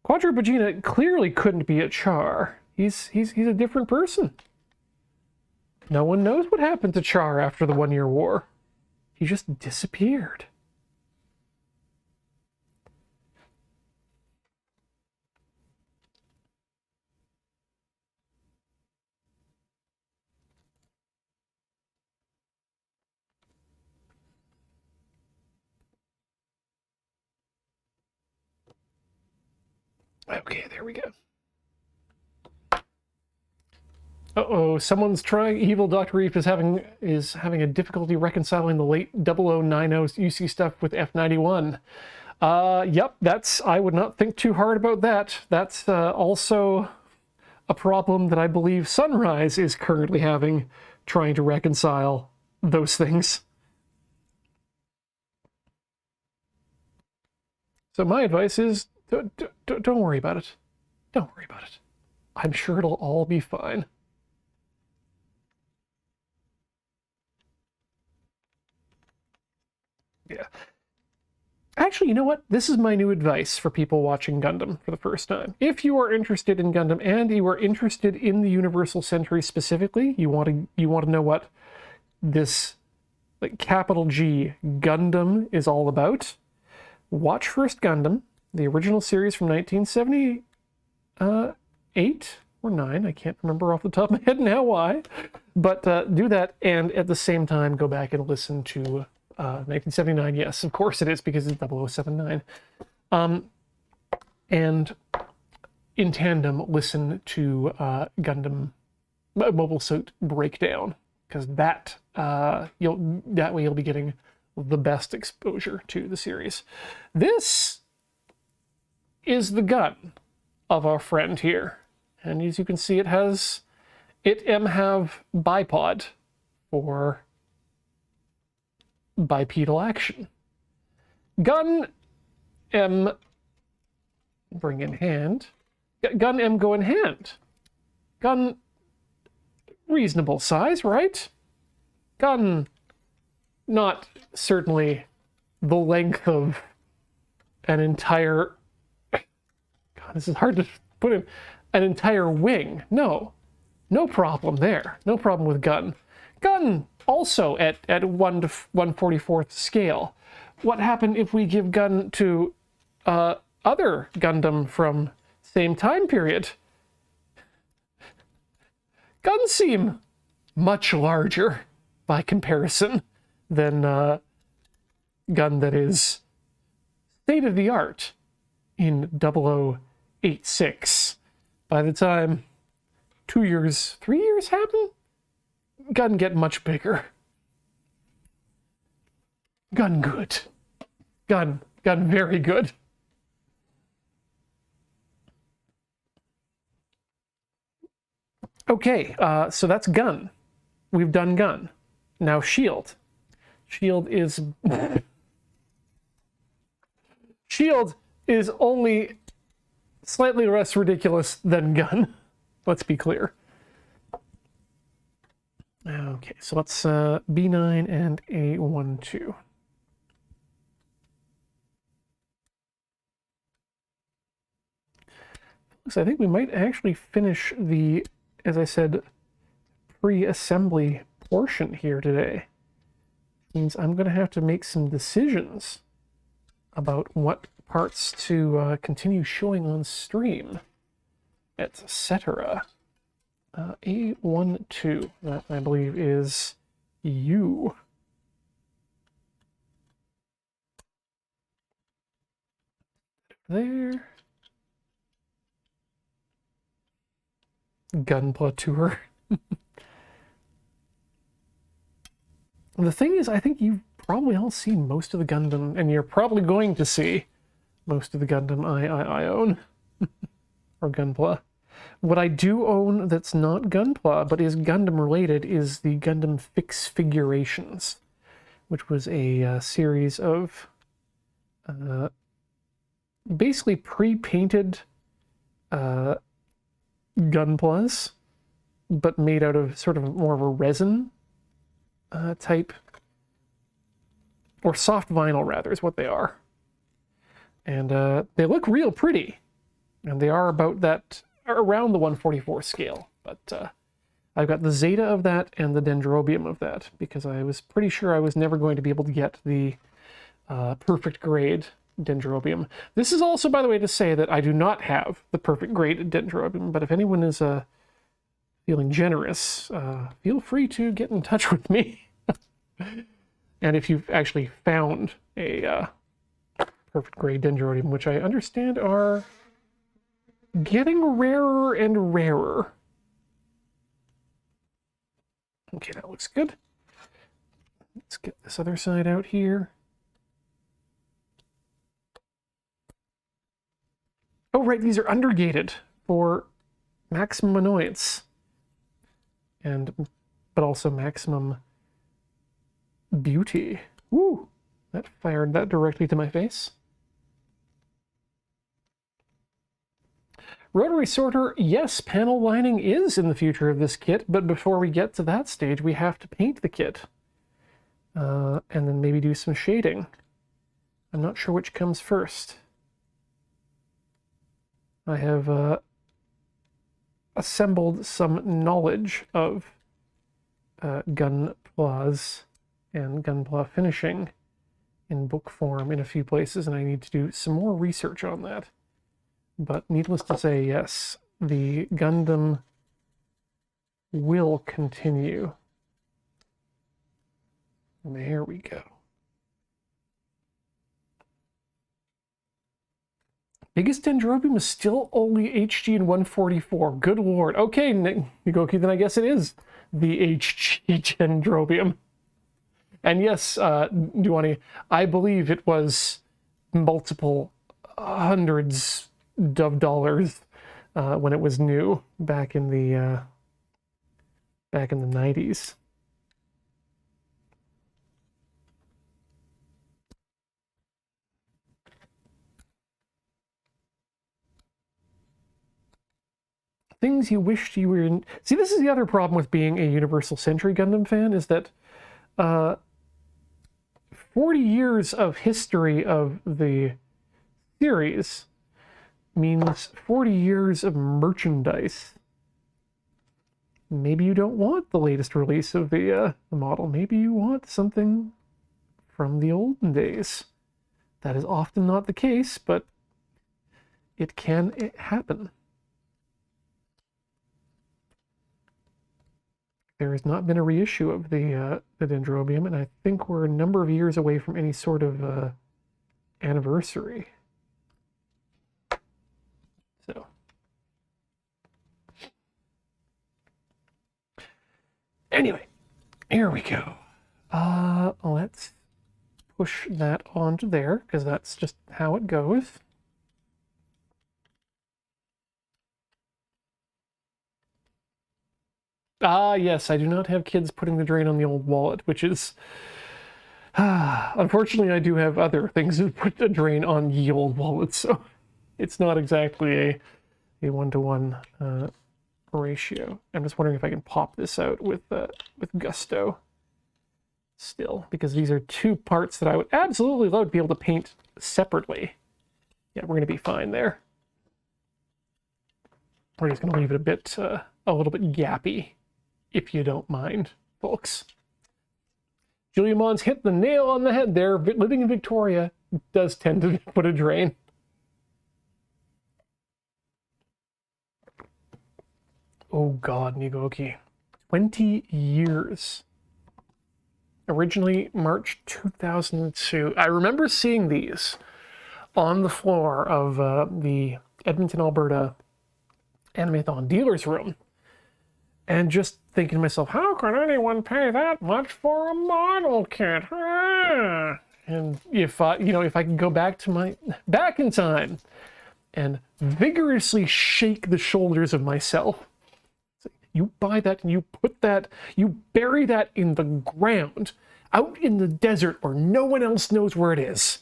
Quattro Bagina clearly couldn't be a Char. He's a different person. No one knows what happened to Char after the 1 Year War. He just disappeared. Okay, there we go. Uh-oh, someone's trying. Evil Dr. Reef is having a difficulty reconciling the late 0090 UC stuff with F91. Yep, I would not think too hard about that. That's also a problem that I believe Sunrise is currently having, trying to reconcile those things. So my advice is, don't worry about it. Don't worry about it. I'm sure it'll all be fine. Yeah. Actually, you know what? This is my new advice for people watching Gundam for the first time. If you are interested in Gundam and you are interested in the Universal Century specifically, you want to know what this like capital G Gundam is all about, watch first Gundam, the original series from 1978 or 9. I can't remember off the top of my head now why. But do that, and at the same time go back and listen to 1979. Yes, of course it is, because it's 0079. And in tandem, listen to Gundam Mobile Suit Breakdown, because that way you'll be getting the best exposure to the series. This is the gun of our friend here, and as you can see, it have bipod for bipedal action. Gun M bring in hand. Gun M go in hand. Gun reasonable size, right? Gun not certainly the length of an entire... God, this is hard to put in. An entire wing. No problem there. No problem with Gun. Gun also at 1 to 1/44th scale. What happened if we give Gun to other Gundam from same time period? Guns seem much larger by comparison than Gun that is state-of-the-art in 0086. By the time 3 years happen, Gun get much bigger. Gun good. Gun very good. Okay, so that's Gun. We've done Gun. Now Shield. Shield is only slightly less ridiculous than Gun. Let's be clear. Okay, so let's B9 and A12. So I think we might actually finish the, as I said, pre-assembly portion here today. Means I'm going to have to make some decisions about what parts to continue showing on stream, etc. A12, that I believe is you. There. Gunpla tour. The thing is, I think you've probably all seen most of the Gundam, and you're probably going to see most of the Gundam I own. Or Gunpla. What I do own that's not Gunpla, but is Gundam related, is the Gundam Fix Figurations, which was a series of basically pre-painted Gunplas, but made out of sort of more of a resin type, or soft vinyl rather, is what they are. And they look real pretty, and they are about that, around the 144 scale, but I've got the Zeta of that and the Dendrobium of that, because I was pretty sure I was never going to be able to get the perfect grade Dendrobium. This is also, by the way, to say that I do not have the perfect grade Dendrobium, but if anyone is feeling generous, feel free to get in touch with me. And if you've actually found a perfect grade Dendrobium, which I understand are getting rarer and rarer. Okay, that looks good. Let's get this other side out here. Oh, right, these are undergated for maximum annoyance. But also maximum beauty. Woo! That fired that directly to my face. Rotary sorter, yes, panel lining is in the future of this kit, but before we get to that stage, we have to paint the kit. And then maybe do some shading. I'm not sure which comes first. I have assembled some knowledge of Gunplas and Gunpla finishing in book form in a few places, and I need to do some more research on that. But needless to say, yes, the Gundam will continue. And there we go. Biggest Dendrobium is still only HG and 144. Good lord. Okay, Nigoki, then I guess it is the HG Dendrobium. And yes, Duani, I believe it was multiple hundreds of dollars when it was new back in the 90s. Things you wished you were in. See, this is the other problem with being a Universal Century Gundam fan, is that 40 years of history of the series means 40 years of merchandise. Maybe you don't want the latest release of the model. Maybe you want something from the olden days. That is often not the case, but it can happen. There has not been a reissue of the Dendrobium, and I think we're a number of years away from any sort of anniversary. So, anyway, here we go. Let's push that onto there, because that's just how it goes. Ah, yes, I do not have kids putting the drain on the old wallet, which is... unfortunately, I do have other things that put the drain on ye old wallet, so it's not exactly a one-to-one ratio. I'm just wondering if I can pop this out with gusto still, because these are two parts that I would absolutely love to be able to paint separately. Yeah, we're going to be fine there. We're just going to leave it a little bit gappy, if you don't mind, folks. Julia Mons hit the nail on the head there. Living in Victoria does tend to put a drain. Oh God, Nigoki. 20 years. Originally March 2002. I remember seeing these on the floor of the Edmonton, Alberta Animathon dealer's room, and just thinking to myself, how can anyone pay that much for a model kit? And if I could go back in time and vigorously shake the shoulders of myself, you buy that and you bury that in the ground, out in the desert where no one else knows where it is.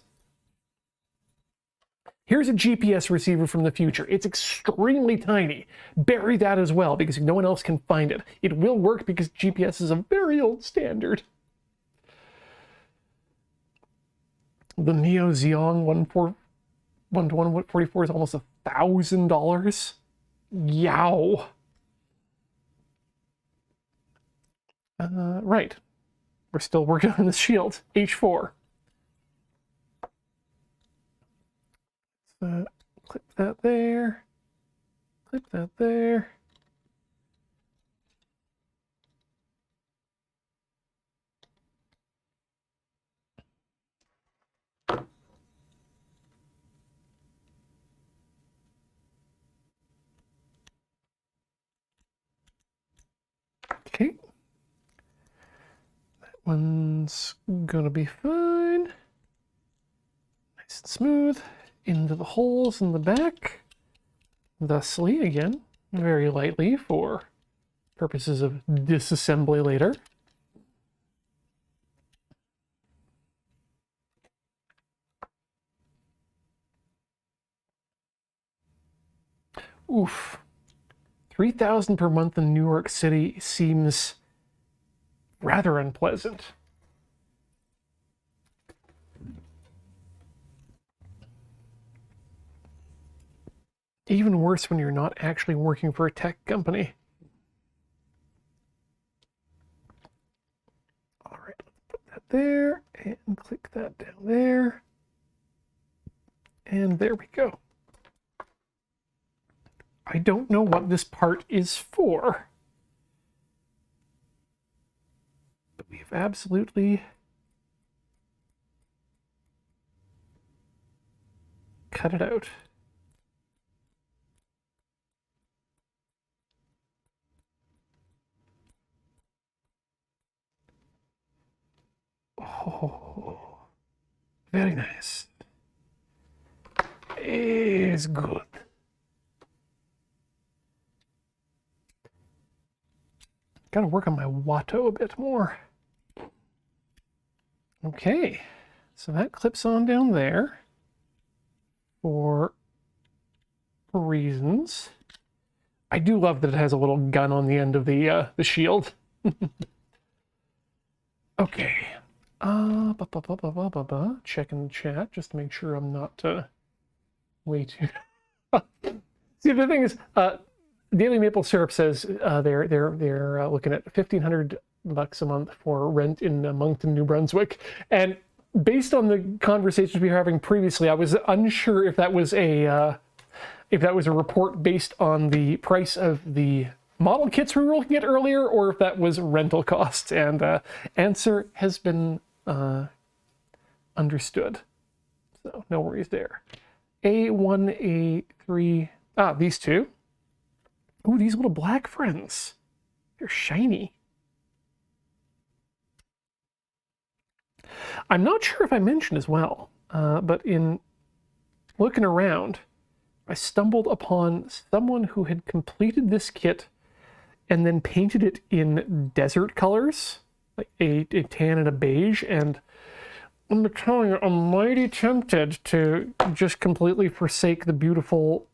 Here's a GPS receiver from the future. It's extremely tiny. Bury that as well, because no one else can find it. It will work because GPS is a very old standard. The Neo Xeon 1-to-144 is almost $1,000. Yow. Right. We're still working on the shield. H4. Clip that there. Clip that there. Okay. That one's gonna be fine. Nice and smooth. Into the holes in the back. Thusly, again, very lightly for purposes of disassembly later. Oof. $3,000 per month in New York City seems rather unpleasant. Even worse when you're not actually working for a tech company. All right, let's put that there and click that down there. And there we go. I don't know what this part is for, but we've absolutely cut it out. Oh, very nice. It's good. Gotta work on my Watto a bit more. Okay, so that clips on down there for reasons. I do love that it has a little gun on the end of the shield. Okay. Checking the chat just to make sure I'm not way too. See, the thing is, Daily Maple Syrup says they're looking at $1,500 a month for rent in Moncton, New Brunswick, and based on the conversations we were having previously, I was unsure if that was a report based on the price of the model kits we were looking at earlier, or if that was rental costs. And answer has been understood, so no worries there. A1, A3, these two. Ooh, these little black friends. They're shiny. I'm not sure if I mentioned as well, but in looking around, I stumbled upon someone who had completed this kit and then painted it in desert colors, like a tan and a beige, and I'm telling you, I'm mighty tempted to just completely forsake the beautiful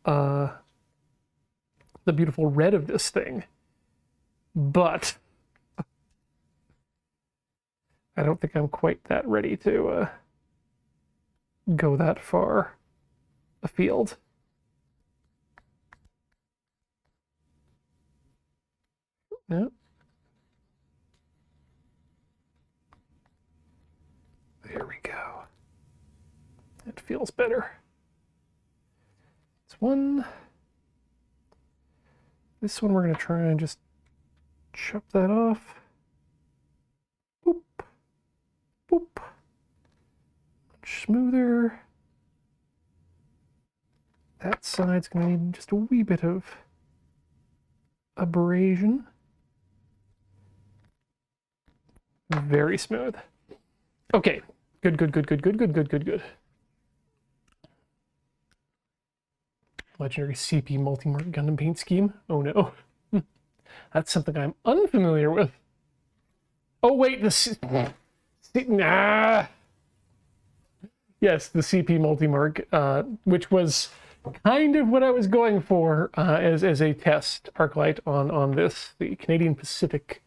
red of this thing, but I don't think I'm quite that ready to go that far afield. No. There we go. It feels better. It's one. This one we're going to try and just chop that off. Boop. Boop. Much smoother. That side's going to need just a wee bit of abrasion. Very smooth. Okay. Good. Legendary CP multi-mark Gundam paint scheme. Oh no. That's something I'm unfamiliar with. Oh wait, nah. Yes, the CP multi-mark, which was kind of what I was going for as a test arclight on this, the Canadian Pacific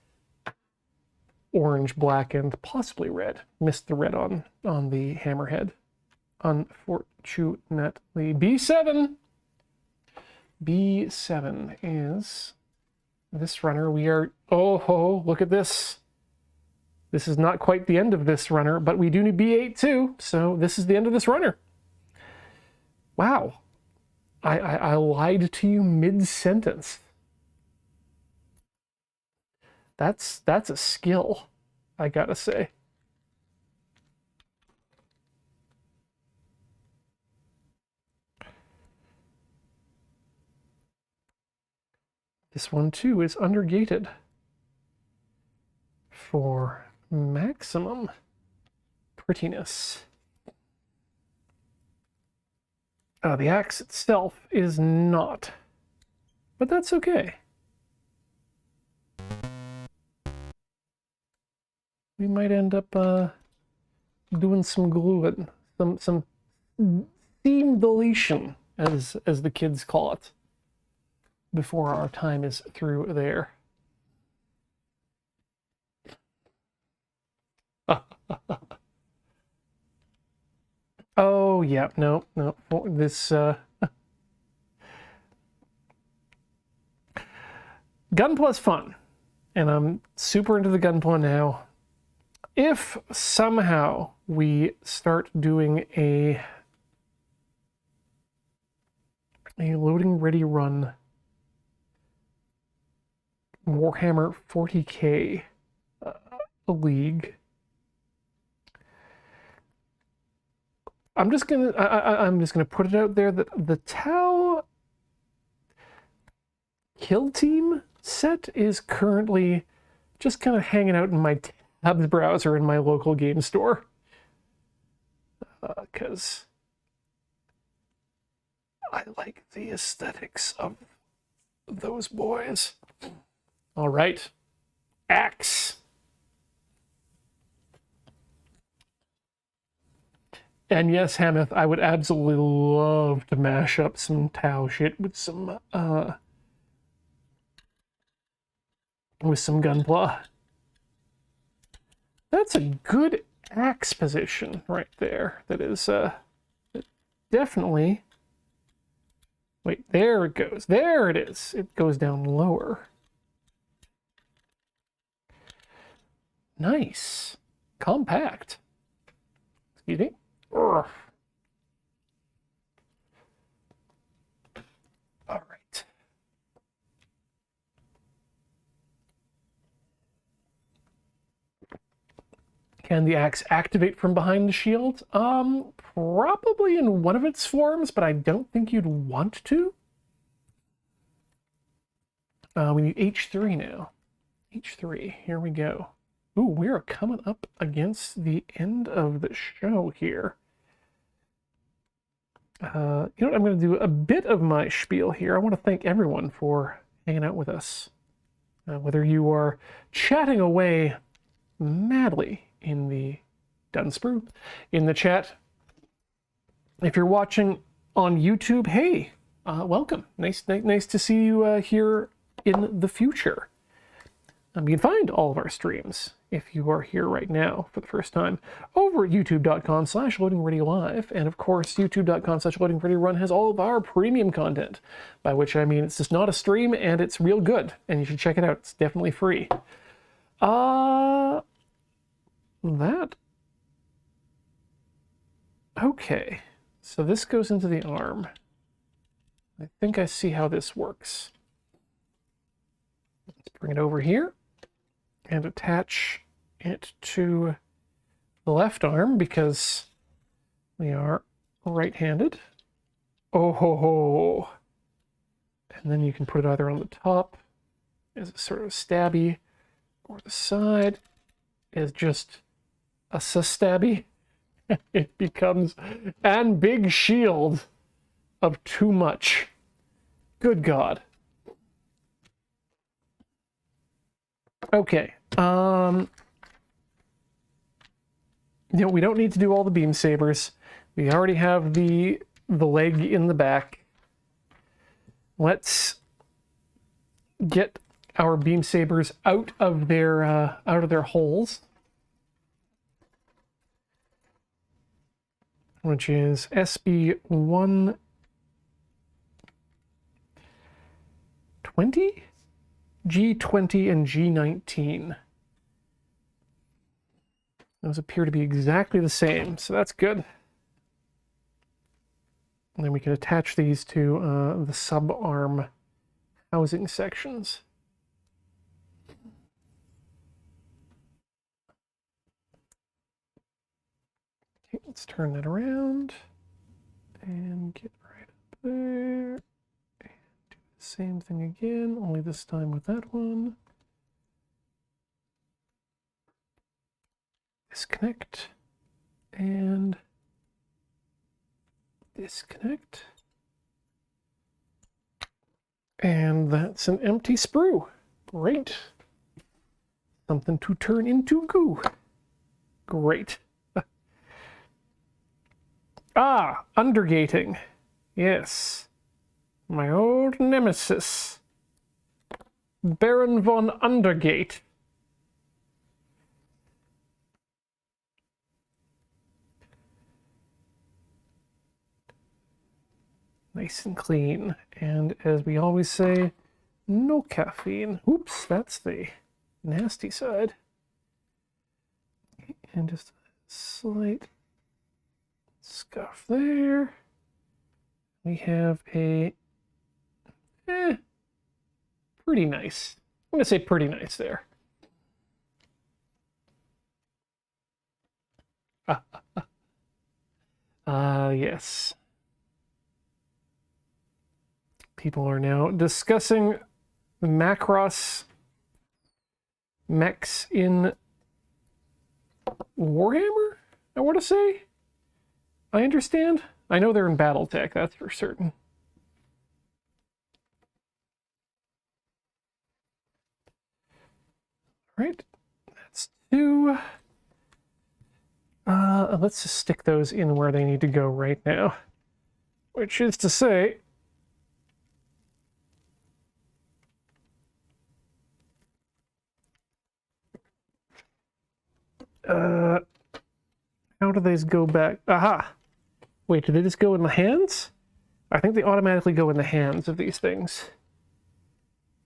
orange, black, and possibly red. Missed the red on the hammerhead. Unfortunately. B7 is this runner. We are, oh, look at this. This is not quite the end of this runner, but we do need B8 too, so this is the end of this runner. Wow. I lied to you mid-sentence. That's a skill, I gotta say. This one too is undergated for maximum prettiness. The axe itself is not, but that's okay. We might end up doing some gluing, some seam deletion, as the kids call it, before our time is through there. Oh yeah, no, this Gunpla's fun, and I'm super into the Gunpla now. If somehow we start doing a loading ready run Warhammer 40k league, I'm just gonna put it out there that the Tau Kill Team set is currently just kind of hanging out in my tabs browser in my local game store, because I like the aesthetics of those boys. All right, Axe. And yes, Hameth, I would absolutely love to mash up some Tau shit with some Gunpla. That's a good axe position right there. That is definitely. Wait, there it goes. There it is. It goes down lower. Nice. Compact. Excuse me. Ugh. All right. Can the axe activate from behind the shield? Probably in one of its forms, but I don't think you'd want to. We need H3 now. H3, here we go. Ooh, we are coming up against the end of the show here. You know what, I'm going to do a bit of my spiel here. I want to thank everyone for hanging out with us. Whether you are chatting away madly in the Dunsprue, in the chat. If you're watching on YouTube, hey, welcome. Nice to see you here in the future. You can find all of our streams, if you are here right now for the first time, over at youtube.com/loadingreadylive. And of course, youtube.com/loadingreadyrun has all of our premium content, by which I mean it's just not a stream and it's real good, and you should check it out. It's definitely free. Okay, so this goes into the arm. I think I see how this works. Let's bring it over here and attach it to the left arm because we are right-handed. Oh ho ho! And then you can put it either on the top as a sort of stabby, or the side as just a stabby. It becomes an big shield of too much. Good God. Okay. You know, we don't need to do all the beam sabers. We already have the leg in the back. Let's get our beam sabers out of their holes, which is SB120, G20, and G19. Those appear to be exactly the same, so that's good. And then we can attach these to the sub-arm housing sections. Okay, let's turn that around and get right up there. And do the same thing again, only this time with that one. Disconnect and disconnect. And that's an empty sprue. Great. Something to turn into goo. Great. Undergating. Yes. My old nemesis. Baron von Undergate. Nice and clean. And as we always say, no caffeine. Oops, that's the nasty side. And just a slight scuff there. We have a pretty nice. I'm going to say pretty nice there. Yes. People are now discussing Macross mechs in Warhammer, I want to say. I understand. I know they're in Battletech, that's for certain. All right, that's 2. Let's just stick those in where they need to go right now, which is to say, how do these go back? Aha! Wait, do they just go in the hands? I think they automatically go in the hands of these things.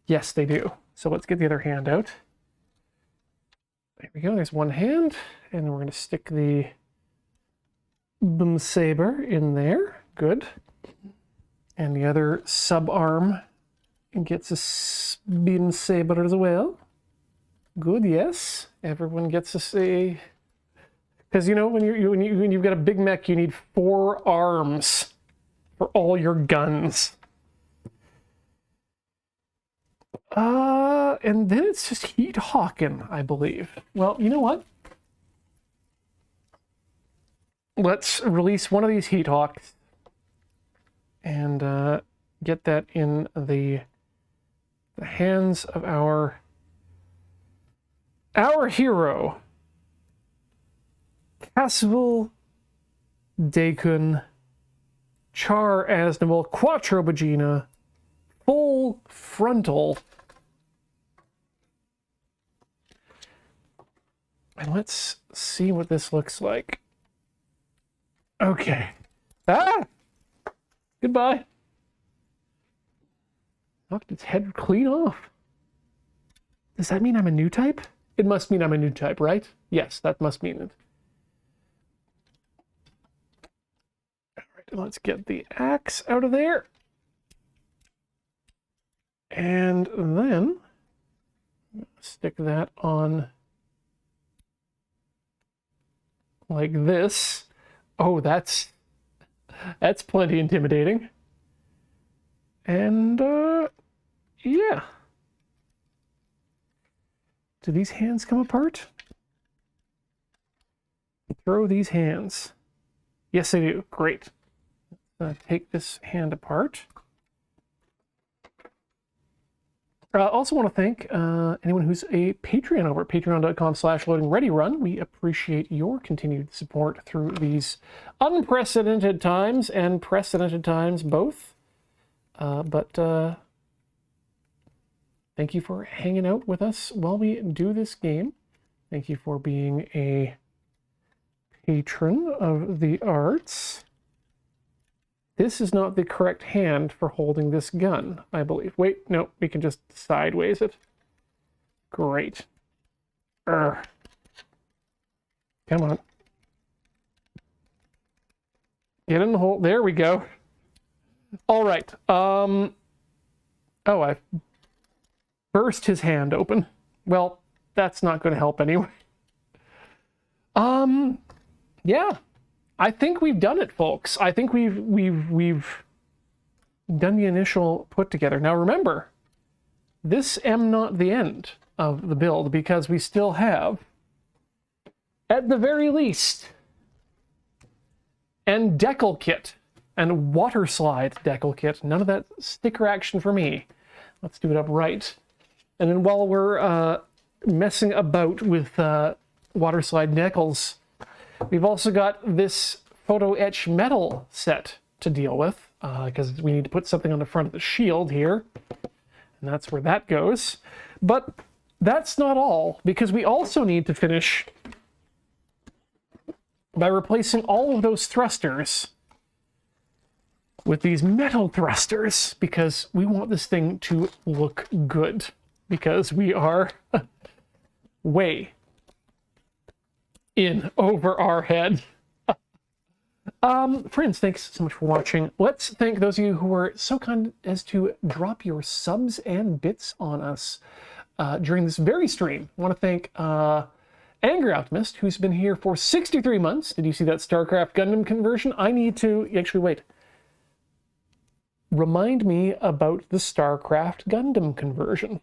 Yes, they do. So let's get the other hand out. There we go, there's one hand, and we're going to stick the boom saber in there. Good. And the other sub-arm gets a beam saber as well. Good, yes. Everyone gets a say. Because, you know, when you've got a big mech, you need 4 arms for all your guns. And then it's just heat hawking, I believe. Well, you know what? Let's release one of these heat hawks and get that in the hands of our hero, Castle Daikun Char Aznavour Quattro Bagina full frontal. And let's see what this looks like. Okay. Ah! Goodbye. Knocked its head clean off. Does that mean I'm a new type? It must mean I'm a new type, right? Yes, that must mean it. All right, let's get the axe out of there. And then stick that on like this. Oh, that's plenty intimidating. And yeah. Do these hands come apart? Throw these hands. Yes, they do. Great. Take this hand apart. I also want to thank anyone who's a Patreon over at patreon.com/loadingreadyrun. We appreciate your continued support through these unprecedented times and precedented times both. But thank you for hanging out with us while we do this game. Thank you for being a patron of the arts. This is not the correct hand for holding this gun, I believe. Wait, no, we can just sideways it. Great. Come on. Get in the hole. There we go. All right. Oh, I burst his hand open. Well, that's not going to help anyway. Yeah. I think we've done it, folks. I think we've done the initial put together. Now remember, this am not the end of the build because we still have, at the very least, and decal kit and water slide decal kit. None of that sticker action for me. Let's do it upright. And then while we're messing about with water slide decals, we've also got this photo etch metal set to deal with, because we need to put something on the front of the shield here, and that's where that goes. But that's not all, because we also need to finish by replacing all of those thrusters with these metal thrusters because we want this thing to look good, because we are way in over our head. Friends, thanks so much for watching. Let's thank those of you who were so kind as to drop your subs and bits on us during this very stream. I want to thank Angry Optimist, who's been here for 63 months. Did you see that StarCraft Gundam conversion? I need to actually wait. Remind me about the StarCraft Gundam conversion.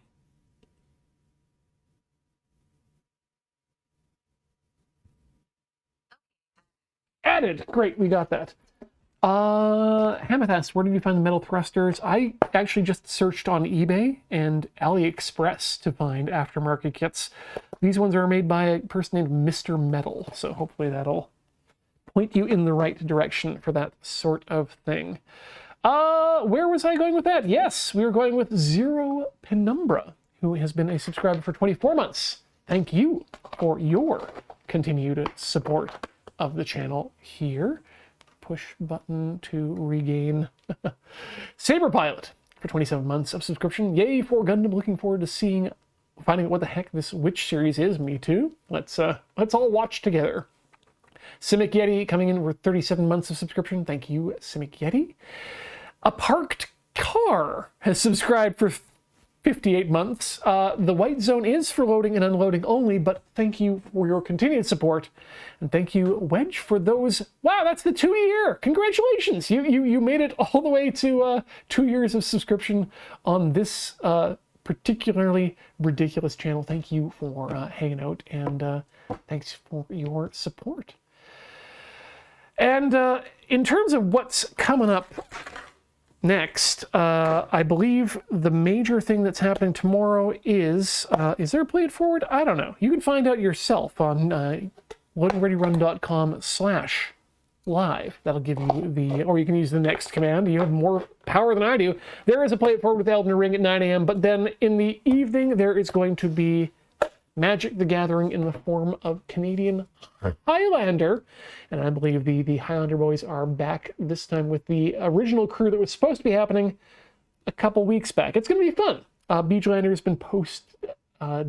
Added. Great, we got that. Hamath asks, where did you find the metal thrusters? I actually just searched on eBay and AliExpress to find aftermarket kits. These ones are made by a person named Mr. Metal, so hopefully that'll point you in the right direction for that sort of thing. Where was I going with that? Yes, we were going with Zero Penumbra, who has been a subscriber for 24 months. Thank you for your continued support of the channel here. Push button to regain. Saber Pilot for 27 months of subscription. Yay for Gundam. Looking forward to finding out what the heck this Witch series is. Me too. Let's all watch together. Simic Yeti coming in with 37 months of subscription. Thank you, Simic Yeti. A Parked Car has subscribed for 58 months. The white zone is for loading and unloading only, but thank you for your continued support. And thank you, Wedge, for those. Wow, that's the 2-year. Congratulations. You made it all the way to 2 years of subscription on this particularly ridiculous channel. Thank you for hanging out, and thanks for your support. And in terms of what's coming up next, I believe the major thing that's happening tomorrow is there a Play It Forward? I don't know. You can find out yourself on loadingreadyrun.com/live. That'll give you or you can use the next command. You have more power than I do. There is a Play It Forward with Elden Ring at 9 a.m., but then in the evening there is going to be Magic the Gathering in the form of Canadian Highlander. And I believe the Highlander boys are back this time with the original crew that was supposed to be happening a couple weeks back. It's going to be fun. Beachlander has been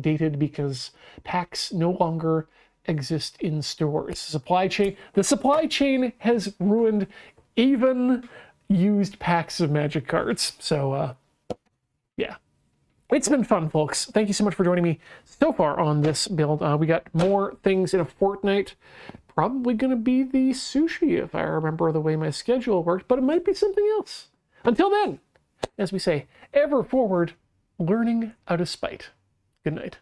dated because packs no longer exist in stores. The supply chain has ruined even used packs of Magic cards. So, yeah. It's been fun, folks. Thank you so much for joining me so far on this build. We got more things in a fortnight. Probably going to be the sushi, if I remember the way my schedule worked, but it might be something else. Until then, as we say, ever forward, learning out of spite. Good night.